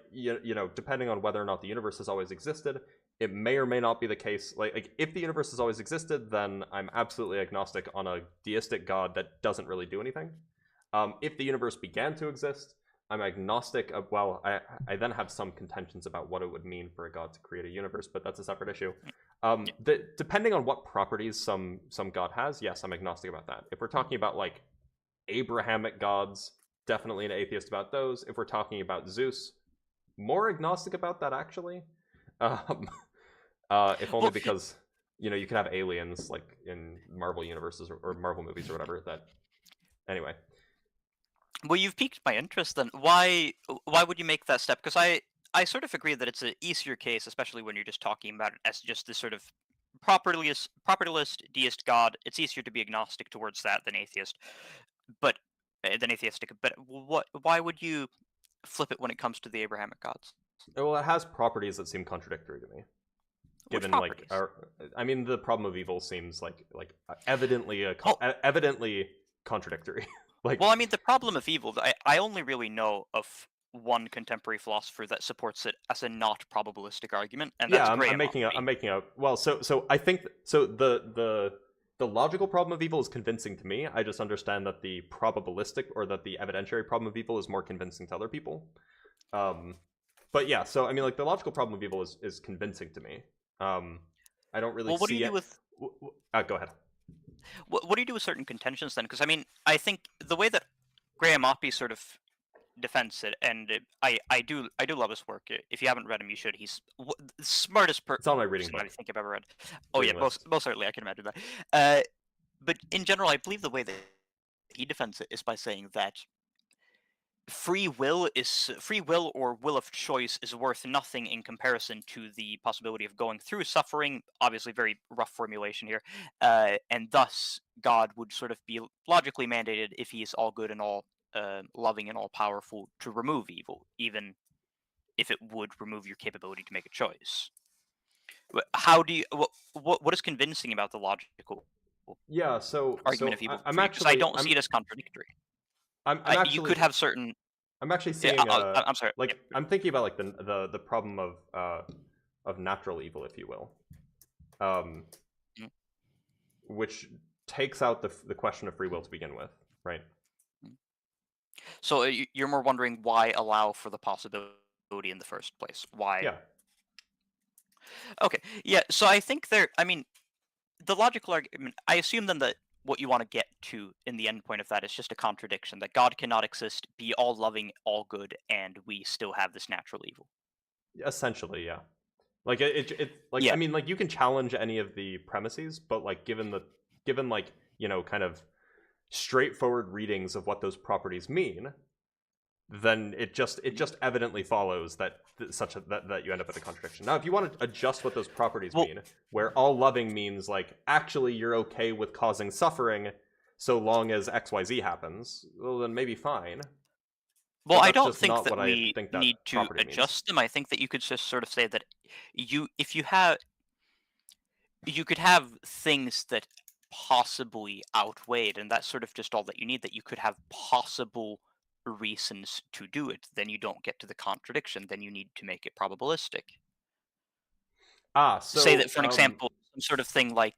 depending on whether or not the universe has always existed, it may or may not be the case. Like if the universe has always existed, then I'm absolutely agnostic on a deistic god that doesn't really do anything. If the universe began to exist, I'm agnostic of, well, I then have some contentions about what it would mean for a god to create a universe, but that's a separate issue. Depending on what properties some god has, yes, I'm agnostic about that. If we're talking about like Abrahamic gods, definitely an atheist about those. If we're talking about Zeus, more agnostic about that actually. If only because you could have aliens like in Marvel universes or Marvel movies or whatever. That anyway. Well, you've piqued my interest then. Why would you make that step? Because I sort of agree that it's an easier case, especially when you're just talking about it as just this sort of propertylist deist god. It's easier to be agnostic towards that than atheist, but than atheistic. But why would you flip it when it comes to the Abrahamic gods? Well, it has properties that seem contradictory to me. Given like I mean, the problem of evil seems like evidently evidently contradictory. Like, well, I mean, the problem of evil, I only really know of one contemporary philosopher that supports it as a not probabilistic argument, and that's I'm making a well. So I think the logical problem of evil is convincing to me. I just understand that the probabilistic or that the evidentiary problem of evil is more convincing to other people. But yeah, so I mean, like the logical problem of evil is convincing to me. I don't really. Well, what see do you do with? Go ahead. What do you do with certain contentions then? Because I mean, I think the way that Graham Oppy sort of defends it, and I do love his work. If you haven't read him, you should. He's the smartest person. It's on my reading book. I think I've ever read. Oh yeah, most certainly, I can imagine that. But in general, I believe the way that he defends it is by saying that free will or will of choice is worth nothing in comparison to the possibility of going through suffering. Obviously, very rough formulation here, and thus God would sort of be logically mandated, if he is all good and all loving and all powerful, to remove evil, even if it would remove your capability to make a choice. How do you what is convincing about the logical argument of evil? I'm because I don't see it as contradictory. I'm actually, you could have certain. I'm actually Yeah, seeing I'm sorry. like I'm thinking about like the problem of natural evil, if you will, Mhm. which takes out the question of free will to begin with, right? So you're more wondering why allow for the possibility in the first place? Why? Yeah. Okay. Yeah. So I think I mean, the logical argument. I assume then that what you want to get to in the end point of that is just a contradiction, that God cannot exist, be all loving, all good, and we still have this natural evil. Essentially, yeah. Like it like Yeah. I mean, like you can challenge any of the premises, but like given like, you know, kind of straightforward readings of what those properties mean, then it just evidently follows that that you end up with a contradiction. Now, if you want to adjust what those properties Well- mean, where all loving means like actually you're okay with causing suffering so long as XYZ happens, well then maybe fine. Well, But I that's don't just think not that what I we think that need to property means. adjust them. I think that you could just sort of say that if you could have things that possibly outweighed, and that's sort of just all that you need, that you could have possible reasons to do it. Then you don't get to the contradiction. Then you need to make it probabilistic. So Say that, for an example, some sort of thing like,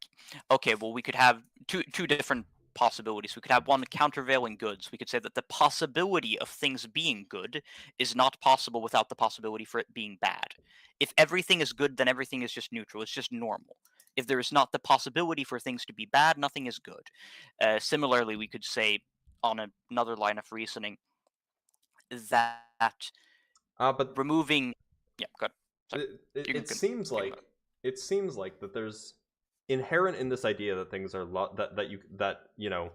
okay, well, we could have two different possibilities. We could have one, countervailing goods. We could say that the possibility of things being good is not possible without the possibility for it being bad. If everything is good, then everything is just neutral. It's just normal. If there is not the possibility for things to be bad, nothing is good. Similarly, we could say, on another line of reasoning, that but removing, yeah, good. Sorry. You it can seems think like about that there's inherent in this idea that things are that you know,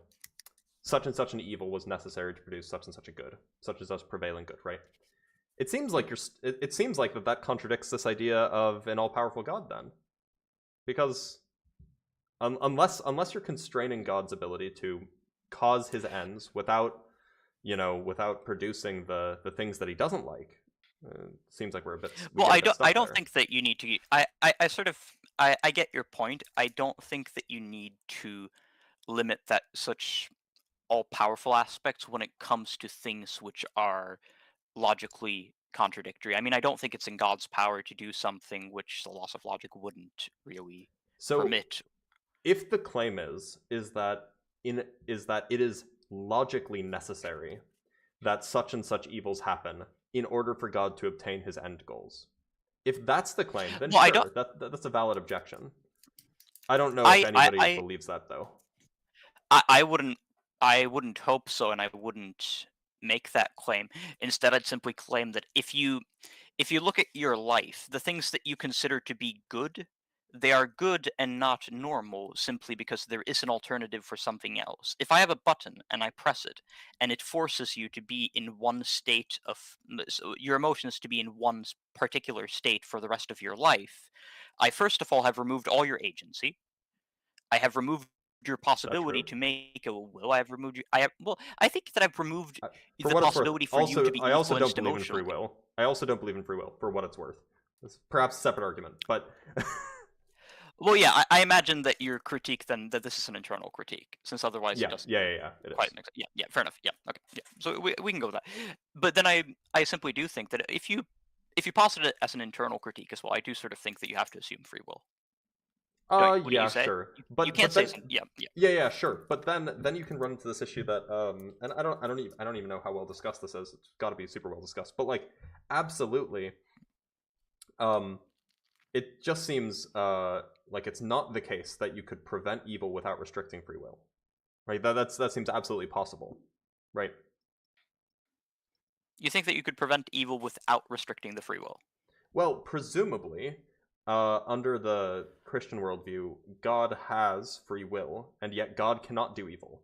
such and such an evil was necessary to produce such and such a good, such as us prevailing good, right? It seems like it seems like that contradicts this idea of an all-powerful God then, because unless you're constraining God's ability to cause his ends without, you know, without producing the things that he doesn't like, seems like we Well, get a bit stuck I don't there. think that you need to. I sort of. I get your point. I don't think that you need to limit that such all-powerful aspects when it comes to things which are logically contradictory. I mean, I don't think it's in God's power to do something which the laws of logic wouldn't really So permit. if the claim is that it is logically necessary that such and such evils happen in order for God to obtain his end goals, if that's the claim, then Well, I sure, don't. that's a valid objection. I don't know if anybody believes that though. I wouldn't. I wouldn't hope so, and I wouldn't make that claim. Instead, I'd simply claim that if you look at your life, the things that you consider to be good, they are good and not normal simply because there is an alternative for something else. If I have a button and I press it, and it forces you to be in one state of so your emotions to be in one particular state for the rest of your life, I first of all have removed all your agency. I have removed your possibility true? to make a will. I have removed you. I have. Well, I think that I've removed For the what it's worth, possibility for you to be I also don't influenced believe in free emotionally. will. I also don't believe in free will. For what it's worth, it's perhaps a separate argument, but Well, yeah, I imagine that your critique then that this is an internal critique, since otherwise yeah, it doesn't it is. quite make sense. Yeah, fair enough. Yeah, okay, yeah. So we can go with that. But then I simply do think that if you posit it as an internal critique as well, I do sort of think that you have to assume free will. What do Yeah, you say? sure. You can't say then, yeah. sure. But then you can run into this issue that and I don't even know how well discussed this is. It's got to be super well discussed. But like, absolutely, it just seems like it's not the case that you could prevent evil without restricting free will, right? That seems absolutely possible, right? You think that you could prevent evil without restricting the free will? Well, presumably, under the Christian worldview, God has free will, and yet God cannot do evil.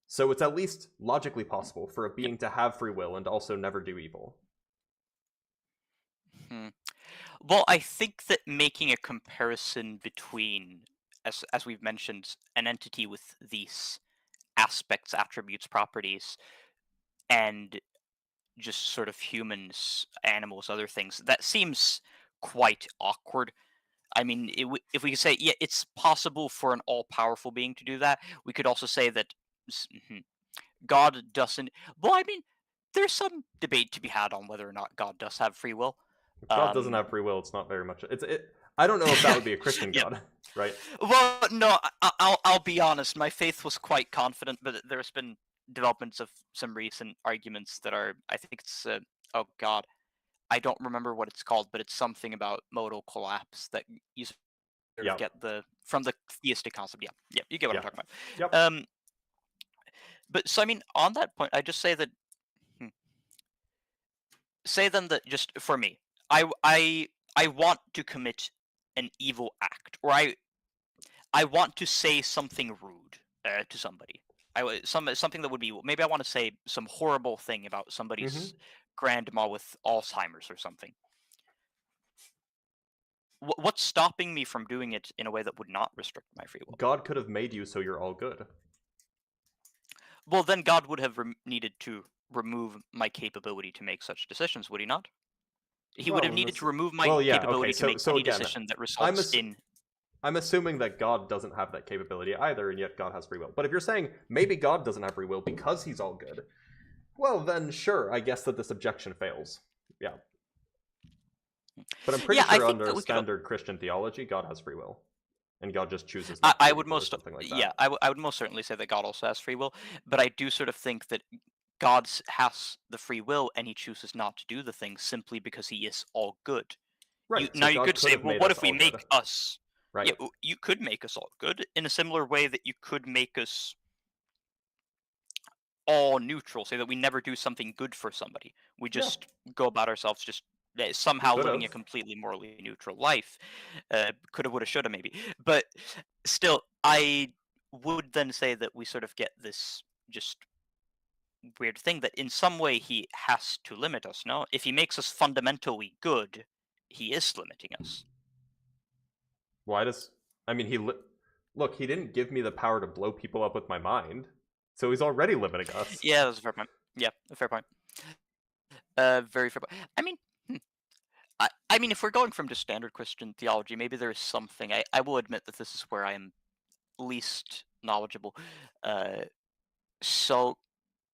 So it's at least logically possible for a being to have free will and also never do evil. Well, I think that making a comparison between, as we've mentioned, an entity with these aspects, attributes, properties, and just sort of humans, animals, other things, that seems quite awkward. I mean, if we could say, yeah, it's possible for an all-powerful being to do that, we could also say that God doesn't. Well, I mean, there's some debate to be had on whether or not God does have free will. God doesn't have free will. It's not very much. I don't know if that would be a Christian Yeah. God, right? Well, no, I'll be honest. My faith was quite confident, but there's been developments of some recent arguments that are. I think it's. Oh God, I don't remember what it's called, but it's something about modal collapse that you sort of Yeah. get from the theistic concept. Yeah, yeah, you get what I'm Yeah. talking Yep. about. But so I mean, on that point, I just say that. Say then that just for me, I want to commit an evil act, or I want to say something rude to somebody. Something that would be maybe I want to say some horrible thing about somebody's grandma with Alzheimer's or something. What's stopping me from doing it in a way that would not restrict my free will? God could have made you so you're all good. Well, then God would have needed to remove my capability to make such decisions, would he not? He would have needed to remove my capability to make any decision that results in. I'm assuming that God doesn't have that capability either, and yet God has free will. But if you're saying maybe God doesn't have free will because he's all good, well then sure, I guess that this objection fails. Yeah. But I'm pretty sure under standard Christian theology, God has free will. And God just chooses not to or something like that. Yeah, I would most certainly say that God also has free will, but I do sort of think that God has the free will and he chooses not to do the thing simply because he is all good. Right. Now you could say, well, what if we make us... Right. Yeah, you could make us all good in a similar way that you could make us all neutral, say that we never do something good for somebody. We just go about ourselves just somehow living a completely morally neutral life. Coulda, woulda, shoulda, maybe. But still, I would then say that we sort of get this just weird thing that in some way he has to limit us, no? If he makes us fundamentally good, he is limiting us. Why does... I mean, look, he didn't give me the power to blow people up with my mind, so he's already limiting us. Yeah, that's a fair point. Yeah, a fair point. Very fair point. I mean, I mean, if we're going from just standard Christian theology, maybe there is something. I will admit that this is where I am least knowledgeable. So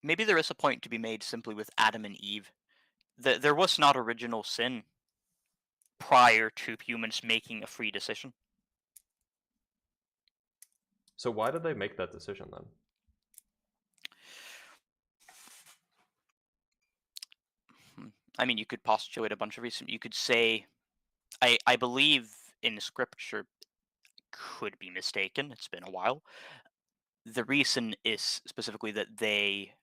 maybe there is a point to be made simply with Adam and Eve. There was not original sin prior to humans making a free decision. So why did they make that decision then? I mean, you could postulate a bunch of reasons. You could say, I believe in scripture, could be mistaken. It's been a while. The reason is specifically that they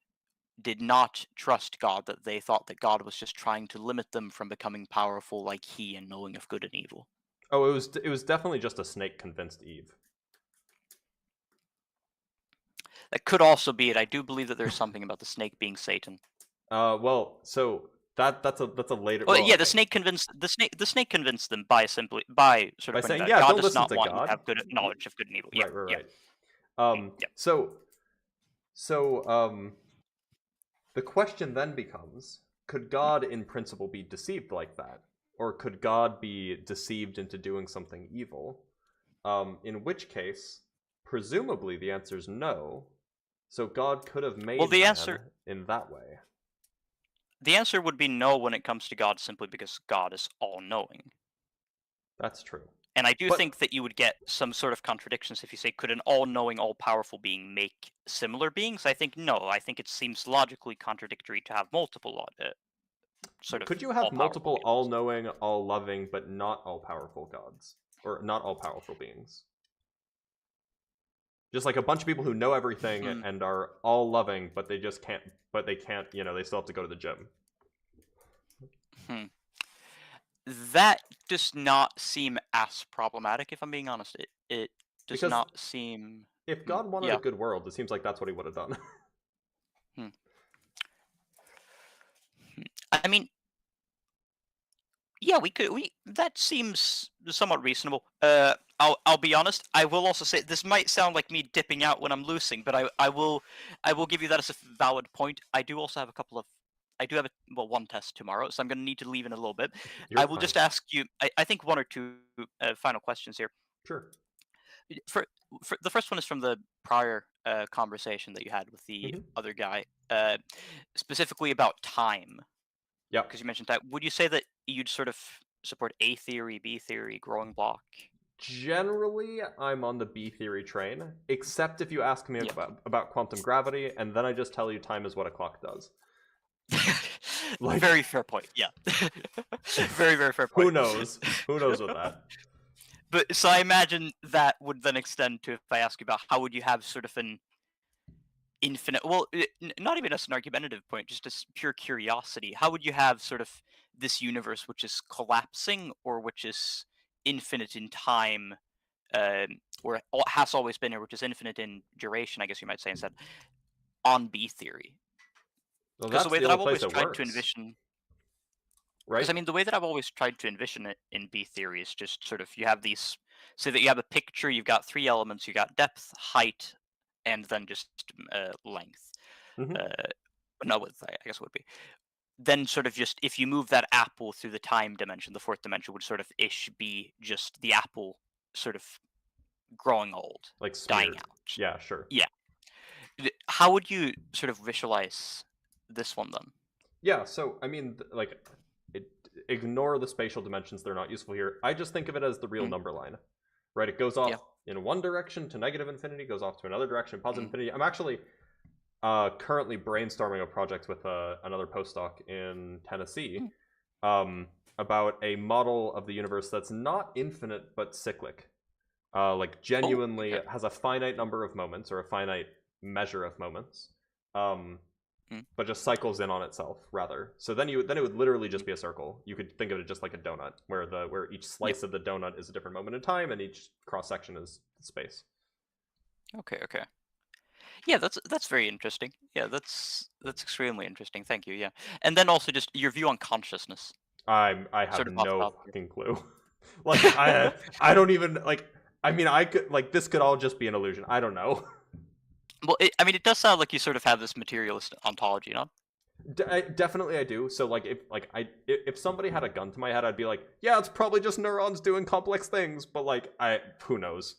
did not trust God, that they thought that God was just trying to limit them from becoming powerful like he and knowing of good and evil. Oh, it was definitely just a snake convinced Eve. That could also be it. I do believe that there's something about the snake being Satan. Well, so that's a later. Well, yeah, the snake convinced them by sort of saying, that yeah, God don't does not listen to want you God. to have good knowledge of good and evil. Yeah, right. Yeah. So the question then becomes: could God, in principle, be deceived like that, or could God be deceived into doing something evil? In which case, presumably, the answer is no. So God could have made man in that way. The answer would be no when it comes to God, simply because God is all-knowing. That's true. And I do think that you would get some sort of contradictions if you say, could an all-knowing, all-powerful being make similar beings? I think no. I think it seems logically contradictory to have multiple Could you have multiple all-knowing, all-loving, but not all-powerful gods? Or not all-powerful beings? Just like a bunch of people who know everything and are all-loving, but they just can't, they still have to go to the gym. That does not seem as problematic, if I'm being honest. It does not seem... If God wanted a good world, it seems like that's what he would have done. I mean, yeah, that seems somewhat reasonable. I'll be honest. I will also say this might sound like me dipping out when I'm losing, but I will give you that as a valid point. I do also have one test tomorrow, so I'm going to need to leave in a little bit. I will just ask you, I think one or two final questions here. Sure. for the first one is from the prior conversation that you had with the other guy, specifically about time. Yeah. Because you mentioned that. Would you say that you'd sort of support A theory, B theory, growing block? Generally, I'm on the B theory train, except if you ask me about quantum gravity, and then I just tell you time is what a clock does. Like, very fair point. Yeah. Very, very fair point. Who knows? Who knows with that? But so I imagine that would then extend to, if I ask you about how would you have sort of an infinite, well, not even as an argumentative point, just as pure curiosity. How would you have sort of this universe which is collapsing or which is infinite in time, or has always been, or which is infinite in duration, I guess you might say instead, on B theory? Well, Because that's the way the that I've only place always it tried works, to envision, right? because I mean, the way that I've always tried to envision it in B theory is just sort of you have these, so that you have a picture, you've got three elements, you got depth, height, and then just length. No, width, I guess it would be. Then sort of just, if you move that apple through the time dimension, the fourth dimension would sort of ish be just the apple sort of growing old, like dying smeared. out. Yeah, sure. Yeah. How would you sort of visualize this one then? Yeah, so I mean, like, ignore the spatial dimensions; they're not useful here. I just think of it as the real number line, right? It goes off in one direction to negative infinity, goes off to another direction, positive infinity. I'm actually currently brainstorming a project with another postdoc in Tennessee about a model of the universe that's not infinite but cyclic. Like genuinely has a finite number of moments, or a finite measure of moments, but just cycles in on itself rather. So then it would literally just be a circle. You could think of it just like a donut, where each slice of the donut is a different moment in time, and each cross section is space. Okay. Yeah, that's very interesting. Yeah, that's extremely interesting. Thank you. Yeah, and then also just your view on consciousness. I have Sort of no fucking clue. Like I don't even like. I mean, I could like this could all just be an illusion. I don't know. Well, I mean, it does sound like you sort of have this materialist ontology, you know? Definitely, I do. So like, if somebody had a gun to my head, I'd be like, yeah, it's probably just neurons doing complex things. But like, who knows?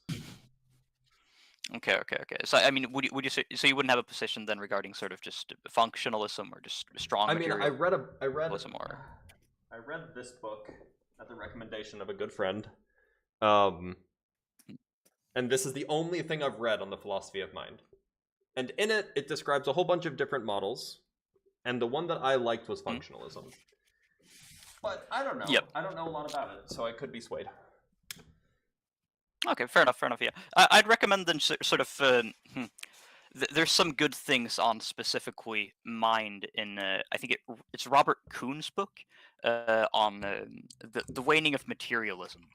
Okay. So I mean, would you say, so you wouldn't have a position then regarding sort of just functionalism or just strong? I mean, I read or... this book at the recommendation of a good friend, and this is the only thing I've read on the philosophy of mind. And in it, it describes a whole bunch of different models, and the one that I liked was functionalism. But I don't know. I don't know a lot about it, so I could be swayed. Okay, fair enough. Yeah, I'd recommend then sort of. There's some good things on specifically mind in. I think it's Robert Kuhn's book on the waning of materialism.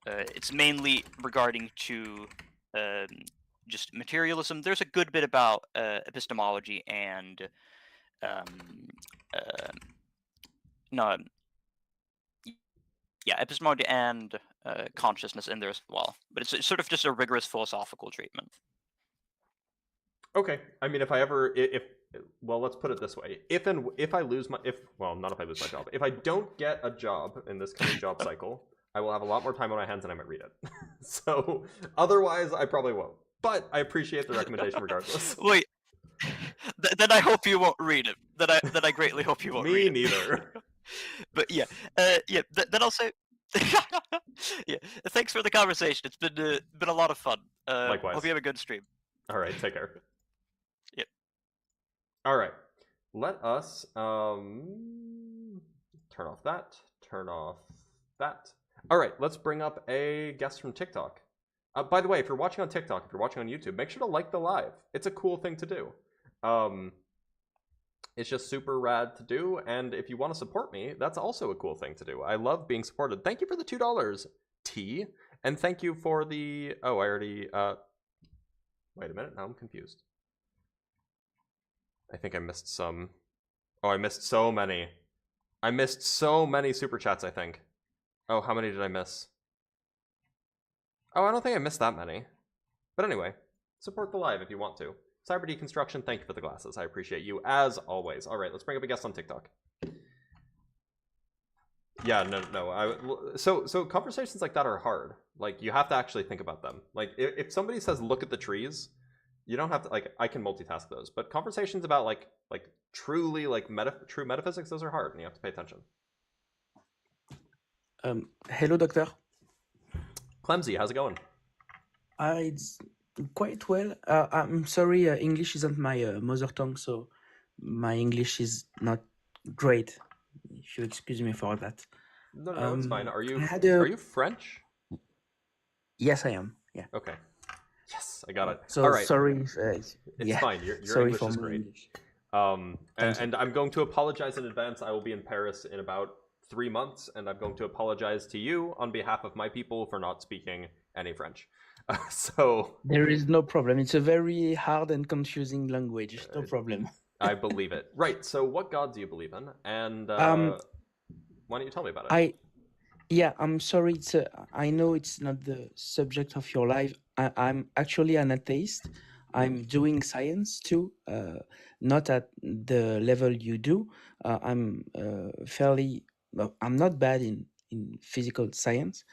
It's mainly regarding to just materialism. There's a good bit about epistemology and epistemology and consciousness in there as well. But it's sort of just a rigorous philosophical treatment. Okay. I mean, well, let's put it this way: if I lose my not if I lose my job, if I don't get a job in this coming job cycle, I will have a lot more time on my hands and I might read it. So otherwise, I probably won't. But I appreciate the recommendation regardless. Wait, then I hope you won't read it. Then I greatly hope you won't read it. Me neither. But then I'll say, yeah. Thanks for the conversation. It's been a lot of fun. Likewise. Hope you have a good stream. All right, take care. Yep. All right, let us turn off that. Turn off that. All right, let's bring up a guest from TikTok. By the way, if you're watching on TikTok, if you're watching on YouTube, make sure to like the live. It's a cool thing to do. It's just super rad to do, and if you want to support me, that's also a cool thing to do. I love being supported. Thank you for the $2, T, and thank you for the... Oh, I already... Wait a minute, now I'm confused. I think I missed some... Oh, I missed so many. I missed so many super chats, I think. Oh, how many did I miss? Oh, I don't think I missed that many. But anyway, support the live if you want to. Cyber Deconstruction, thank you for the glasses. I appreciate you as always. All right, let's bring up a guest on TikTok. Yeah, no. So conversations like that are hard. Like you have to actually think about them. Like if somebody says look at the trees, you don't have to like I can multitask those. But conversations about like truly like true metaphysics, those are hard and you have to pay attention. Hello, doctor. Clemsy, how's it going? It's quite well. I'm sorry, English isn't my mother tongue, so my English is not great. If you excuse me for that. No, it's fine. Are you I had are you French? Yes, I am. Yeah. Okay. Yes, I got it. So All right. sorry. If, It's yeah. fine. Your Sorry English for is my great. English. And I'm going to apologize in advance. I will be in Paris in about 3 months, and I'm going to apologize to you on behalf of my people for not speaking any French. So There is no problem. It's a very hard and confusing language. No problem. I believe it. Right. So what God do you believe in? And why don't you tell me about it? I'm sorry. I know it's not the subject of your life. I'm actually an atheist. I'm doing science too, not at the level you do. I'm I'm not bad in physical science.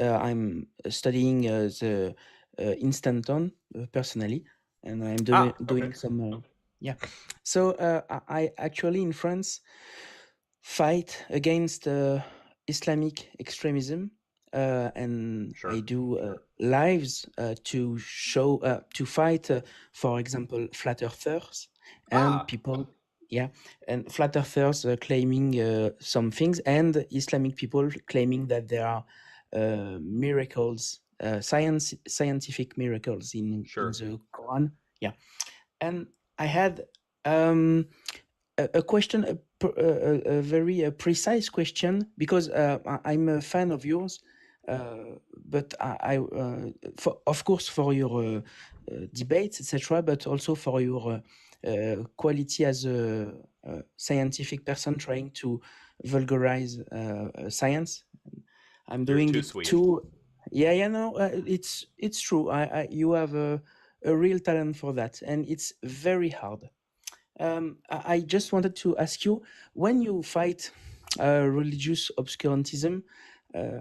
I'm studying the instanton personally, and I'm doing some. Yeah. So I actually in France fight against Islamic extremism, and Sure. I do lives to show to fight, for example, flat earthers and people. Yeah, and flat earthers claiming some things, and Islamic people claiming that there are miracles, scientific miracles in the Quran. Yeah, and I had a question, a very precise question, because I'm a fan of yours, but of course for your debates, etc., but also for your quality as a scientific person trying to vulgarize science. I'm doing too it sweet. too. Yeah, no, it's true. You have a real talent for that, and it's very hard. I just wanted to ask you, when you fight religious obscurantism,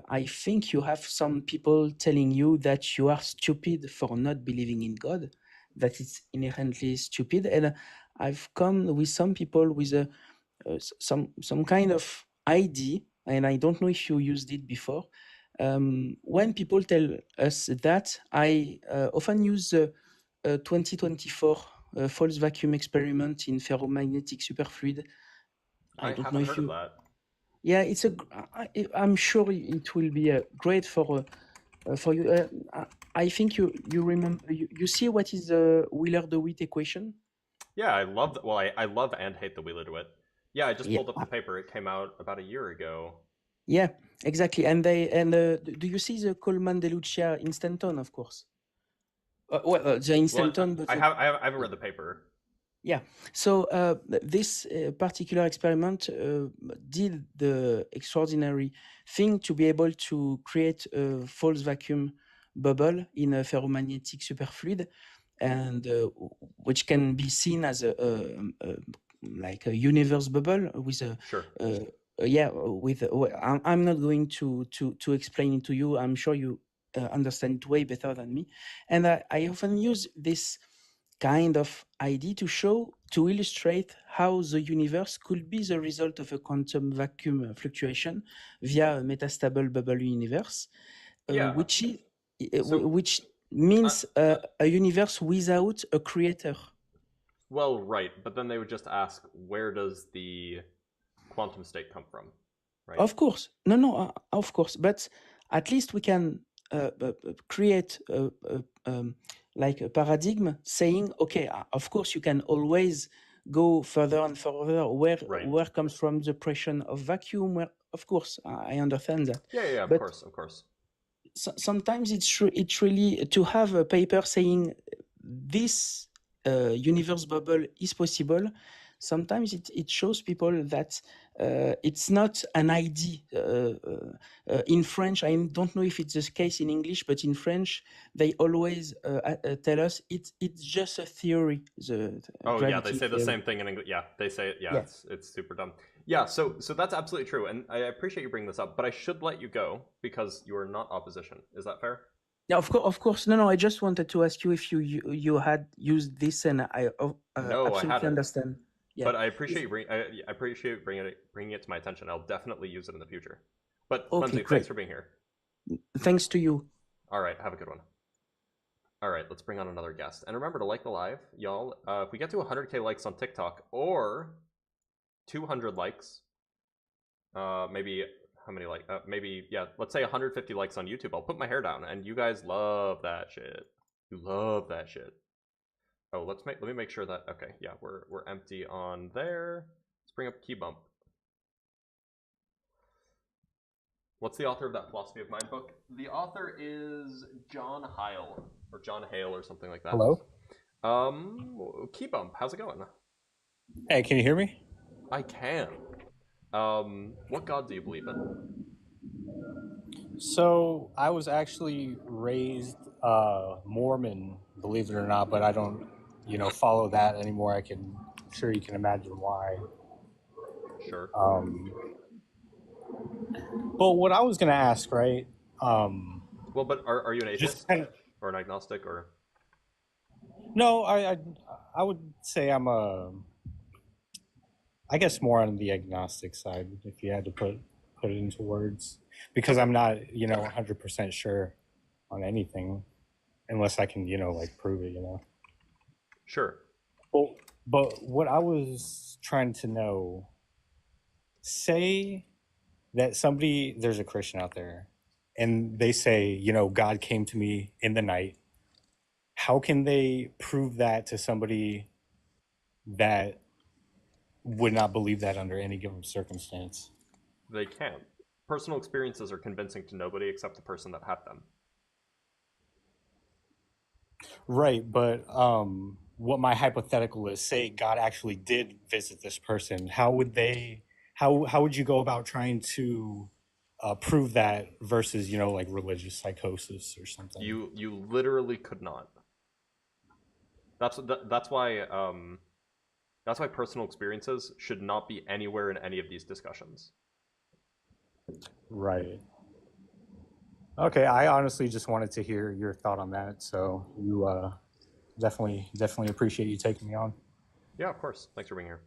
I think you have some people telling you that you are stupid for not believing in God, that it's inherently stupid. And I've come with some people with some kind of ID, and I don't know if you used it before. When people tell us that, I often use 2024 false vacuum experiment in ferromagnetic superfluid. I don't haven't know if heard you. of that. Yeah, I'm sure it will be great for you. I think you remember. You see what is the Wheeler-DeWitt equation? Yeah, I love. Well, I love and hate the Wheeler-DeWitt. Yeah, I just pulled up the paper. It came out about a year ago. Yeah, exactly. And do you see the Coleman-DeLucia instanton? Of course. The instanton. Well, I haven't read the paper. Yeah, so this particular experiment did the extraordinary thing to be able to create a false vacuum bubble in a ferromagnetic superfluid, and which can be seen as like a universe bubble with a I'm not going to explain it to you. I'm sure you understand it way better than me, and I often use this kind of idea to illustrate how the universe could be the result of a quantum vacuum fluctuation via a metastable bubble universe, which means a universe without a creator. Well, right, but then they would just ask, where does the quantum state come from? Right? Of course, no, of course, but at least we can create like a paradigm saying, okay, of course you can always go further and further where comes from the pressure of vacuum, where of course I understand that. Yeah, of course. Sometimes it's really to have a paper saying this universe bubble is possible. sometimes it shows people that it's not an idea. In French, I don't know if it's the case in English, but in French, they always tell us it's just a theory. The Oh yeah, they gravity say the theory. same thing in English. Yeah, they say it. Yeah, Yeah. it's super dumb. Yeah, so that's absolutely true, and I appreciate you bringing this up, but I should let you go because you are not opposition. Is that fair? Yeah, of course. No, I just wanted to ask you if you had used this, and I No, I absolutely hadn't. understand. Yeah. But I appreciate you I appreciate bringing it to my attention. I'll definitely use it in the future. But Okay, Lindsay, great. thanks for being here. Thanks to you. All right, have a good one. All right, let's bring on another guest. And remember to like the live, y'all. If we get to 100K likes on TikTok or 200 likes, maybe how many maybe yeah, let's say 150 likes on YouTube. I'll put my hair down, and you guys love that shit. You love that shit. Oh, let me make sure that okay, yeah, we're empty on there. Let's bring up Key Bump. What's the author of that Philosophy of Mind book? The author is John Hale or John Hale or something like that. Hello. Key Bump, how's it going? Hey, can you hear me? I can. What god do you believe in? So I was actually raised Mormon, believe it or not, but I don't, follow that anymore. I'm sure you can imagine why. Sure. But what I was gonna ask, right? Well, but are you an atheist or an agnostic or? No, I would say I'm I guess more on the agnostic side, if you had to put it into words, because I'm not 100% sure on anything unless I can prove it. Sure. Well, but what I was trying to know, say that there's a Christian out there and they say, God came to me in the night. How can they prove that to somebody that would not believe that under any given circumstance? They can't. Personal experiences are convincing to nobody except the person that had them. Right, but what my hypothetical is, say God actually did visit this person, how would you go about trying to prove that versus like religious psychosis or something? You literally could not. That's why personal experiences should not be anywhere in any of these discussions. Right. Okay, I honestly just wanted to hear your thought on that. So you definitely appreciate you taking me on. Yeah, of course. Thanks for being here.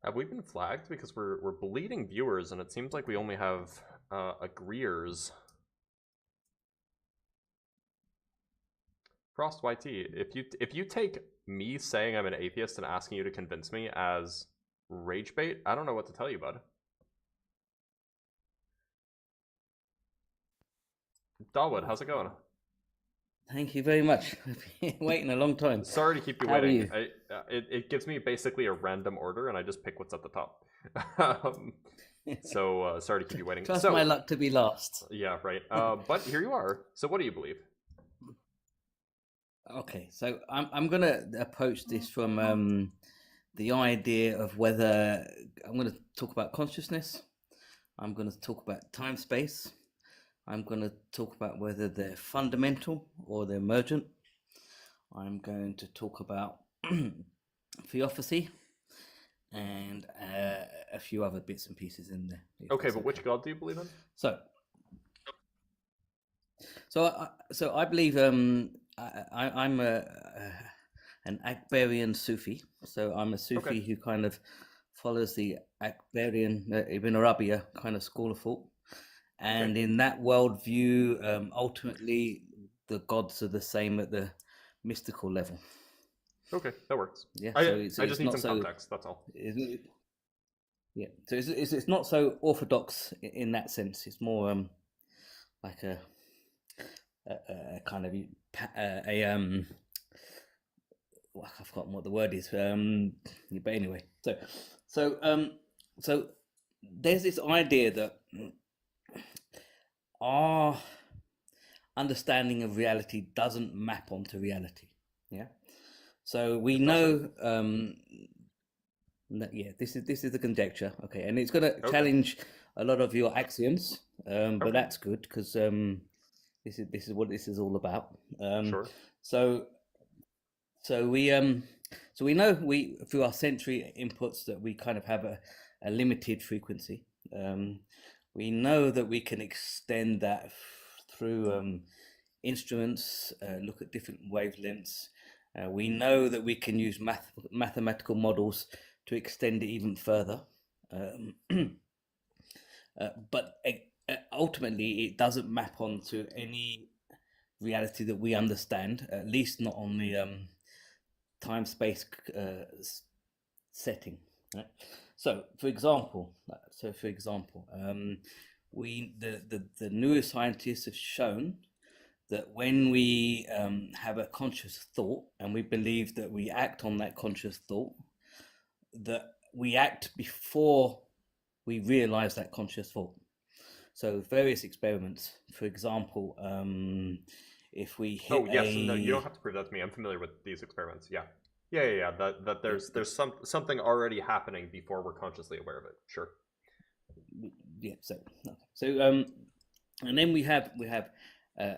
Have we been flagged? Because we're bleeding viewers, and it seems like we only have agreeers. Frost YT, if you take me saying I'm an atheist and asking you to convince me as rage bait, I don't know what to tell you, bud. Dawood, how's it going? Thank you very much. I've been waiting a long time. Sorry to keep you How waiting. are you? It gives me basically a random order, and I just pick what's at the top. So sorry to keep you waiting. Trust my luck to be last. Yeah, right. But here you are. So what do you believe? Okay, so I'm gonna approach this from the idea of whether I'm gonna talk about consciousness. I'm gonna talk about time space. I'm going to talk about whether they're fundamental or they're emergent. I'm going to talk about theosophy and a few other bits and pieces in there. Okay, but which god do you believe in? So I believe I'm an Akbarian Sufi. So I'm a Sufi who kind of follows the Akbarian Ibn Arabiya kind of school of thought. And in that worldview, ultimately, the gods are the same at the mystical level. Okay, that works. Yeah, I just need some context. That's all. Yeah, so it's not so orthodox in that sense. It's more like a kind of well, I've forgotten what the word is. But anyway, so there's this idea that our understanding of reality doesn't map onto reality. Yeah. So we know this is the conjecture, okay, and it's going to challenge a lot of your axioms, but that's good because this is what this is all about. Sure. So we know through our sensory inputs that we kind of have a limited frequency. We know that we can extend that through instruments, look at different wavelengths. We know that we can use mathematical models to extend it even further. But ultimately, it doesn't map onto any reality that we understand, at least not on the time-space setting. Right? So, for example, the neuroscientists have shown that when we have a conscious thought and we believe that we act on that conscious thought, that we act before we realize that conscious thought. So various experiments, for example, if we hit no, you don't have to prove that to me. I'm familiar with these experiments. Yeah. That there's something already happening before we're consciously aware of it. Sure. Yeah. And then we have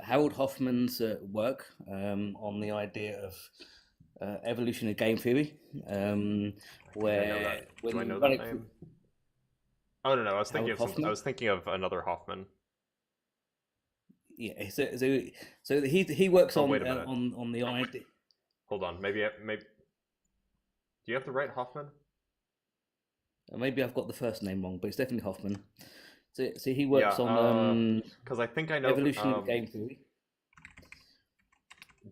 Harold Hoffman's work on the idea of evolutionary game theory, where do I know that name? Oh no, I was thinking of another Hoffman. Yeah, so he works on wait a minute. on the idea. Hold on, maybe. Do you have the right Hoffman? Maybe I've got the first name wrong, but it's definitely Hoffman. So he works on because I think I know evolution of game theory.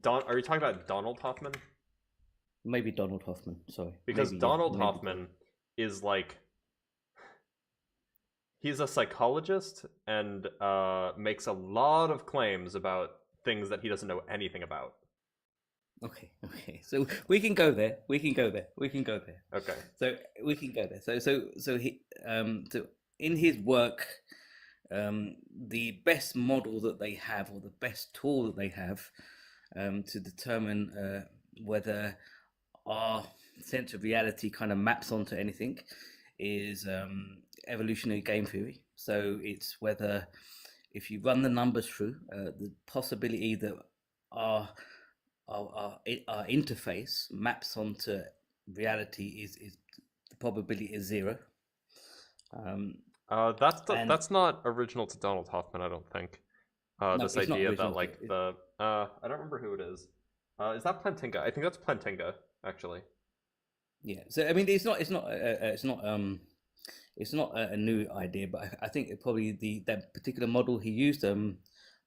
Are you talking about Donald Hoffman? Maybe Donald Hoffman. Sorry, because Donald Hoffman is like, he's a psychologist and makes a lot of claims about things that he doesn't know anything about. Okay. So we can go there. Okay. So we can go there. So he so in his work, the best model that they have, or the best tool that they have, to determine whether our sense of reality kind of maps onto anything, is evolutionary game theory. So it's whether, if you run the numbers through, the possibility that our interface maps onto reality is the probability is 0. That's not original to Donald Hoffman, I don't think. No, this idea that like I don't remember who it is. Is that Plantinga? I think that's Plantinga, actually. Yeah. So I mean, it's not a new idea, but I think it probably that particular model he used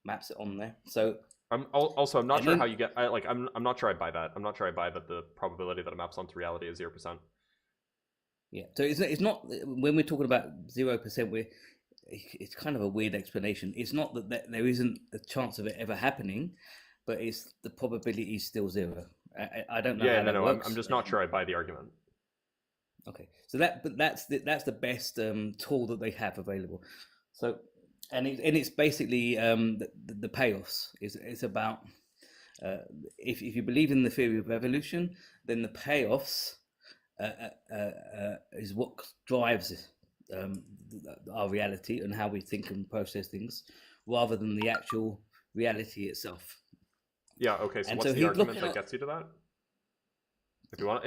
maps it on there. So I'm not sure how you get. I'm not sure I buy that. I'm not sure I buy that the probability that it maps onto reality is 0%. Yeah. So it's not when we're talking about 0%. It's kind of a weird explanation. It's not that there isn't a chance of it ever happening, but it's the probability is still 0. I don't know. Yeah. How that works. I'm just not sure I buy the argument. Okay. So that's the best tool that they have available. So. And it's basically the payoffs. It's about if you believe in the theory of evolution, then the payoffs is what drives our reality and how we think and process things, rather than the actual reality itself. Yeah. Okay. So what's the argument that gets you to that? If you want,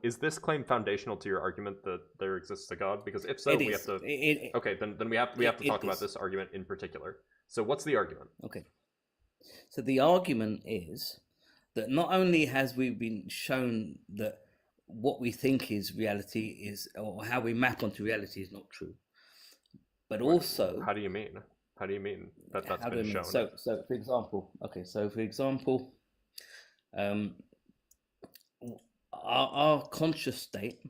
is this claim foundational to your argument that there exists a God? Because if so, we have to. Then we have to talk about this argument in particular. So what's the argument? Okay. So the argument is that not only has we been shown that what we think is reality is, or how we map onto reality is not true, but also. How do you mean? How do you mean that that's been shown? So for example, our conscious state,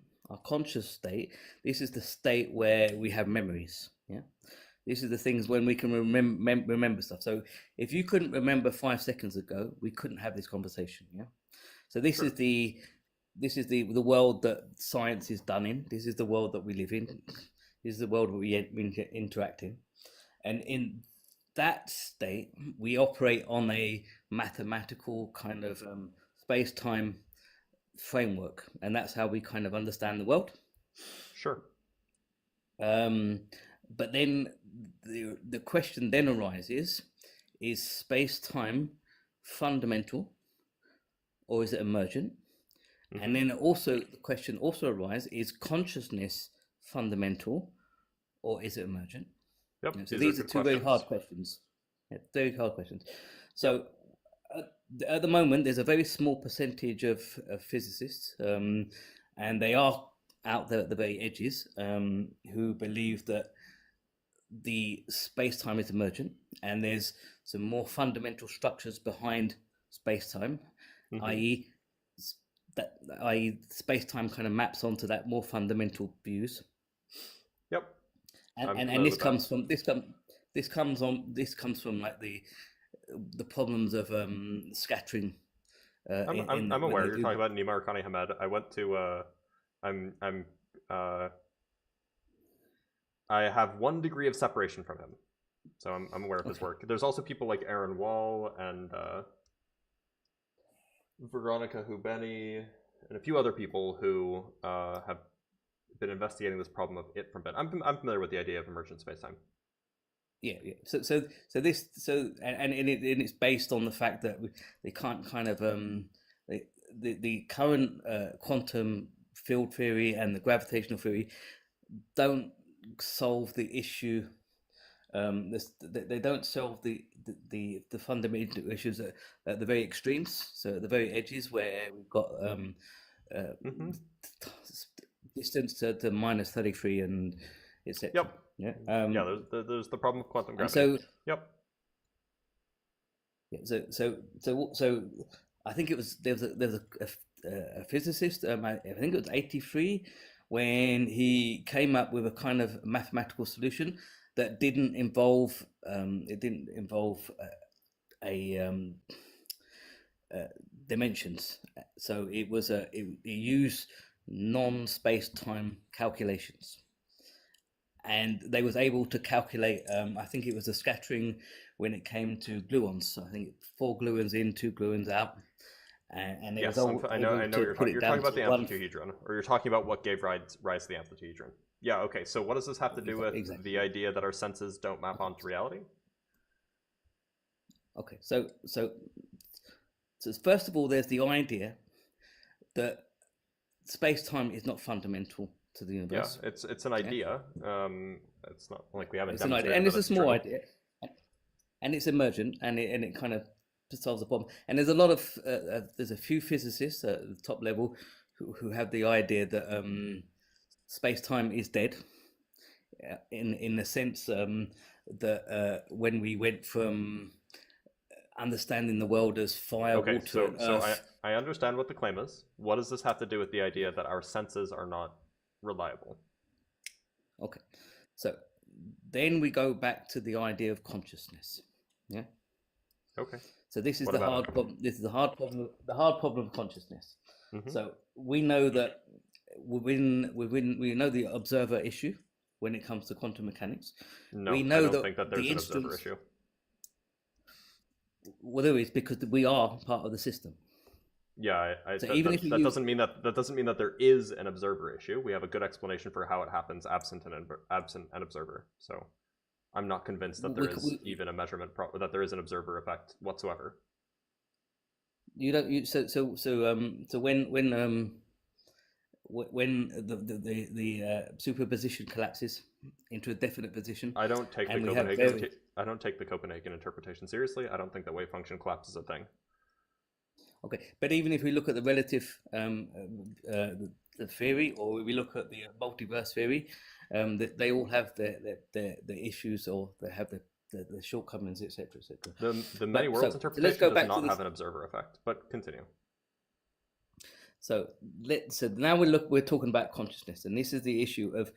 this is the state where we have memories. Yeah, this is the things when we can remember stuff. So if you couldn't remember 5 seconds ago, we couldn't have this conversation. Yeah, so this is the world that science is done in. This is the world that we live in. This is the world we interact in, and in that state we operate on a mathematical kind of space-time framework, and that's how we kind of understand the world. Sure. But then the question then arises: is space-time fundamental, or is it emergent? Mm-hmm. And then also the question also arises: is consciousness fundamental, or is it emergent? Yep. So these are two very hard questions. Yeah, very hard questions. So at the moment, there's a very small percentage of physicists, and they are out there at the very edges, who believe that the space-time is emergent, and there's some more fundamental structures behind space-time, i.e. space-time kind of maps onto that more fundamental views. Yep. And this comes from like the problems of scattering. I'm aware you're talking about Nima Arkhani Hamed. I went to I have 1 degree of separation from him, so I'm aware of his work. There's also people like Aaron Wall and Veronica Hubeni and a few other people who have been investigating this problem of it from Ben. I'm familiar with the idea of emergent spacetime. Yeah. So it's based on the fact that they can't kind of the current quantum field theory and the gravitational theory don't solve the issue. They don't solve the fundamental issues at the very extremes. So at the very edges where we've got distance to minus 33 and etc. Yep. Yeah. There's the problem of quantum gravity. So yep. Yeah. So I think there was a physicist. I think it was 83 when he came up with a kind of mathematical solution that didn't involve dimensions. So it used non-space-time calculations, and they was able to calculate. I think it was a scattering when it came to gluons. So I think 4 gluons in, 2 gluons out. And it yes, was I know you're talking about the amplituhedron, or you're talking about what gave rise to the amplituhedron. Yeah, okay, so what does this have to do with the idea that our senses don't map onto reality? Okay, so first of all, there's the idea that space-time is not fundamental to the universe. Yeah, it's an idea. It's not like we haven't it's an idea, and it's a small idea, and it's emergent, and it kind of solves the problem. And there's a lot of there's a few physicists at the top level who have the idea that space-time is dead, in the sense that when we went from understanding the world as fire, water, and earth. I understand what the claim is. What does this have to do with the idea that our senses are not reliable? Okay, so then we go back to the idea of consciousness. Yeah. Okay. So this is the hard problem. This is the hard problem. The hard problem of consciousness. So we know that we know the observer issue when it comes to quantum mechanics. No, we know I don't think that there's an observer issue. Well, there is, because we are part of the system. Yeah, that doesn't mean that there is an observer issue. We have a good explanation for how it happens absent an observer. So I'm not convinced that there is even a measurement that there is an observer effect whatsoever. You don't. So when the superposition collapses into a definite position, I don't take the Copenhagen interpretation seriously. I don't think that wave function collapse is a thing. Okay, but even if we look at the relative the theory, or we look at the multiverse theory, they all have the issues, or they have the shortcomings, etc., etc. The many worlds interpretation does not have an observer effect, but continue. So now we're talking about consciousness, and this is the issue of: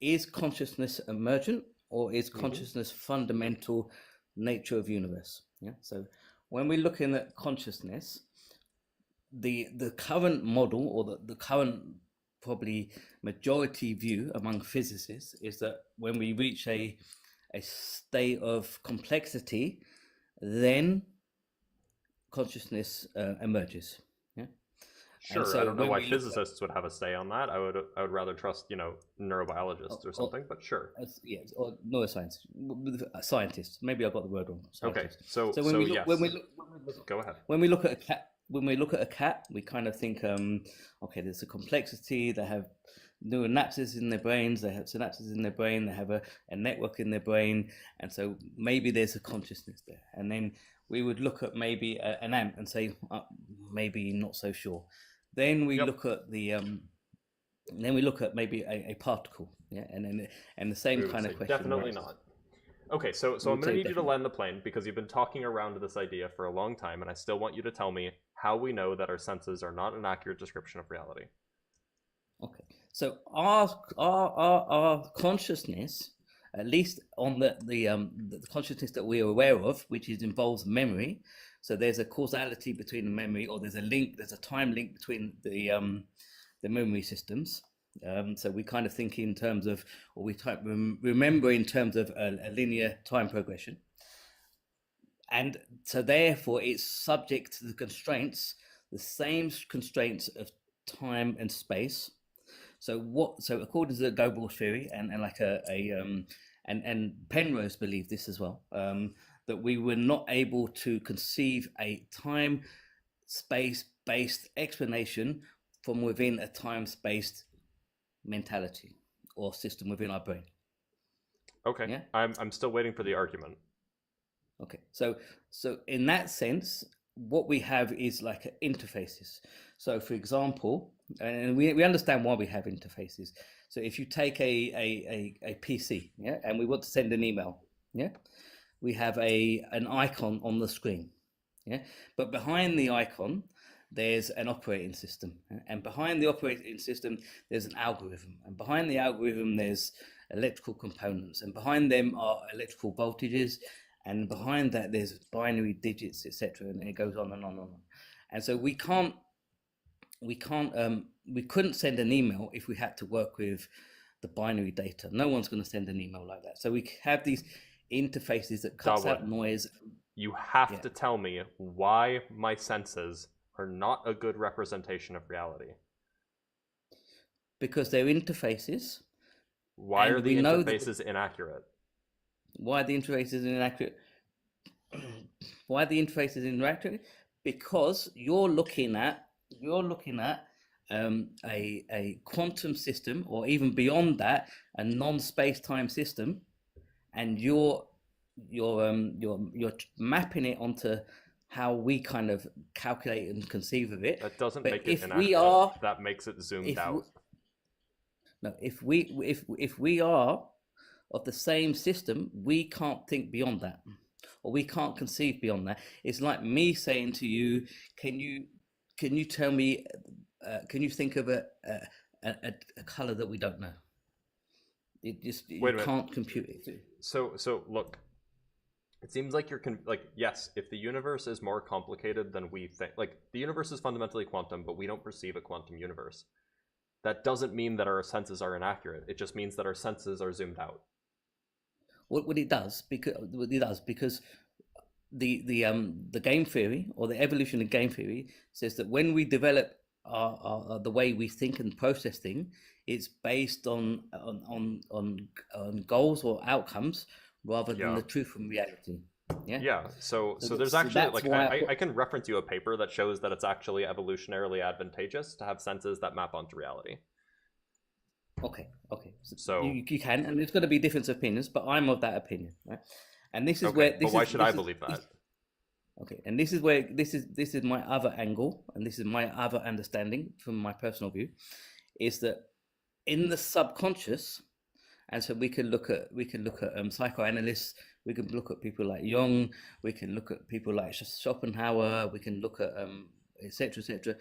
is consciousness emergent, or is consciousness fundamental nature of universe? Yeah. So when we're looking at consciousness, the current model, or the current probably majority view among physicists, is that when we reach a state of complexity, then consciousness emerges. Sure, so I don't know when why we look at- physicists would have a say on that. I would rather trust, neurobiologists or something, but sure. Yes, or neuroscience, scientists. Maybe I got the word wrong. Okay, Scientists. so when we look, yes. when we look, Go ahead. when we look at a cat, we kind of think, okay, there's a complexity. They have neural synapses in their brains. They have synapses in their brain. They have a network in their brain, and so maybe there's a consciousness there. And then we would look at maybe an ant and say, maybe not so sure. Then we look at the then we look at maybe a particle, and the same kind of question. Definitely not. Okay, so I'm going to need you to land the plane because you've been talking around this idea for a long time, and I still want you to tell me how we know that our senses are not an accurate description of reality. Okay, so our consciousness, at least on the consciousness that we are aware of, which involves memory. So there's a causality between the memory, or there's a time link between the memory systems. So we kind of think in terms of, or we remember in terms of a linear time progression. And so therefore it's subject to the same constraints of time and space. So according to the global theory, and Penrose believed this as well, that we were not able to conceive a time space-based explanation from within a time-spaced mentality or system within our brain. Okay. Yeah? I'm still waiting for the argument. Okay. So in that sense, what we have is like interfaces. So for example, and we understand why we have interfaces. So if you take a PC, and we want to send an email, we have an icon on the screen, but behind the icon there's an operating system, and behind the operating system there's an algorithm, and behind the algorithm there's electrical components, and behind them are electrical voltages, and behind that there's binary digits, etc., and it goes on and on and on. And so we couldn't send an email if we had to work with the binary data. No one's going to send an email like that. So we have these interfaces that cuts out noise. You have to tell me why my senses are not a good representation of reality. Because they're interfaces. Why are the interfaces inaccurate? Why are the interfaces inaccurate? Why are the interfaces inaccurate? Because you're looking at a quantum system, or even beyond that, a non-space-time system, and you're mapping it onto how we kind of calculate and conceive of it. That doesn't make it inaccurate. That makes it zoomed out. If we are of the same system, we can't think beyond that, or we can't conceive beyond that. It's like me saying to you, can you tell me, can you think of a color that we don't know? You can't compute it. So look, it seems like yes, if the universe is more complicated than we think, like the universe is fundamentally quantum, but we don't perceive a quantum universe. That doesn't mean that our senses are inaccurate. It just means that our senses are zoomed out. What it does, because the game theory, or the evolution of game theory, says that when we develop the way we think and process things, it's based on goals or outcomes rather than the truth and reality. So there's actually I can reference you a paper that shows that it's actually evolutionarily advantageous to have senses that map onto reality. Okay. So you can, and there's going to be different opinions, but I'm of that opinion, right? And this is where. But why should I believe that? Okay, and this is where this is my other angle, and this is my other understanding from my personal view, is that in the subconscious, and so we can look at psychoanalysts, we can look at people like Jung, we can look at people like Schopenhauer, we can look at etc.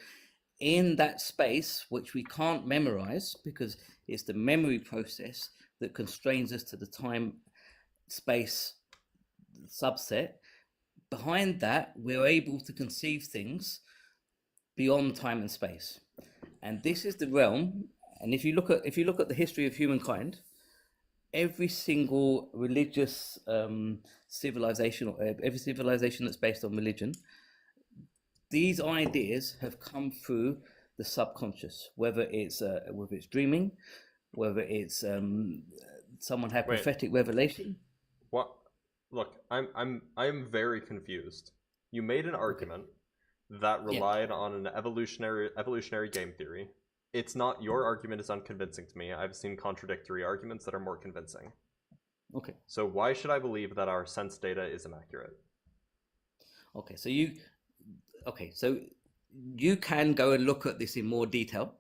In that space, which we can't memorize because it's the memory process that constrains us to the time-space subset. Behind that, we're able to conceive things beyond time and space, and this is the realm. And if you look at the history of humankind, every single religious civilization, or every civilization that's based on religion, these ideas have come through the subconscious, whether it's dreaming, whether it's someone had Wait. prophetic revelation. What? Look, I'm very confused. You made an argument that relied on an evolutionary game theory. It's not, your argument is unconvincing to me. I've seen contradictory arguments that are more convincing. Okay. So why should I believe that our sense data is inaccurate? Okay, so you can go and look at this in more detail,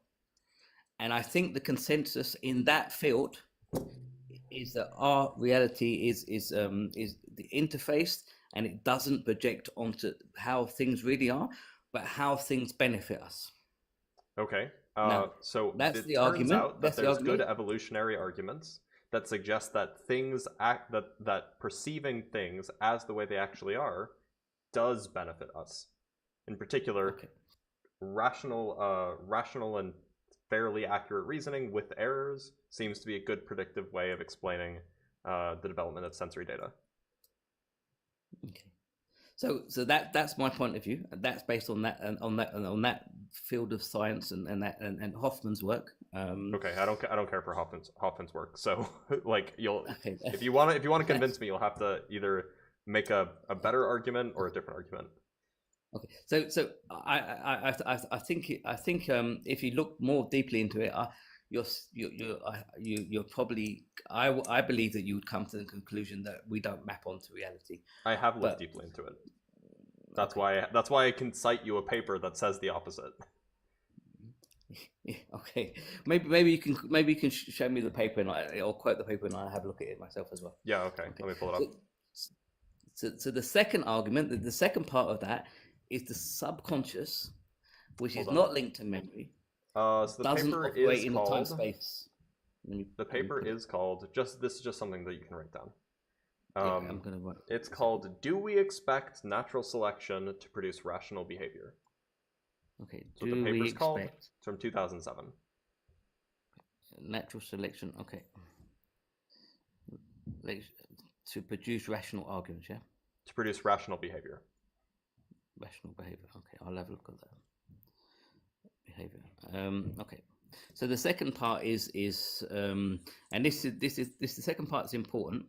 and I think the consensus in that field is that our reality is the interface, and it doesn't project onto how things really are, but how things benefit us. Okay. Now, so that's it the turns argument. out that That's the there's argument. good evolutionary arguments that suggest that things that perceiving things as the way they actually are does benefit us. In particular, rational and fairly accurate reasoning with errors seems to be a good predictive way of explaining the development of sensory data. Okay, so that's my point of view. That's based on that field of science and Hoffman's work. Okay, I don't care for Hoffman's work. So like Okay. if you want to convince me, you'll have to either make a better argument or a different argument. Okay, so I think if you look more deeply into it, you're probably, I believe that you would come to the conclusion that we don't map onto reality. I have looked deeply into it. That's why I can cite you a paper that says the opposite. Okay, maybe you can show me the paper or quote the paper, and I'll have a look at it myself as well. Yeah, okay. Let me pull it up. So the second argument, the second part of that, is the subconscious, which is not linked to memory. So the doesn't paper operate is in called, the time space. The paper is called, this is just something that you can write down. I'm gonna write. It's called "Do We Expect Natural Selection to Produce Rational Behavior?" Okay. So the paper's called. It's from 2007. Natural selection. Okay. To produce rational arguments, yeah. To produce rational behavior. Rational behavior. Okay, I'll have a look at that. Behavior. Okay. So the second part is and this is the second part is important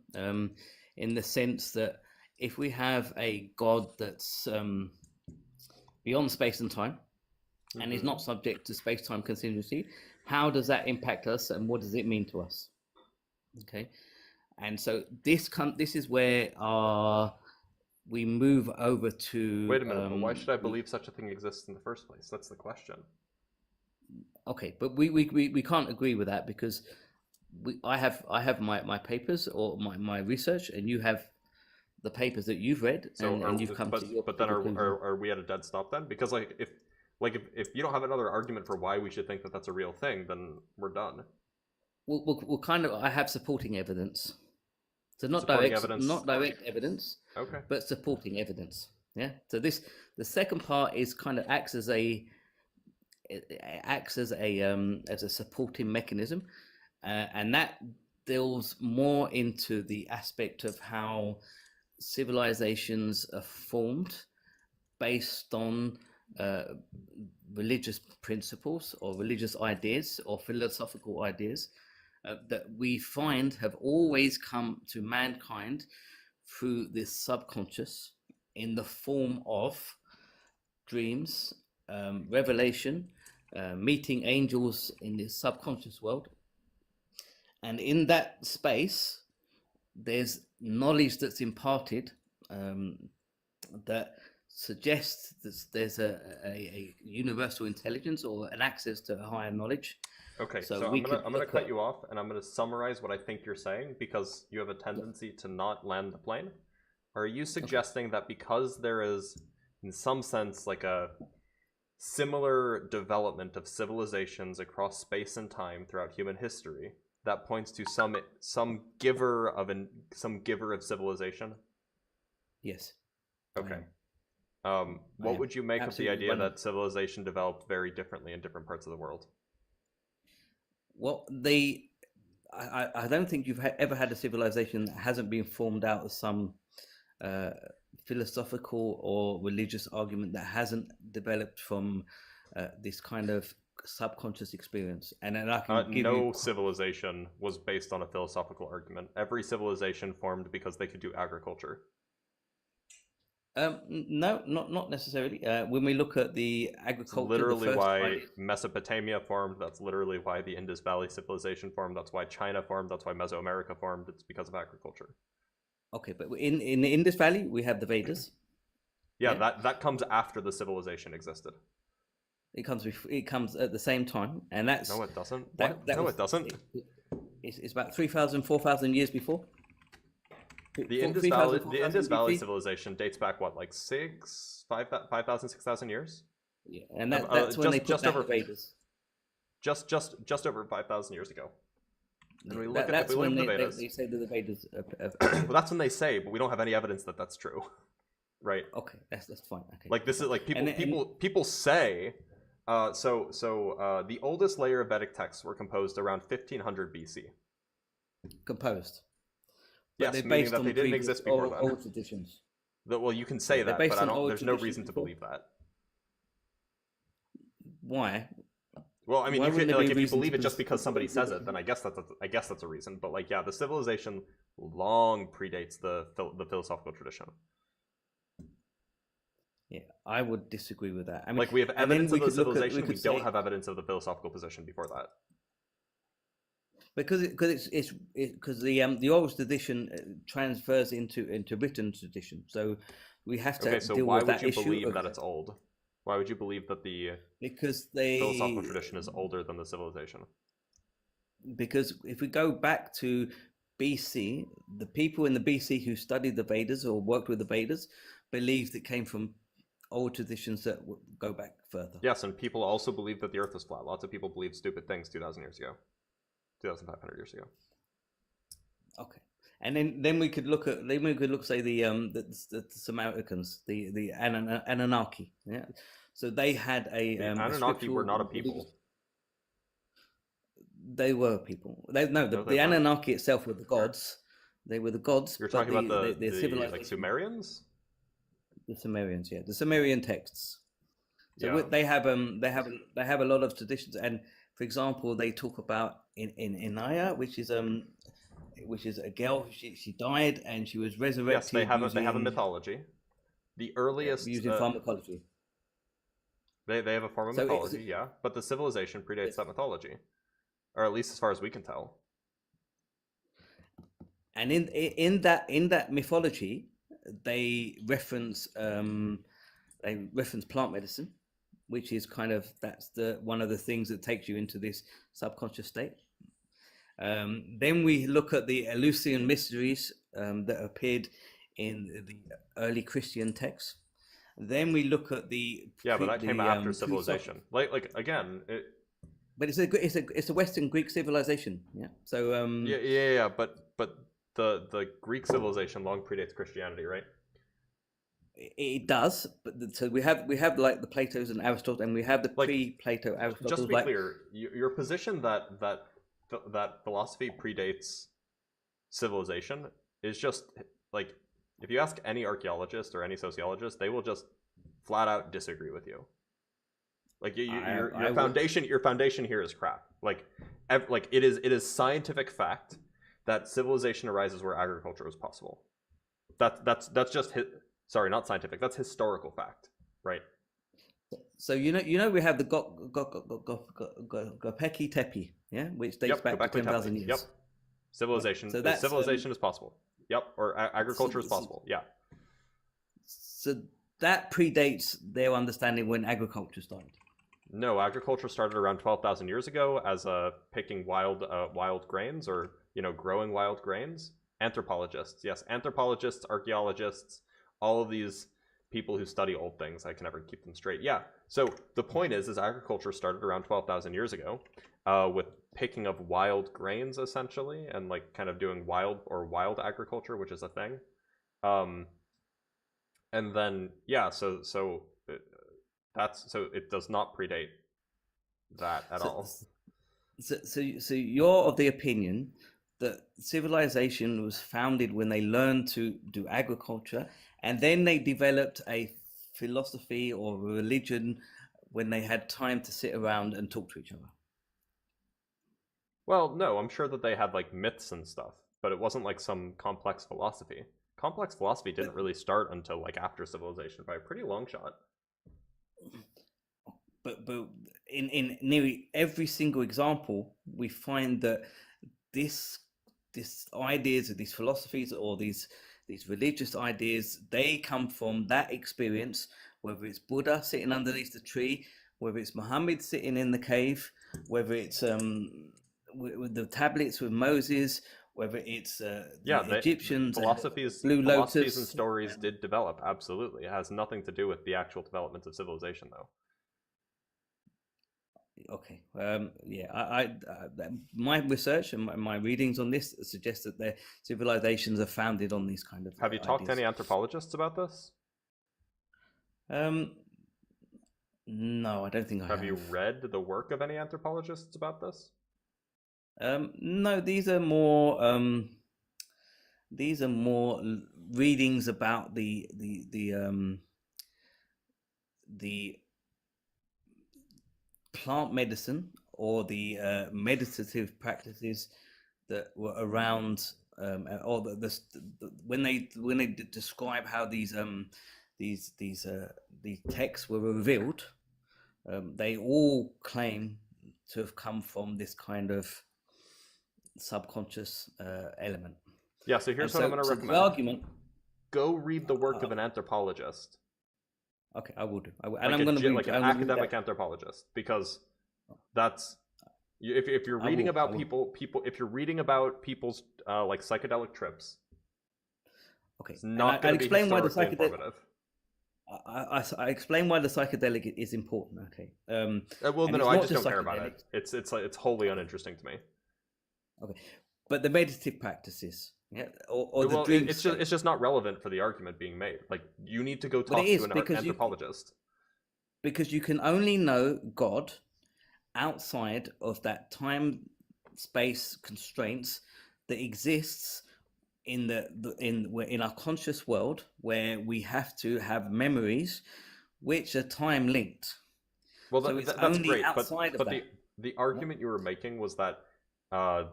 in the sense that if we have a God that's beyond space and time and is not subject to space-time contingency, how does that impact us, and what does it mean to us? Okay, and so this is where we move over to. Wait a minute, but why should I believe such a thing exists in the first place? That's the question. Okay, but we can't agree with that because I have my papers or my research, and you have the papers that you've read, and you've come to your. But then are we at a dead stop then? Because if you don't have another argument for why we should think that that's a real thing, then we're done. Well, kind of. I have supporting evidence, so not direct evidence. Okay. But supporting evidence. Yeah. So the second part is kind of acts as a supporting mechanism, and that delves more into the aspect of how civilizations are formed based on religious principles or religious ideas or philosophical ideas that we find have always come to mankind through this subconscious in the form of dreams, revelation, meeting angels in the subconscious world. And in that space, there's knowledge that's imparted that suggests that there's a universal intelligence or an access to a higher knowledge. Okay, so I'm gonna cut you off, and I'm gonna summarize what I think you're saying because you have a tendency to not land the plane. Are you suggesting that because there is, in some sense, like a similar development of civilizations across space and time throughout human history, that points to some giver of civilization? Yes. Okay. What would you make of the idea that civilization developed very differently in different parts of the world? Well, I don't think you've ever had a civilization that hasn't been formed out of some philosophical or religious argument that hasn't developed from this kind of subconscious experience, and then I can give no you civilization was based on a philosophical argument. Every civilization formed because they could do agriculture. no, not necessarily. When we look at the agriculture, That's literally why way... Mesopotamia formed. That's literally why the Indus Valley civilization formed. That's why China formed. That's why Mesoamerica formed. It's because of agriculture. Okay, but in the Indus Valley, we have the Vedas. Yeah, that comes after the civilization existed. It comes at the same time, and that's no, it doesn't. It doesn't. It's about 3,000, 4,000 years before. The Indus Valley civilization dates back what, like 5,000, 6,000 years? Yeah, and that's when they put the Vedas. Just over 5,000 years ago. And we look that's when the Vedas. They say that the Vedas. Well, that's when they say, but we don't have any evidence that that's true, right? Okay, that's fine. Okay. Like this is like people say. The oldest layer of Vedic texts were composed around 1500 BC. Composed. Yes, meaning that they didn't exist before then. Old traditions. Well, you can say that, but there's no reason to believe that. Why? Well, I mean, if you believe it just because somebody says it, then I guess that's a reason. But like, yeah, the civilization long predates the philosophical tradition. Yeah, I would disagree with that. I mean, like we have evidence of the civilization, we don't have evidence of the philosophical position before that. Because the oral tradition transfers into written tradition, so we have to deal with that issue. So why would you believe that it's old? Why would you believe that the philosophical tradition is older than the civilization? Because if we go back to BC, the people in the BC who studied the Vedas or worked with the Vedas believed it came from old traditions that go back further. Yes, and people also believe that the Earth is flat. Lots of people believed stupid things 2,000 years ago. 2,500 years ago. Okay, and then we could look say the Samaritans, the Anunnaki. Yeah, so they had the Anunnaki were not a people. They were people. The Anunnaki itself were the gods. They were the gods. You're talking about the civilization, like Sumerians. The Sumerians, yeah, the Sumerian texts. So yeah. they have a lot of traditions, and for example, they talk about in Inaya, which is a girl. She died and she was resurrected. Yes, they have a mythology. The earliest using pharmacology. They have a form of mythology, yeah, but the civilization predates that mythology, or at least as far as we can tell. And in that mythology, they reference plant medicine, which is that's one of the things that takes you into this subconscious state. Then we look at the Eleusinian mysteries that appeared in the early Christian texts. Then we look at but that came after civilization. Like again, but it's a Western Greek civilization. Yeah. So but the Greek civilization long predates Christianity, right? It does, but so we have like the Platos and Aristotle, and we have the pre-Plato Aristotle. Just to be clear, your position that philosophy predates civilization is just like, if you ask any archaeologist or any sociologist, they will just flat out disagree with you. Like your foundation here is crap. Like it is scientific fact that civilization arises where agriculture was possible. That's just sorry, not scientific. That's historical fact, right? So we have the Gopeki Tepe, yeah, which dates back to 10,000 years. Yep. Civilization. So civilization is possible. Yep. Or agriculture is possible. Yeah. So that predates their understanding when agriculture started. No, agriculture started around 12,000 years ago as picking wild grains, or growing wild grains. Anthropologists, yes, anthropologists, archaeologists, all of these people who study old things. I can never keep them straight. Yeah. So the point is agriculture started around 12,000 years ago, with picking of wild grains essentially, and like kind of doing wild agriculture, which is a thing. And then so it does not predate that at all. So you're of the opinion that civilization was founded when they learned to do agriculture, and then they developed a philosophy or religion when they had time to sit around and talk to each other. Well, no, I'm sure that they had like myths and stuff, but it wasn't like some complex philosophy. Complex philosophy didn't really start until like after civilization by a pretty long shot. But in nearly every single example, we find that this ideas of these philosophies or these religious ideas, they come from that experience, whether it's Buddha sitting underneath the tree, whether it's Muhammad sitting in the cave, whether it's with the tablets with Moses, whether it's the Egyptians, philosophies and stories did develop. Absolutely, it has nothing to do with the actual development of civilization, though. Okay. My research and my readings on this suggest that their civilizations are founded on these kind of. Have you talked to any anthropologists about this? No, I don't think I have. Have you read the work of any anthropologists about this? No, these are more readings about the plant medicine or the meditative practices that were around, or when they describe how these texts were revealed, they all claim to have come from this kind of subconscious element. Yeah, so here's what I'm going to recommend. The argument. Go read the work of an anthropologist. Okay, I will do. And like I'm going to read like an academic anthropologist, because that's if you're reading about people if you're reading about people's like psychedelic trips. Okay, it's not going to be explain why the informative. I explain why the psychedelic is important. Okay. Well, no, I just don't care about it. It's wholly uninteresting to me. Okay, but the meditative practices, or the dream. It's just not relevant for the argument being made. Like, you need to go talk to an anthropologist. Because you can only know God outside of that time-space constraints that exists in our conscious world, where we have to have memories which are time linked. Well, that's great, but the argument you were making was that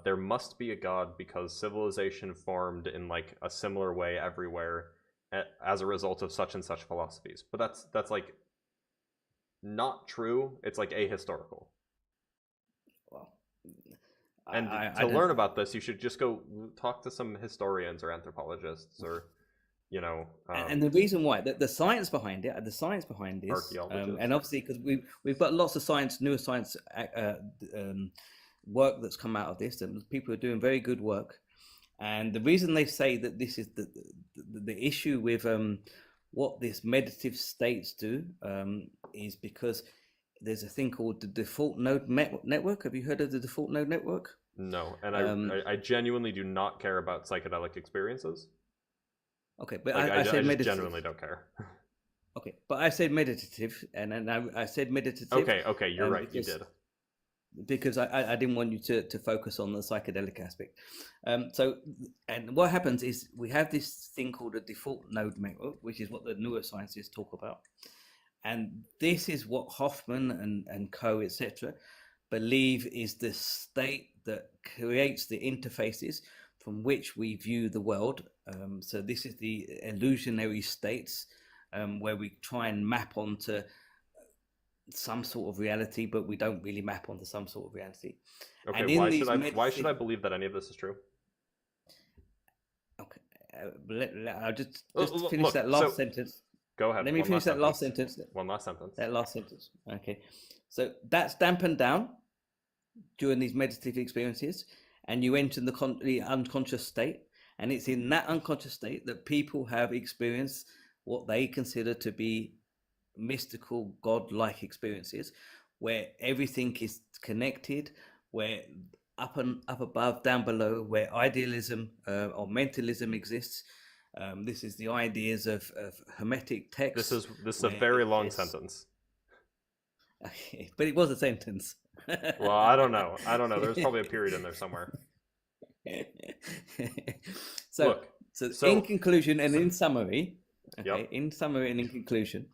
there must be a God because civilization formed in like a similar way everywhere as a result of such and such philosophies. But that's like not true. It's like ahistorical. Well, and to learn about this, you should just go talk to some historians or anthropologists, or and the reason why the science behind it, archaeologists, and obviously because we've got lots of neuroscience work that's come out of this, and people are doing very good work. And the reason they say that this is the issue with what this meditative states do is because there's a thing called the default node network. Have you heard of the default node network? No, and I genuinely do not care about psychedelic experiences. Okay, but like, I said meditative. Genuinely don't care. Okay, but I said meditative, and then I said meditative. Okay, you're right. You did. Because I didn't want you to focus on the psychedelic aspect. So what happens is we have this thing called a default node network, which is what the neuroscientists talk about. And this is what Hoffman and co, etc., believe is the state that creates the interfaces from which we view the world. So this is the illusionary states where we try and map onto some sort of reality, but we don't really map onto some sort of reality. Okay, why should I believe that any of this is true? Okay, I'll just finish that last sentence. Go ahead. Let me finish that last sentence. One last sentence. That last sentence. Okay, so that's dampened down during these meditative experiences, and you enter the unconscious state, and it's in that unconscious state that people have experienced what they consider to be mystical god-like experiences, where everything is connected, where up above, down below, where idealism or mentalism exists. This is the ideas of hermetic texts. This is a very long sentence. Okay, but it was a sentence. Well, I don't know. There's probably a period in there somewhere. So in conclusion and in summary. Okay, yep. In summary and in conclusion,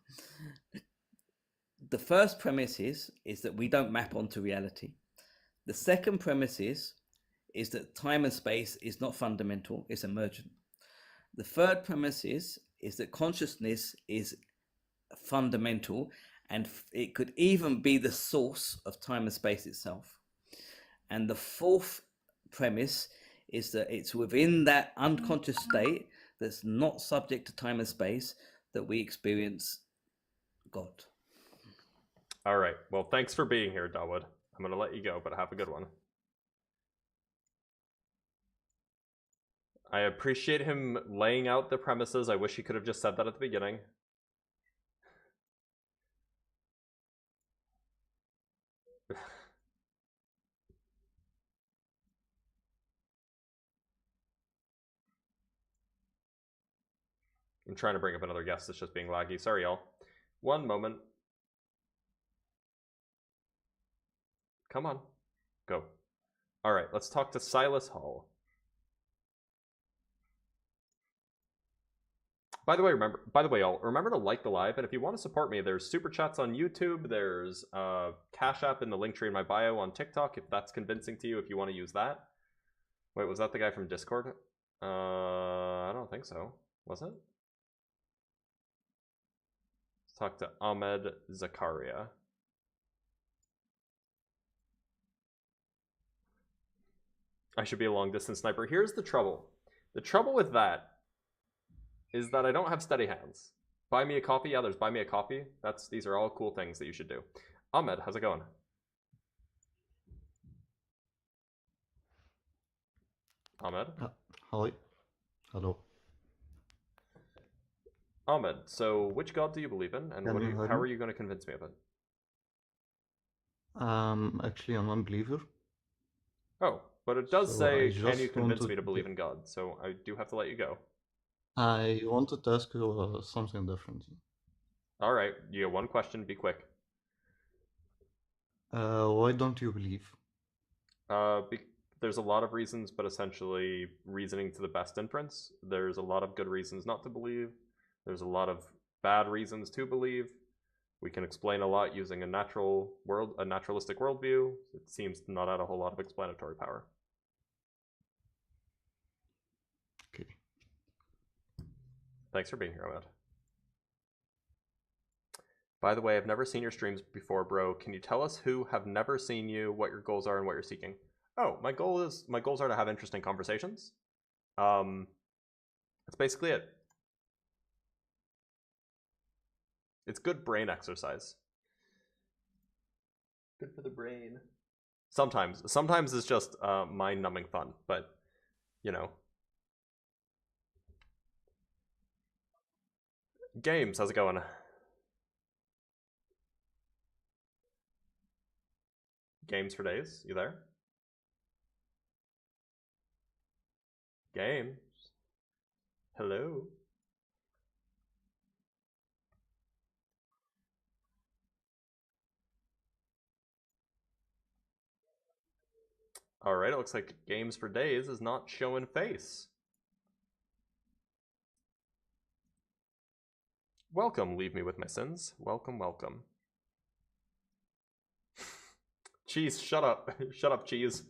the first premise is that we don't map onto reality. The second premise is that time and space is not fundamental, it's emergent. The third premise is that consciousness is fundamental, and it could even be the source of time and space itself. And the fourth premise is that it's within that unconscious state that's not subject to time and space that we experience God. All right. Well, thanks for being here, Dawood. I'm going to let you go, but have a good one. I appreciate him laying out the premises. I wish he could have just said that at the beginning. I'm trying to bring up another guest. It's just being laggy. Sorry, y'all. One moment. Come on. Go. All right, let's talk to Silas Hall. By the way, y'all, remember to like the live, and if you want to support me, there's super chats on YouTube, there's Cash App in the link tree in my bio on TikTok, if that's convincing to you, if you want to use that. Wait, was that the guy from Discord? I don't think so. Was it? Let's talk to Ahmed Zakaria. I should be a long distance sniper. Here's the trouble. The trouble with that is that I don't have steady hands. Buy me a coffee. Yeah, there's buy me a coffee. These are all cool things that you should do. Ahmed, how's it going? Ahmed? Hi. Hello. Ahmed, so which god do you believe in, and how are you going to convince me of it? Actually, I'm an unbeliever. Oh, but it does say, can you just convince me to believe in God? So I do have to let you go. I wanted to ask you something different. All right, you have one question. Be quick. Why don't you believe? There's a lot of reasons, but essentially reasoning to the best inference. There's a lot of good reasons not to believe. There's a lot of bad reasons to believe. We can explain a lot using a naturalistic worldview. It seems to not add a whole lot of explanatory power. Okay. Thanks for being here, Ahmed. By the way, I've never seen your streams before, bro. Can you tell us who have never seen you, what your goals are, and what you're seeking? Oh, my goals are to have interesting conversations. That's basically it. It's good brain exercise. Good for the brain. Sometimes it's just mind-numbing fun, but you know. Games, how's it going? Games for days, you there? Games. Hello. All right, it looks like Games for Days is not showing face. Welcome, Leave Me With My Sins. Welcome, welcome. Cheese, shut up. Shut up, Cheese.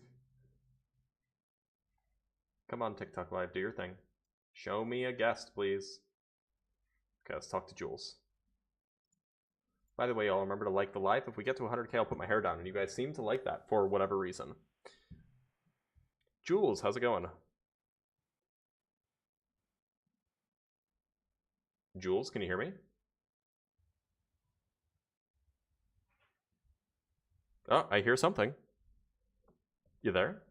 Come on, TikTok Live, do your thing. Show me a guest, please. Okay, let's talk to Jules. By the way, y'all remember to like the live. If we get to 100K, I'll put my hair down, and you guys seem to like that for whatever reason. Jules, how's it going? Jules, can you hear me? Oh, I hear something. You there?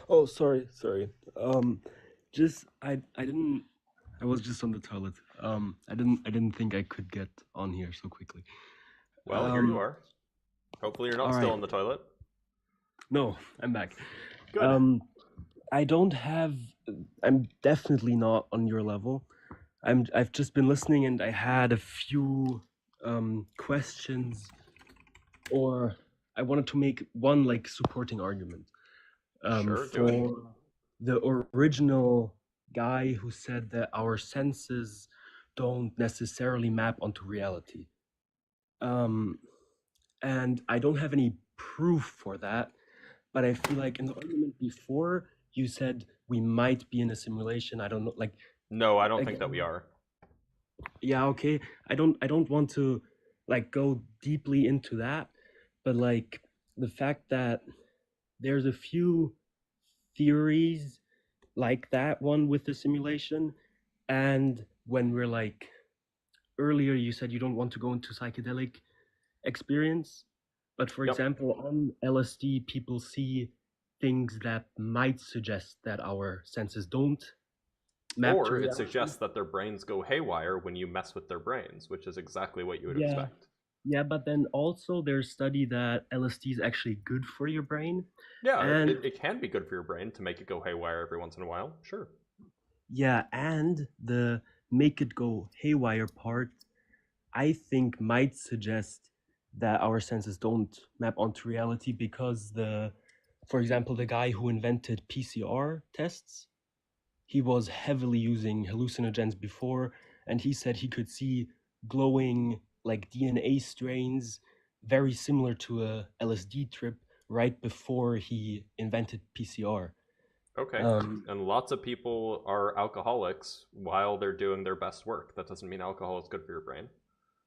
Oh, sorry. I was just on the toilet. I didn't think I could get on here so quickly. Well, here you are. Hopefully you're not still in the toilet. No, I'm back. Good. I'm definitely not on your level. I've just been listening, and I had a few questions, or I wanted to make one like supporting argument Sure, do it. for the original guy who said that our senses don't necessarily map onto reality. And I don't have any proof for that, but I feel like in the argument before you said we might be in a simulation. I don't know, like No, I don't think that we are. Yeah, okay. I don't want to like go deeply into that, but like the fact that there's a few theories like that one with the simulation, and when we're like earlier you said you don't want to go into psychedelic experience, but for example on LSD people see things that might suggest that our senses don't map to Or it reality. suggests that their brains go haywire when you mess with their brains, which is exactly what you would Yeah. expect. Yeah, but then also there's study that LSD is actually good for your brain. Yeah, and it can be good for your brain to make it go haywire every once in a while. Sure. yeah, and the make it go haywire part, I think might suggest that our senses don't map onto reality because for example, the guy who invented PCR tests, he was heavily using hallucinogens before, and he said he could see glowing like DNA strains very similar to a LSD trip right before he invented PCR. Okay. And lots of people are alcoholics while they're doing their best work. That doesn't mean alcohol is good for your brain.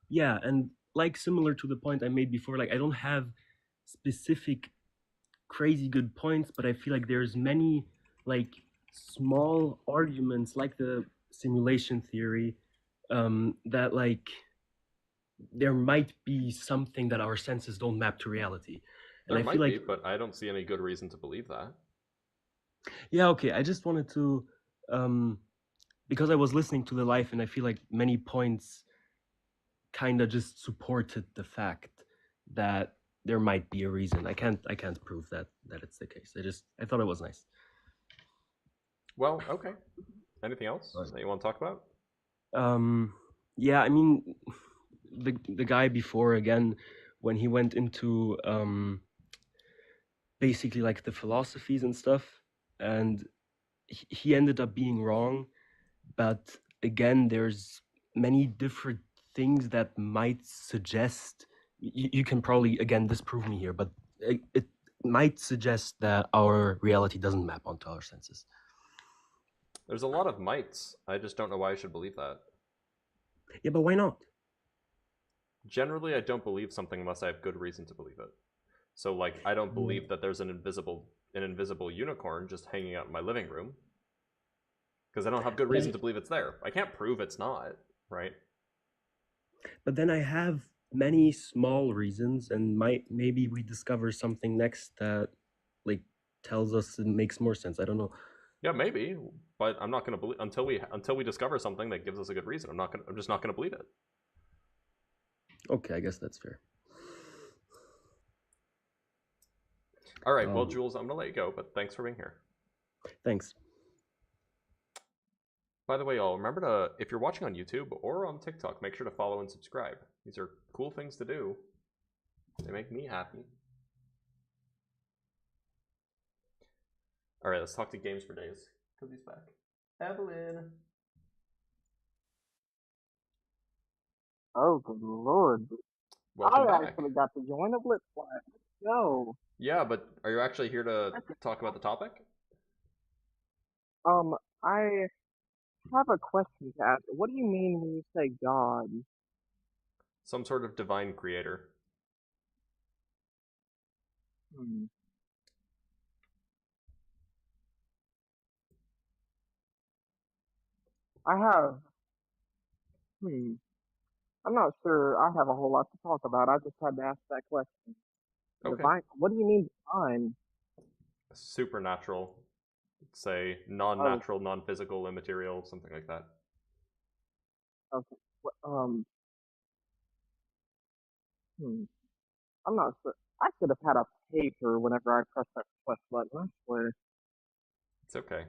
Yeah, and like similar to the point I made before, like I don't have specific crazy good points, but I feel like there's many like small arguments like the simulation theory, that like there might be something that our senses don't map to reality. And There I might feel like be, but I don't see any good reason to believe that. yeah, okay, I just wanted to because I was listening to the live and I feel like many points kind of just supported the fact that there might be a reason. I can't prove that it's the case. I thought it was nice. Well, okay. Anything else that you want to talk about? Yeah, I mean, the guy before, again, when he went into basically like the philosophies and stuff, and he ended up being wrong. But again, there's many different things that might suggest you can probably again disprove me here, but it might suggest that our reality doesn't map onto our senses. There's a lot of mights. I just don't know why I should believe that. Yeah, but why not? Generally, I don't believe something unless I have good reason to believe it. So, like, I don't believe that there's an invisible unicorn just hanging out in my living room because I don't have good reason to believe it's there. I can't prove it's not, right? But then I have many small reasons, and maybe we discover something next that like tells us it makes more sense. I don't know. Yeah, maybe, but I'm not going to believe until we discover something that gives us a good reason. I'm just not going to believe it. Okay, I guess that's fair. All right, well, Jules, I'm going to let you go, but thanks for being here. Thanks. By the way, y'all, remember to, if you're watching on YouTube or on TikTok, make sure to follow and subscribe. These are cool things to do. They make me happy. All right, let's talk to Games for Days. Because he's back. Evelyn. Oh, good lord. Welcome I back. actually got to join a Blitz class. Let's go. Yeah, but are you actually here to talk about the topic? I have a question to ask. What do you mean when you say God? Some sort of divine creator. I have. I'm not sure I have a whole lot to talk about. I just had to ask that question. Okay. Divine? What do you mean divine? Supernatural. Say non-natural, non-physical, immaterial, something like that. Okay. I'm not sure. I should have had a paper whenever I pressed that plus button. I swear. It's okay.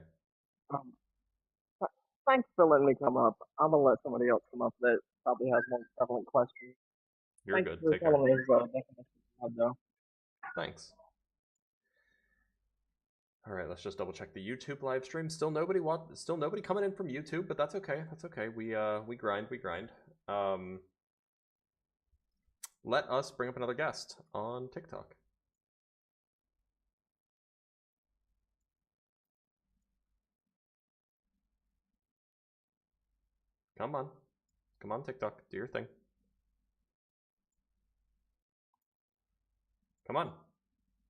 Thanks for letting me come up. I'm gonna let somebody else come up that probably has more prevalent questions. You're Thanks good. for Take care. telling me his definition of God, though. Thanks. All right, let's just double check the YouTube live stream. Still nobody coming in from YouTube, but that's okay. That's okay. We grind. Let us bring up another guest on TikTok. Come on, TikTok, do your thing. Come on.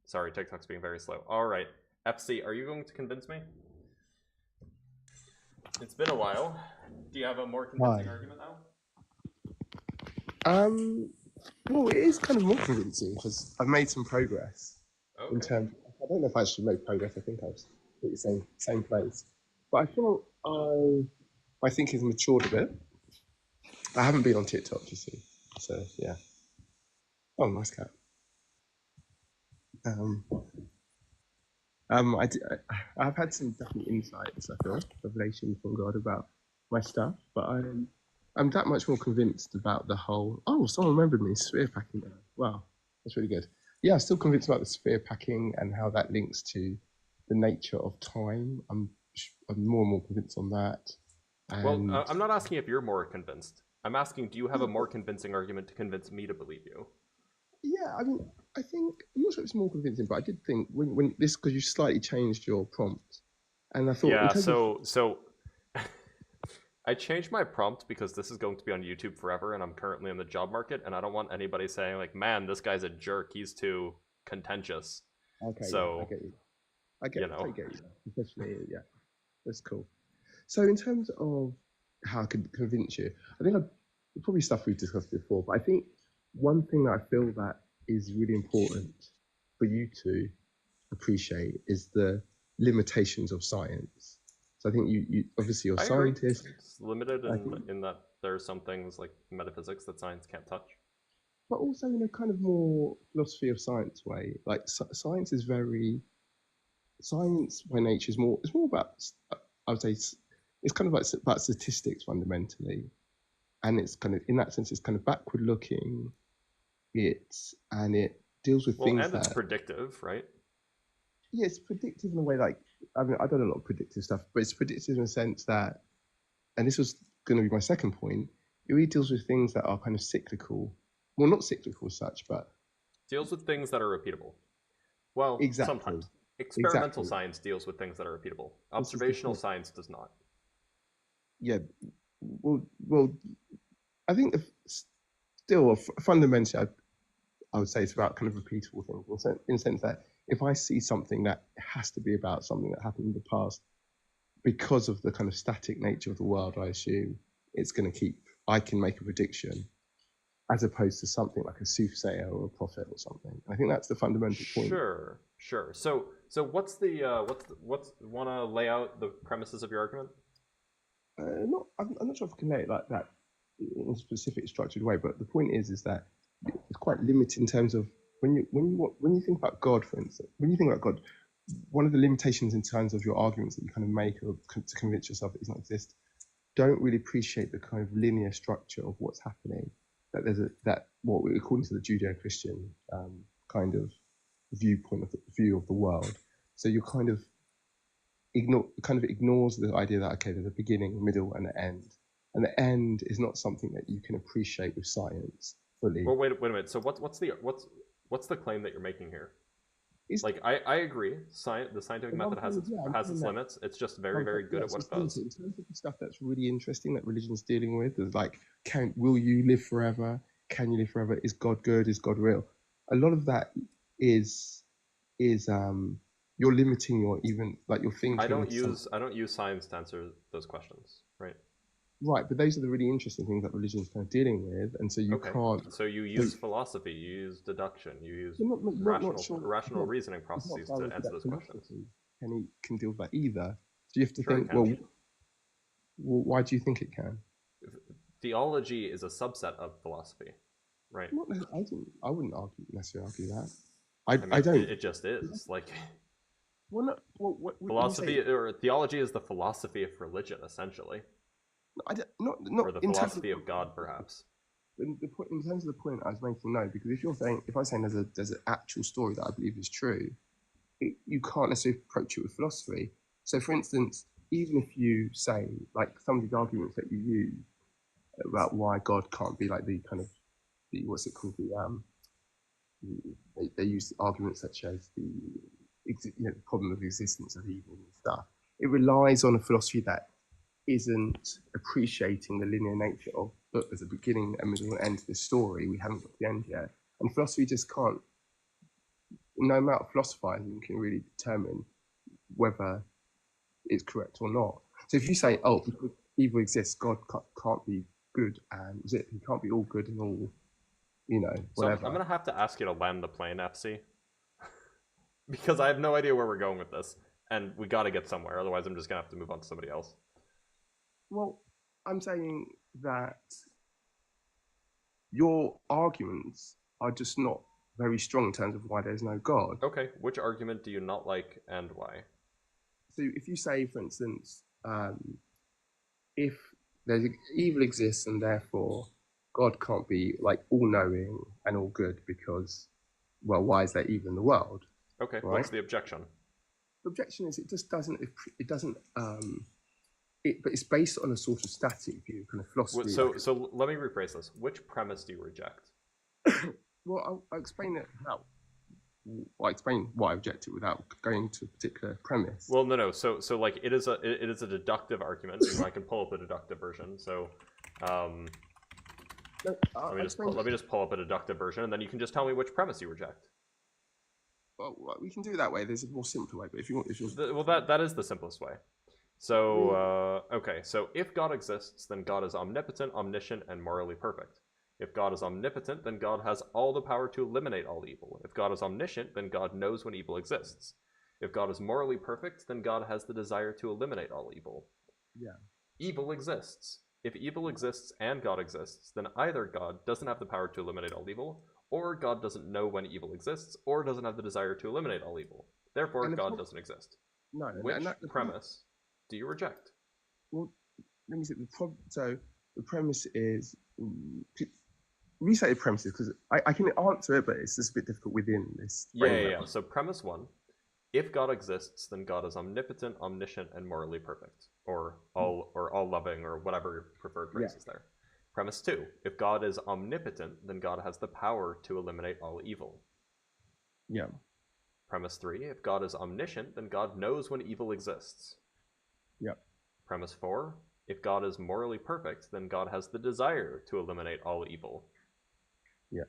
Sorry, TikTok's being very slow. All right, FC, are you going to convince me? It's been a while. Do you have a more convincing argument now? Well, it is kind of more convincing because I've made some progress. Okay. In terms, I don't know if I should make progress. I think I was at the same place, but I feel my thinking's matured a bit. I haven't been on TikTok, you see, so yeah. Oh, nice cat. I've had some definite insights, I feel, revelation from God about my stuff, but I'm that much more convinced about the whole. Oh, someone remembered me, sphere packing. Wow, that's really good. Yeah, I'm still convinced about the sphere packing and how that links to the nature of time. I'm more and more convinced on that. And well, I'm not asking if you're more convinced. I'm asking, do you have a more convincing argument to convince me to believe you? Yeah, I mean, I think, I'm not sure it's more convincing, but I did think when this, because you slightly changed your prompt, and I thought, yeah, so I changed my prompt because this is going to be on YouTube forever, and I'm currently in the job market, and I don't want anybody saying like, man, this guy's a jerk, he's too contentious. Okay, so yeah, I get you. Especially, yeah, that's cool. So in terms of how I could convince you, I think probably stuff we've discussed before, but I think one thing that I feel that is really important for you to appreciate is the limitations of science. So I think you obviously you're a scientist. It's limited in that there are some things like metaphysics that science can't touch. But also in a kind of more philosophy of science way, like science is science by nature is more. It's more about, I would say, it's kind of like about statistics fundamentally, and it's kind of in that sense it's kind of backward looking. It deals with things and it's predictive, right? Yeah, it's predictive in a way. Like, I mean, I've done a lot of predictive stuff, but it's predictive in a sense that, and this was going to be my second point, it really deals with things that are kind of cyclical. Well, not cyclical as such, but deals with things that are repeatable. Well, exactly. Sometimes. Experimental science deals with things that are repeatable. Observational science does not. Yeah, well, I think still fundamentally, I would say it's about kind of repeatable things in the sense that if I see something that has to be about something that happened in the past, because of the kind of static nature of the world, I assume it's going to keep. I can make a prediction, as opposed to something like a soothsayer or a prophet or something. I think that's the fundamental point. Sure. So what's want to lay out the premises of your argument? I'm not sure if I can lay it like that in a specific structured way, but the point is that it's quite limited in terms of when you think about God, for instance. When you think about God, one of the limitations in terms of your arguments that you kind of make or to convince yourself that it does not exist, don't really appreciate the kind of linear structure of what's happening. That what according to the Judeo-Christian kind of view of the world. So you kind of ignores the idea that okay, there's a beginning, a middle, and an end, and the end is not something that you can appreciate with science fully. Well, wait a minute. So what's the claim that you're making here? Like I agree, the scientific method has its limits. It's just very good at what it does. In terms of the stuff that's really interesting that religion's dealing with, is like, will you live forever? Can you live forever? Is God good? Is God real? A lot of that is you're limiting your thinking. I don't use science to answer those questions, right? Right, but those are the really interesting things that religion is kind of dealing with, and so you can't. So you use philosophy, you use deduction, you use rational reasoning processes to answer those questions. Can deal with that either. So you have to think, well, why do you think it can? Theology is a subset of philosophy, right? I wouldn't necessarily argue that. I don't. It just is like. Philosophy or theology is the philosophy of religion, essentially. Not or the philosophy of God, perhaps. in terms of the point I was making, no, because if I'm saying there's an actual story that I believe is true, you can't necessarily approach it with philosophy. So, for instance, even if you say, like, some of these arguments that you use about why God can't be like what's it called, they use arguments such as the problem of the existence of evil and stuff. It relies on a philosophy that isn't appreciating the linear nature of, look, there's a beginning, a middle, and end to this story. We haven't got the end yet. And philosophy just can't, no amount of philosophizing can really determine whether it's correct or not. So if you say, oh, because evil exists, God can't be good, and he can't be all good and all, whatever. So I'm going to have to ask you to land the plane, FC. Because I have no idea where we're going with this. And we got to get somewhere, otherwise I'm just going to have to move on to somebody else. Well, I'm saying that your arguments are just not very strong in terms of why there's no God. Okay, which argument do you not like and why? So if you say, for instance, if there's evil exists and therefore God can't be like all-knowing and all good because, well, why is there evil in the world? Okay, right? What's the objection? The objection is but it's based on a sort of static view, kind of philosophy. So let me rephrase this. Which premise do you reject? Well, I'll explain it now. I'll explain why I reject it without going to a particular premise. Well, no. So like it is a deductive argument. I can pull up a deductive version. So let me just pull up a deductive version, and then you can just tell me which premise you reject. Well, we can do it that way. There's a more simple way, but if you want, well, that is the simplest way. So okay. So if God exists, then God is omnipotent, omniscient, and morally perfect. If God is omnipotent, then God has all the power to eliminate all evil. If God is omniscient, then God knows when evil exists. If God is morally perfect, then God has the desire to eliminate all evil. Yeah. Evil exists. If evil exists and God exists, then either God doesn't have the power to eliminate all evil, or God doesn't know when evil exists, or doesn't have the desire to eliminate all evil. Therefore, God doesn't exist. No. Which premise do you reject? Well, let me see. So the premise is... restate the premises, because I can answer it, but it's just a bit difficult within this framework. Yeah. So premise 1, if God exists, then God is omnipotent, omniscient, and morally perfect, or all loving, or whatever your preferred phrase is there. Premise 2, if God is omnipotent, then God has the power to eliminate all evil. Yeah. Premise 3, if God is omniscient, then God knows when evil exists. Yeah. Premise 4, if God is morally perfect, then God has the desire to eliminate all evil. Yeah.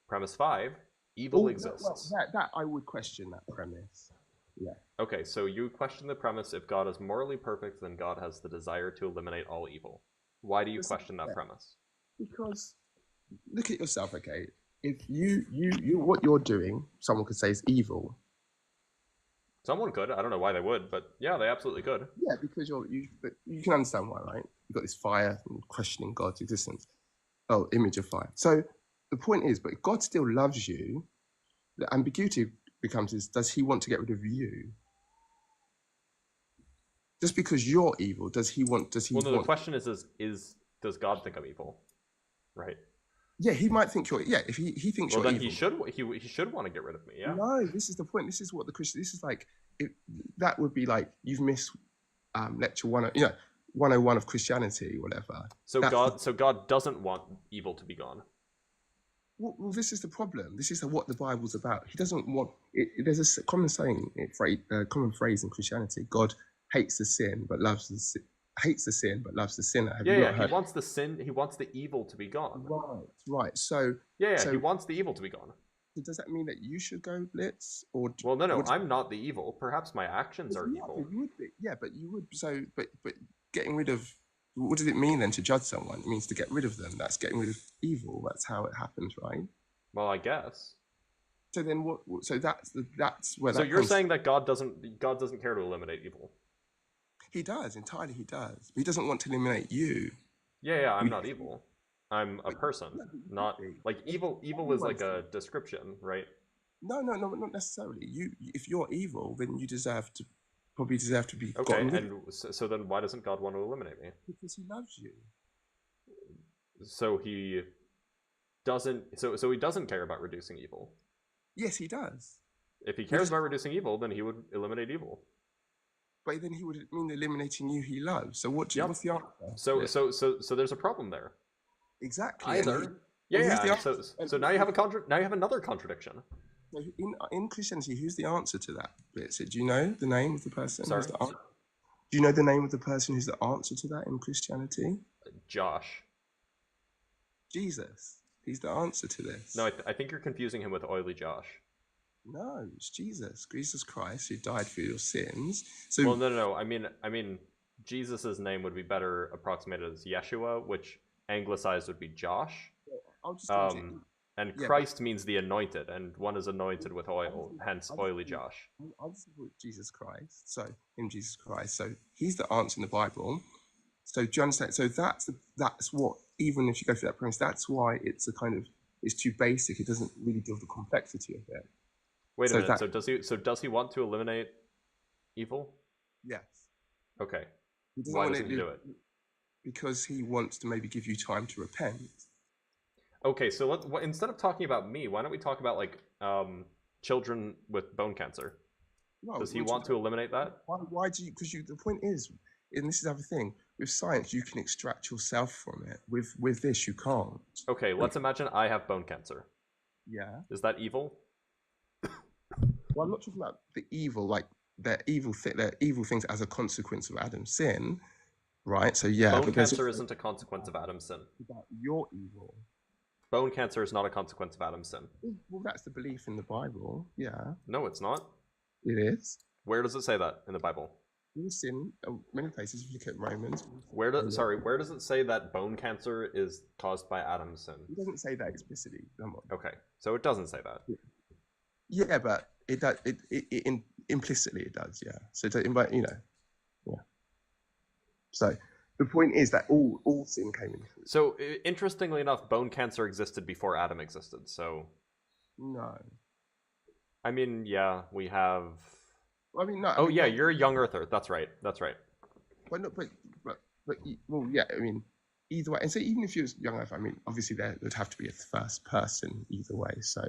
Premise 5, evil exists. Well, that I would question that premise. Yeah. Okay, so you question the premise, if God is morally perfect, then God has the desire to eliminate all evil. Why do you question that premise? Because look at yourself, okay? If you what you're doing, someone could say is evil. Someone could. I don't know why they would, but yeah, they absolutely could. Yeah, because you can understand why, right? You've got this fire and questioning God's existence. Oh, image of fire. So the point is, but if God still loves you, the ambiguity becomes is, does he want to get rid of you? Just because you're evil, does he want? The question is does God think I'm evil? Right. Yeah, he might think you're. Yeah, if he thinks you're then evil, he should want to get rid of me. Yeah. No, this is the point. This is what the Christian. This is like that would be like you've missed lecture 101 of Christianity, whatever. So God doesn't want evil to be gone. Well, this is the problem. This is what the Bible's about. He doesn't want. There's a common saying, common phrase in Christianity: God hates the sin, but loves the sin. Hates the sin, but loves the sinner. He wants the sin. He wants the evil to be gone. Right. So he wants the evil to be gone. So does that mean that you should go Blitz, or? Well, no. I'm not the evil. Perhaps my actions are evil. You would be. Yeah, but you would. So, but getting rid of. What does it mean then to judge someone? It means to get rid of them. That's getting rid of evil. That's how it happens, right? Well, I guess. So then what? So that's where. So you're saying that God doesn't care to eliminate evil. He does, entirely he does. But he doesn't want to eliminate you. Yeah, I'm not evil. I'm a person, not like evil. Evil is like a description, right? No, not necessarily. If you're evil, then you probably deserve to be. Okay, and so then why doesn't God want to eliminate me? Because he loves you. So he doesn't. So he doesn't care about reducing evil. Yes, he does. If he cares about reducing evil, then he would eliminate evil. But then he would mean eliminating you he loves. So what's the answer? So there's a problem there. Exactly. Either. So now you have now you have another contradiction. In Christianity, who's the answer to that? Blitz? Do you know the name of the person? Sorry? Do you know the name of the person who's the answer to that in Christianity? Josh. Jesus. He's the answer to this. No, I think you're confusing him with Oily Josh. No, it's Jesus. Jesus Christ, who died for your sins. So well, no. I mean, Jesus's name would be better approximated as Yeshua, which anglicized would be Josh. And Christ means the anointed, and one is anointed with oil, hence Oily Josh. I'll just put Jesus Christ. So in Jesus Christ. So he's the answer in the Bible. So do you understand? So that's what, even if you go through that premise, that's why it's it's too basic. It doesn't really deal with the complexity of it. Wait a minute. So does he want to eliminate evil? Yes. Okay. Why doesn't he do it? Because he wants to maybe give you time to repent. Okay, so instead of talking about me, why don't we talk about children with bone cancer? Well, does he want to eliminate that? Why do you? Because the point is, and this is the other thing, with science, you can extract yourself from it. With this, you can't. Okay, let's imagine I have bone cancer. Yeah. Is that evil? Well, I'm not talking about the evil, like they're evil things as a consequence of Adam's sin, right? So yeah. Bone cancer isn't a consequence of Adam's sin. About your evil. Bone cancer is not a consequence of Adam's sin. Well, that's the belief in the Bible. Yeah. No, it's not. It is. Where does it say that in the Bible? In sin, many places. If you look at Romans. Where does it say that bone cancer is caused by Adam's sin? It doesn't say that explicitly. Okay, so it doesn't say that. Yeah, but it does. Implicitly it does. Yeah. So yeah. So the point is that all sin came into it. So interestingly enough, bone cancer existed before Adam existed. So. No. I mean, yeah, we have. I mean, no. Oh yeah, you're a young earther. That's right. But well, yeah. I mean, either way, and so even if you're young earther, I mean, obviously there would have to be a first person either way. So.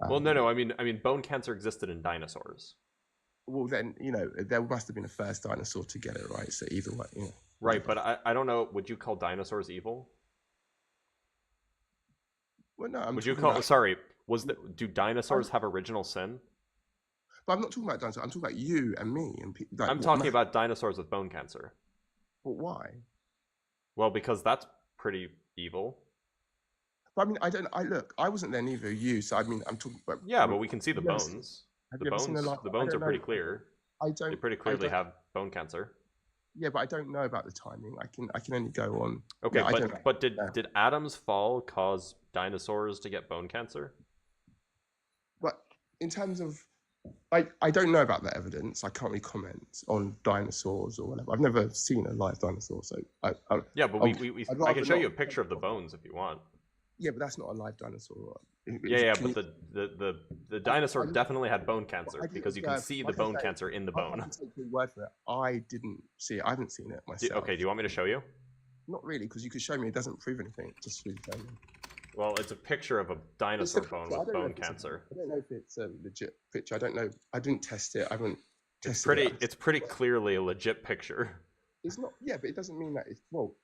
Well, no. I mean, bone cancer existed in dinosaurs. Well, then there must have been a first dinosaur to get it right. So either way, Right, but I don't know. Would you call dinosaurs evil? Well, no. Would you call? Sorry, do dinosaurs have original sin? But I'm not talking about dinosaurs. I'm talking about you and me and people. I'm talking about dinosaurs with bone cancer. But why? Well, because that's pretty evil. But I mean, I wasn't there, neither are you. So I mean, I'm talking about. Yeah, but we can see the bones. The bones are pretty clear. They pretty clearly have bone cancer. Yeah, but I don't know about the timing. I can only go on. Okay, but did Adam's fall cause dinosaurs to get bone cancer? But in terms of, I don't know about that evidence. I can't really comment on dinosaurs or whatever. I've never seen a live dinosaur, so I can show you a picture of the bones if you want. Yeah, but that's not a live dinosaur. But the dinosaur definitely had bone cancer because you can see the bone cancer in the bone. I take your word for it. I didn't see it. I haven't seen it myself. Okay, do you want me to show you? Not really, because you could show me. It doesn't prove anything. Just really show me. Well, it's a picture of a dinosaur bone with bone cancer. I don't know if it's a legit picture. I don't know. I didn't test it. I haven't tested it. It's pretty clearly a legit picture. It's not. Yeah, but it doesn't mean that.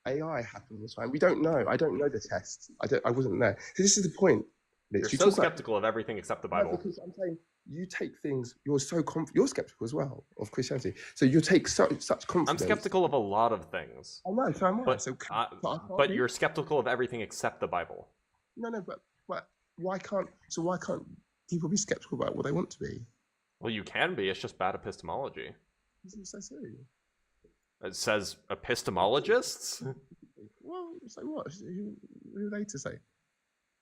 AI happened all the time. We don't know. I don't know the test. I wasn't there. So this is the point. You're so skeptical of everything except the Bible. No, because I'm saying you take things. You're so you're skeptical as well of Christianity. So you take such confidence. I'm skeptical of a lot of things. I know. So am I. But you're skeptical of everything except the Bible. No, but why can't people be skeptical about what they want to be? Well, you can be. It's just bad epistemology. It says epistemologists? Well, so what? Who are they to say?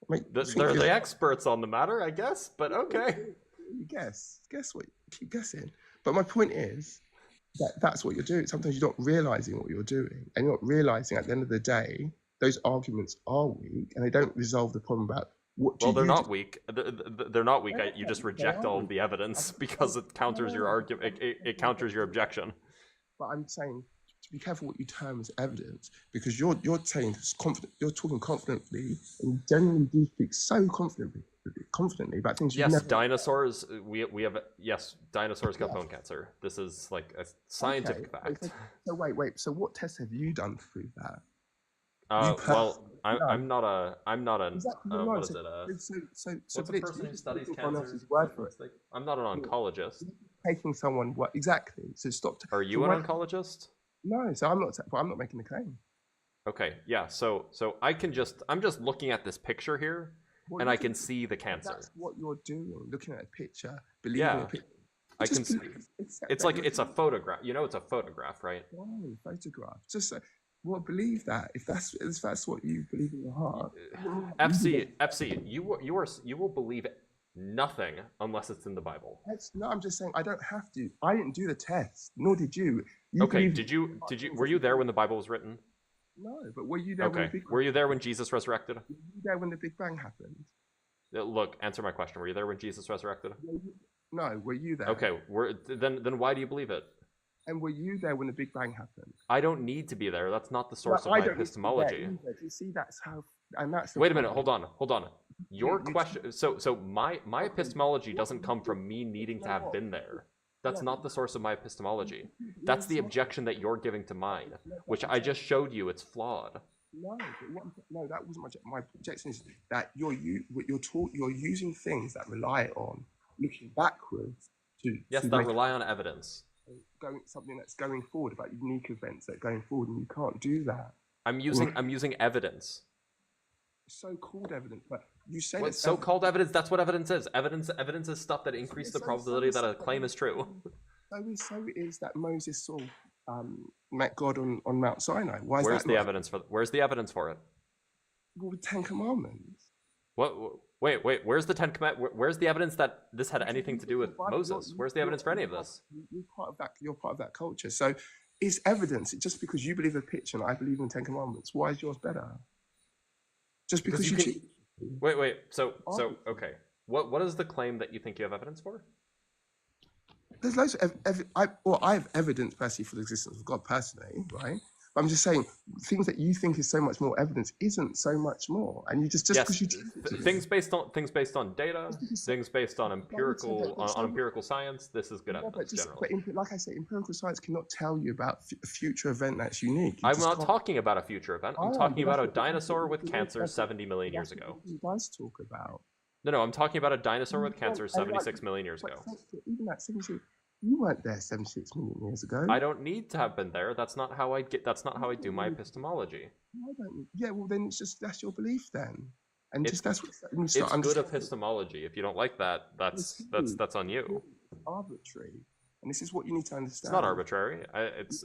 They're the experts on the matter, I guess, but okay. You guess what? Keep guessing. But my point is that's what you're doing. Sometimes you're not realizing what you're doing, and you're not realizing at the end of the day, those arguments are weak, and they don't resolve the problem about what. Well, they're not weak. They're not weak. You just reject all of the evidence because it counters your argument. It counters your objection. But I'm saying to be careful what you term as evidence, because you're saying confident, you're talking confidently, and you genuinely do speak so confidently about things you've Yes, never. dinosaurs. We have dinosaurs got bone cancer. This is like a scientific fact. So wait. So what tests have you done to prove that? Well, I'm not an Exactly, what is it? What's a Blitz, person who studies someone cancer? else's word for it. Like, I'm not an oncologist. Taking someone what exactly? So stop. Are you an oncologist? No, so I'm not making the claim. Okay, yeah. So I'm just looking at this picture here, and I can see the cancer. That's what you're doing. Looking at a picture, believing a picture. I can see. It's like it's a photograph. You know, it's a photograph, right? No, photograph. Just well, believe that if that's what you believe in your heart. FC, you will believe nothing unless it's in the Bible. No, I'm just saying I don't have to. I didn't do the test, nor did you. Okay, did you? Were you there when the Bible was written? No, but were you there? Okay, were you there when Jesus resurrected? Were you there when the Big Bang happened? Look, answer my question. Were you there when Jesus resurrected? No, were you there? Okay, then why do you believe it? And were you there when the Big Bang happened? I don't need to be there. That's not the source of my epistemology. Do you see, that's how, and that's. Wait a minute. Hold on. Your question. So my epistemology doesn't come from me needing to have been there. That's not the source of my epistemology. That's the objection that you're giving to mine, which I just showed you. It's flawed. No, that wasn't my objection. Is that you're using things that rely on looking backwards to. Yes, that rely on evidence. Something that's going forward, about unique events that are going forward, and you can't do that. I'm using evidence. So-called evidence, but you say what so-called evidence? That's what evidence is. Evidence is stuff that increases the probability that a claim is true. So it is that Moses saw met God on Mount Sinai. Where's the evidence for it? Well, the Ten Commandments. What? Wait. Where's the Ten Commandments? Where's the evidence that this had anything to do with Moses? Where's the evidence for any of this? You're part of that culture. So it's evidence. Just because you believe a picture and I believe in the Ten Commandments, why is yours better? Just because you cheat. Wait. So okay. What is the claim that you think you have evidence for? There's loads of I have evidence personally for the existence of God personally, right? But I'm just saying things that you think is so much more evidence isn't so much more, and you just because you things based on data, things based on empirical science. This is good evidence. But like I say, empirical science cannot tell you about a future event that's unique. I'm not talking about a future event. I'm talking about a dinosaur with cancer 70 million years ago. You guys talk about. No, I'm talking about a dinosaur with cancer 76 million years ago. Even that 76, you weren't there 76 million years ago. I don't need to have been there. That's not how I do my epistemology. Yeah, well then that's your belief then. And it's good epistemology. If you don't like that, that's on you. It's arbitrary. And this is what you need to understand. It's not arbitrary. It's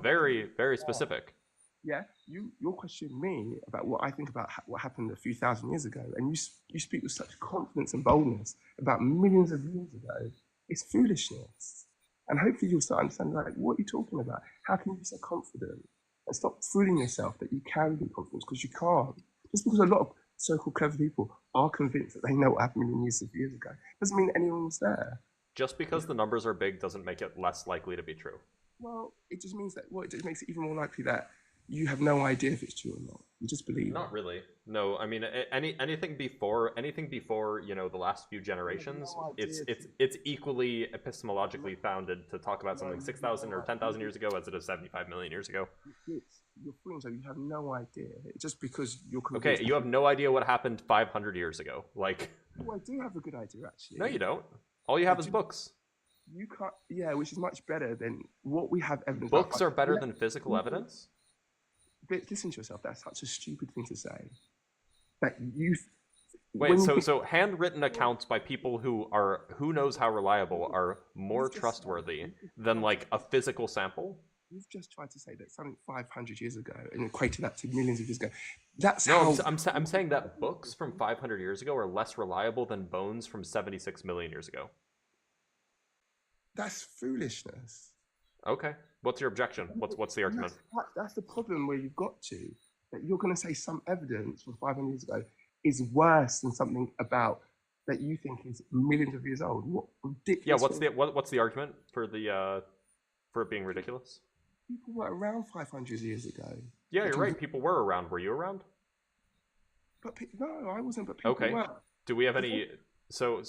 very, very specific. Yeah, you're questioning me about what I think about what happened a few thousand years ago, and you speak with such confidence and boldness about millions of years ago. It's foolishness, and hopefully you'll start understanding like what you're talking about. How can you be so confident and stop fooling yourself that you can be confident because you can't? Just because a lot of so-called clever people are convinced that they know what happened millions of years ago doesn't mean anyone was there. Just because the numbers are big doesn't make it less likely to be true. Well, it just means that it just makes it even more likely that you have no idea if it's true or not. You just believe. Not really. No, I mean anything before the last few generations, it's equally epistemologically founded to talk about something 6,000 or 10,000 years ago as it is 75 million years ago. You're fooling, so you have no idea. Just because you're okay, you have no idea what happened 500 years ago. Like. Well, I do have a good idea actually. No, you don't. All you have is books. You can't. Yeah, which is much better than what we have evidence. Books are better than physical evidence. But listen to yourself. That's such a stupid thing to say. That you. Wait. So handwritten accounts by people who knows how reliable are more trustworthy than like a physical sample. You've just tried to say that something 500 years ago and equated that to millions of years ago. I'm saying that books from 500 years ago are less reliable than bones from 76 million years ago. That's foolishness. Okay. What's your objection? What's the argument? That's the problem where you've got to. That you're going to say some evidence from 500 years ago is worse than something about that you think is millions of years old. What ridiculous? Yeah. What's the argument for it being ridiculous? People were around 500 years ago. Yeah, you're right. People were around. Were you around? But no, I wasn't. But people Okay. were. Do we have any? So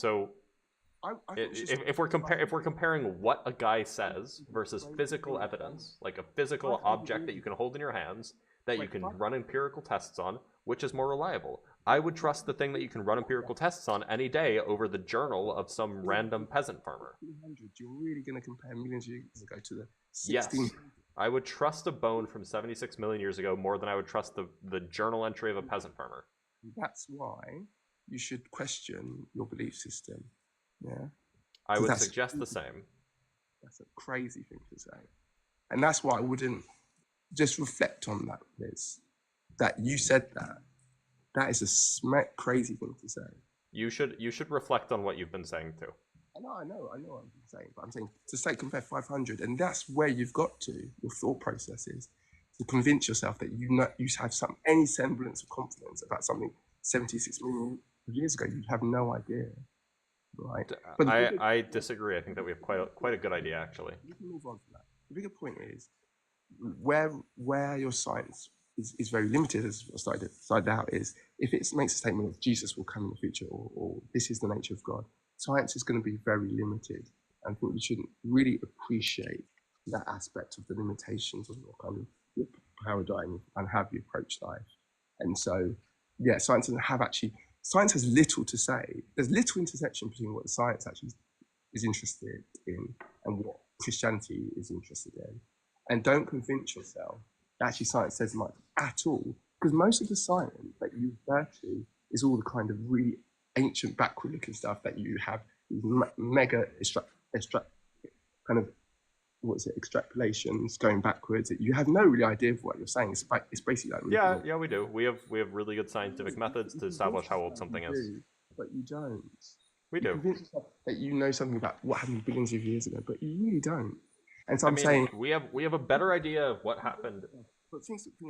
if we're comparing what a guy says versus physical evidence, like a physical object that you can hold in your hands that you can run empirical tests on, which is more reliable? I would trust the thing that you can run empirical tests on any day over the journal of some random peasant farmer. You're really going to compare millions of years ago to the 16? Yes. I would trust a bone from 76 million years ago more than I would trust the journal entry of a peasant farmer. That's why you should question your belief system. Yeah. I would suggest the same. That's a crazy thing to say. And that's why I wouldn't just reflect on that, Liz. That you said that. That is a crazy thing to say. You should reflect on what you've been saying too. I know what I'm saying, but I'm saying to say compare 500, and that's where you've got to, your thought process is to convince yourself that you have any semblance of confidence about something 76 million years ago. You have no idea, right? But I disagree. I think that we have quite a good idea, actually. We can move on from that. The bigger point is where your science is very limited, as I started out, is if it makes a statement of Jesus will come in the future, or this is the nature of God, science is going to be very limited. And I think we shouldn't really appreciate that aspect of the limitations of your kind of your paradigm and how you approach life. And so, yeah, science has little to say. There's little intersection between what the science actually is interested in and what Christianity is interested in. And don't convince yourself that actually science says much at all, because most of the science that you refer to is all the kind of really ancient, backward-looking stuff that you have mega extrapolations going backwards. You have no really idea of what you're saying. It's basically like yeah, we do. We have really good scientific methods to establish how old something is. But you don't. We do. Convince yourself that you know something about what happened billions of years ago, but you really don't. And so I'm saying we have a better idea of what happened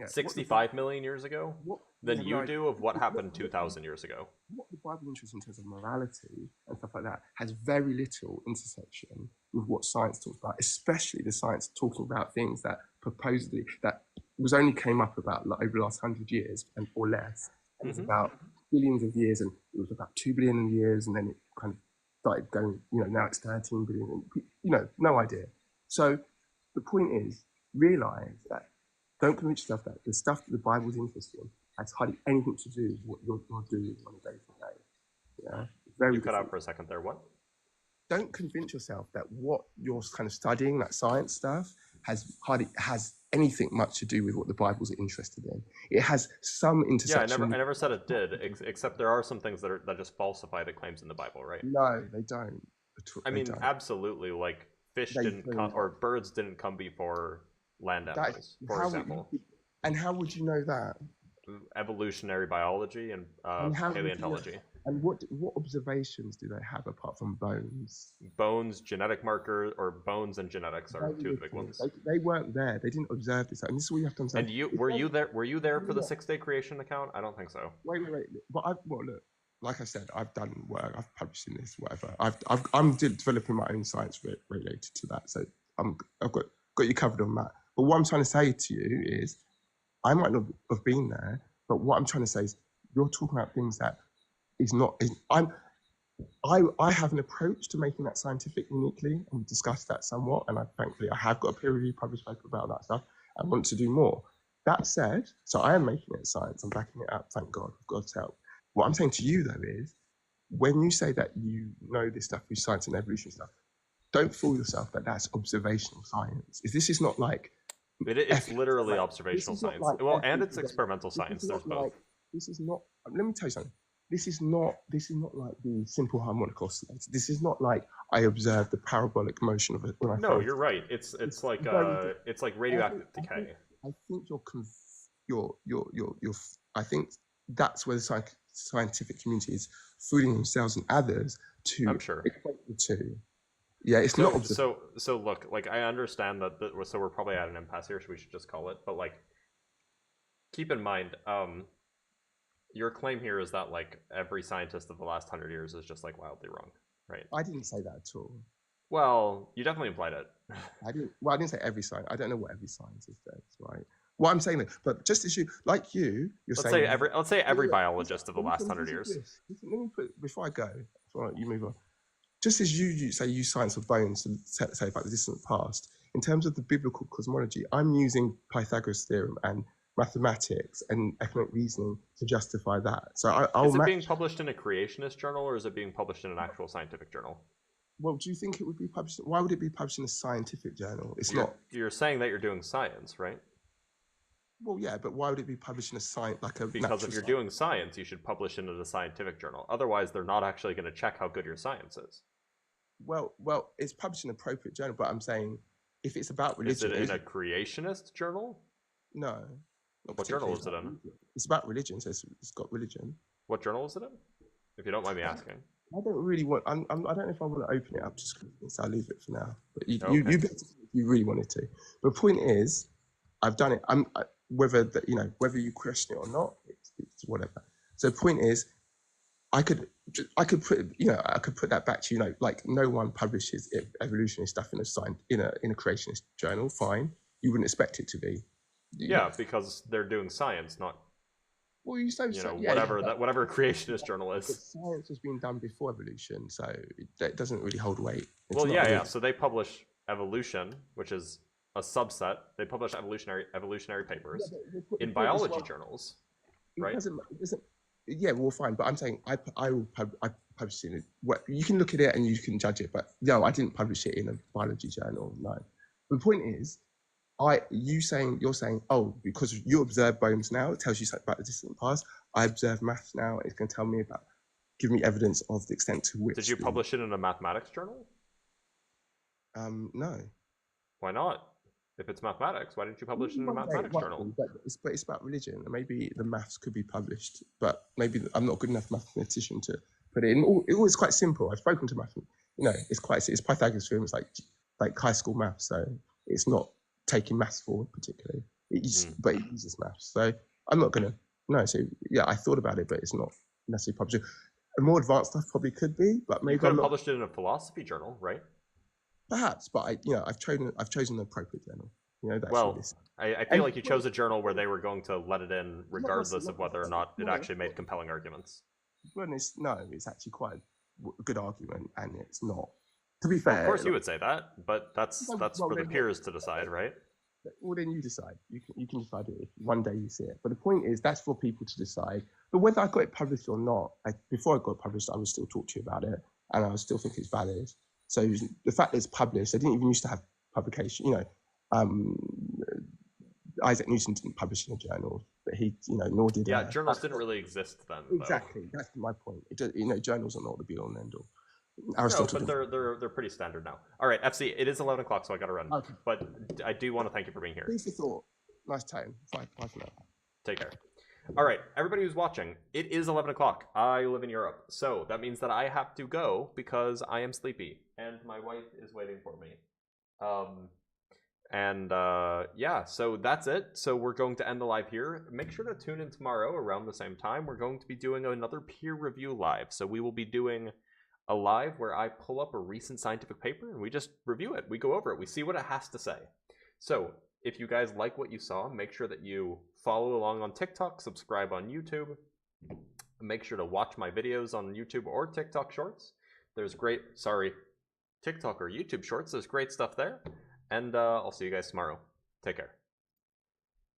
65 million years ago than you do of what happened 2,000 years ago. What the Bible interests in terms of morality and stuff like that has very little intersection with what science talks about, especially the science talking about things that was only came up about over the last 100 years or less. And it's about billions of years, and it was about 2 billion years, and then it kind of started going, now it's 13 billion, no idea. So the point is, realize that don't convince yourself that the stuff that the Bible's interested in has hardly anything to do with what you're doing on a day-to-day. Yeah, very. You cut out for a second there. What? Don't convince yourself that what you're kind of studying, that science stuff, has anything much to do with what the Bible's interested in. It has some intersection. Yeah, I never said it did, except there are some things that just falsify the claims in the Bible, right? No, they don't. I mean, absolutely. Like fish didn't come, or birds didn't come before land animals, for example. And how would you know that? Evolutionary biology and paleontology. And what observations do they have apart from bones? Bones, genetic markers, or bones and genetics are two of the big ones. They weren't there. They didn't observe this. And this is what you have to understand. And were you there for the 6-day creation account? I don't think so. Wait. But look, like I said, I've done work. I've published in this, whatever. I'm developing my own science related to that. So I've got you covered on that. But what I'm trying to say to you is, I might not have been there, but what I'm trying to say is, you're talking about things that I have an approach to making that scientific uniquely, and we discussed that somewhat. And thankfully, I have got a peer-reviewed published paper about that stuff. I want to do more. That said, so I am making it science. I'm backing it up. Thank God, with God's help. What I'm saying to you though is, when you say that you know this stuff through science and evolution stuff, don't fool yourself that that's observational science. This is not like it's literally observational science. And it's experimental science. There's both. This is not. Let me tell you something. This is not like the simple harmonic oscillator. This is not like I observe the parabolic motion of it when I. No, you're right. It's like radioactive decay. I think I think that's where the scientific community is fooling themselves and others to equate the two. Yeah, it's not. So look, like I understand that. So we're probably at an impasse here, so we should just call it. But like, keep in mind, your claim here is that like every scientist of the last 100 years is just like wildly wrong, right? I didn't say that at all. Well, you definitely implied it. I didn't say every science. I don't know what every scientist says, right? What I'm saying, but just as you're saying. Let's say every biologist of the last 100 years. Let me put before I go. Before you move on. Just as you say, use science of bones to say about the distant past. In terms of the biblical cosmology, I'm using Pythagoras' theorem and mathematics and economic reasoning to justify that. So is it being published in a creationist journal, or is it being published in an actual scientific journal? Well, do you think it would be published? Why would it be published in a scientific journal? Not. You're saying that you're doing science, right? Well, yeah, but why would it be published in a science Because if you're doing science, you should publish it in a scientific journal. Otherwise, they're not actually going to check how good your science is. Well, it's published in an appropriate journal, but I'm saying if it's about religion, is it in a creationist journal? No. What journal is it in? It's about religion, so it's got religion. What journal is it in? If you don't mind me asking. I don't really want. I don't know if I want to open it up. Just so I'll leave it for now. But you really wanted to. But the point is, I've done it. Whether you question it or not, it's whatever. So the point is, I could put that back to like no one publishes evolutionary stuff in a creationist journal. Fine, you wouldn't expect it to be. Yeah, because they're doing science, not. Well, you say whatever a creationist journal is. But science has been done before evolution, so it doesn't really hold weight. Well, yeah. So they publish evolution, which is a subset. They publish evolutionary papers in biology journals, right? Yeah, well, fine. But I'm saying I published it in you can look at it and you can judge it. But no, I didn't publish it in a biology journal. No. The point is, you're saying, oh, because you observe bones now, it tells you something about the distant past. I observe maths now, it's going to tell me give me evidence of the extent to which. Did you publish it in a mathematics journal? No. Why not? If it's mathematics, why didn't you publish it in a mathematics journal? But it's about religion. Maybe the maths could be published, but maybe I'm not a good enough mathematician to put it in. It was quite simple. I've spoken to math. It's Pythagoras' theorem. It's like high school maths, so it's not taking maths forward particularly. But it uses maths. So I'm not gonna. No. So yeah, I thought about it, but it's not necessarily published. A more advanced stuff probably could be, but maybe you could have published it in a philosophy journal, right? Perhaps, but I've chosen an appropriate journal. I feel like you chose a journal where they were going to let it in regardless of whether or not it actually made compelling arguments. Well, it's actually quite a good argument, and it's not. To be fair, of course you would say that, but that's for the peers to decide, right? Well, then you decide. You can decide it if one day you see it. But the point is, that's for people to decide. But whether I got it published or not, before I got it published, I would still talk to you about it, and I would still think it's valid. So the fact that it's published, they didn't even used to have publication. Isaac Newton didn't publish in a journal, but he, nor did. Yeah, journals didn't really exist then. Exactly, that's my point. Journals are not the be all and end all. No, but they're pretty standard now. All right, FC, it is 11 o'clock, so I got to run. Okay. But I do want to thank you for being here. Food for thought. Nice time. Bye for now. Take care. All right, everybody who's watching, it is 11 o'clock. I live in Europe, so that means that I have to go because I am sleepy, and my wife is waiting for me. Yeah, so that's it. So we're going to end the live here. Make sure to tune in tomorrow around the same time. We're going to be doing another peer review live. So we will be doing a live where I pull up a recent scientific paper and we just review it. We go over it. We see what it has to say. So if you guys like what you saw, make sure that you follow along on TikTok, subscribe on YouTube. Make sure to watch my videos on YouTube or TikTok Shorts. There's TikTok or YouTube Shorts. There's great stuff there. And I'll see you guys tomorrow. Take care.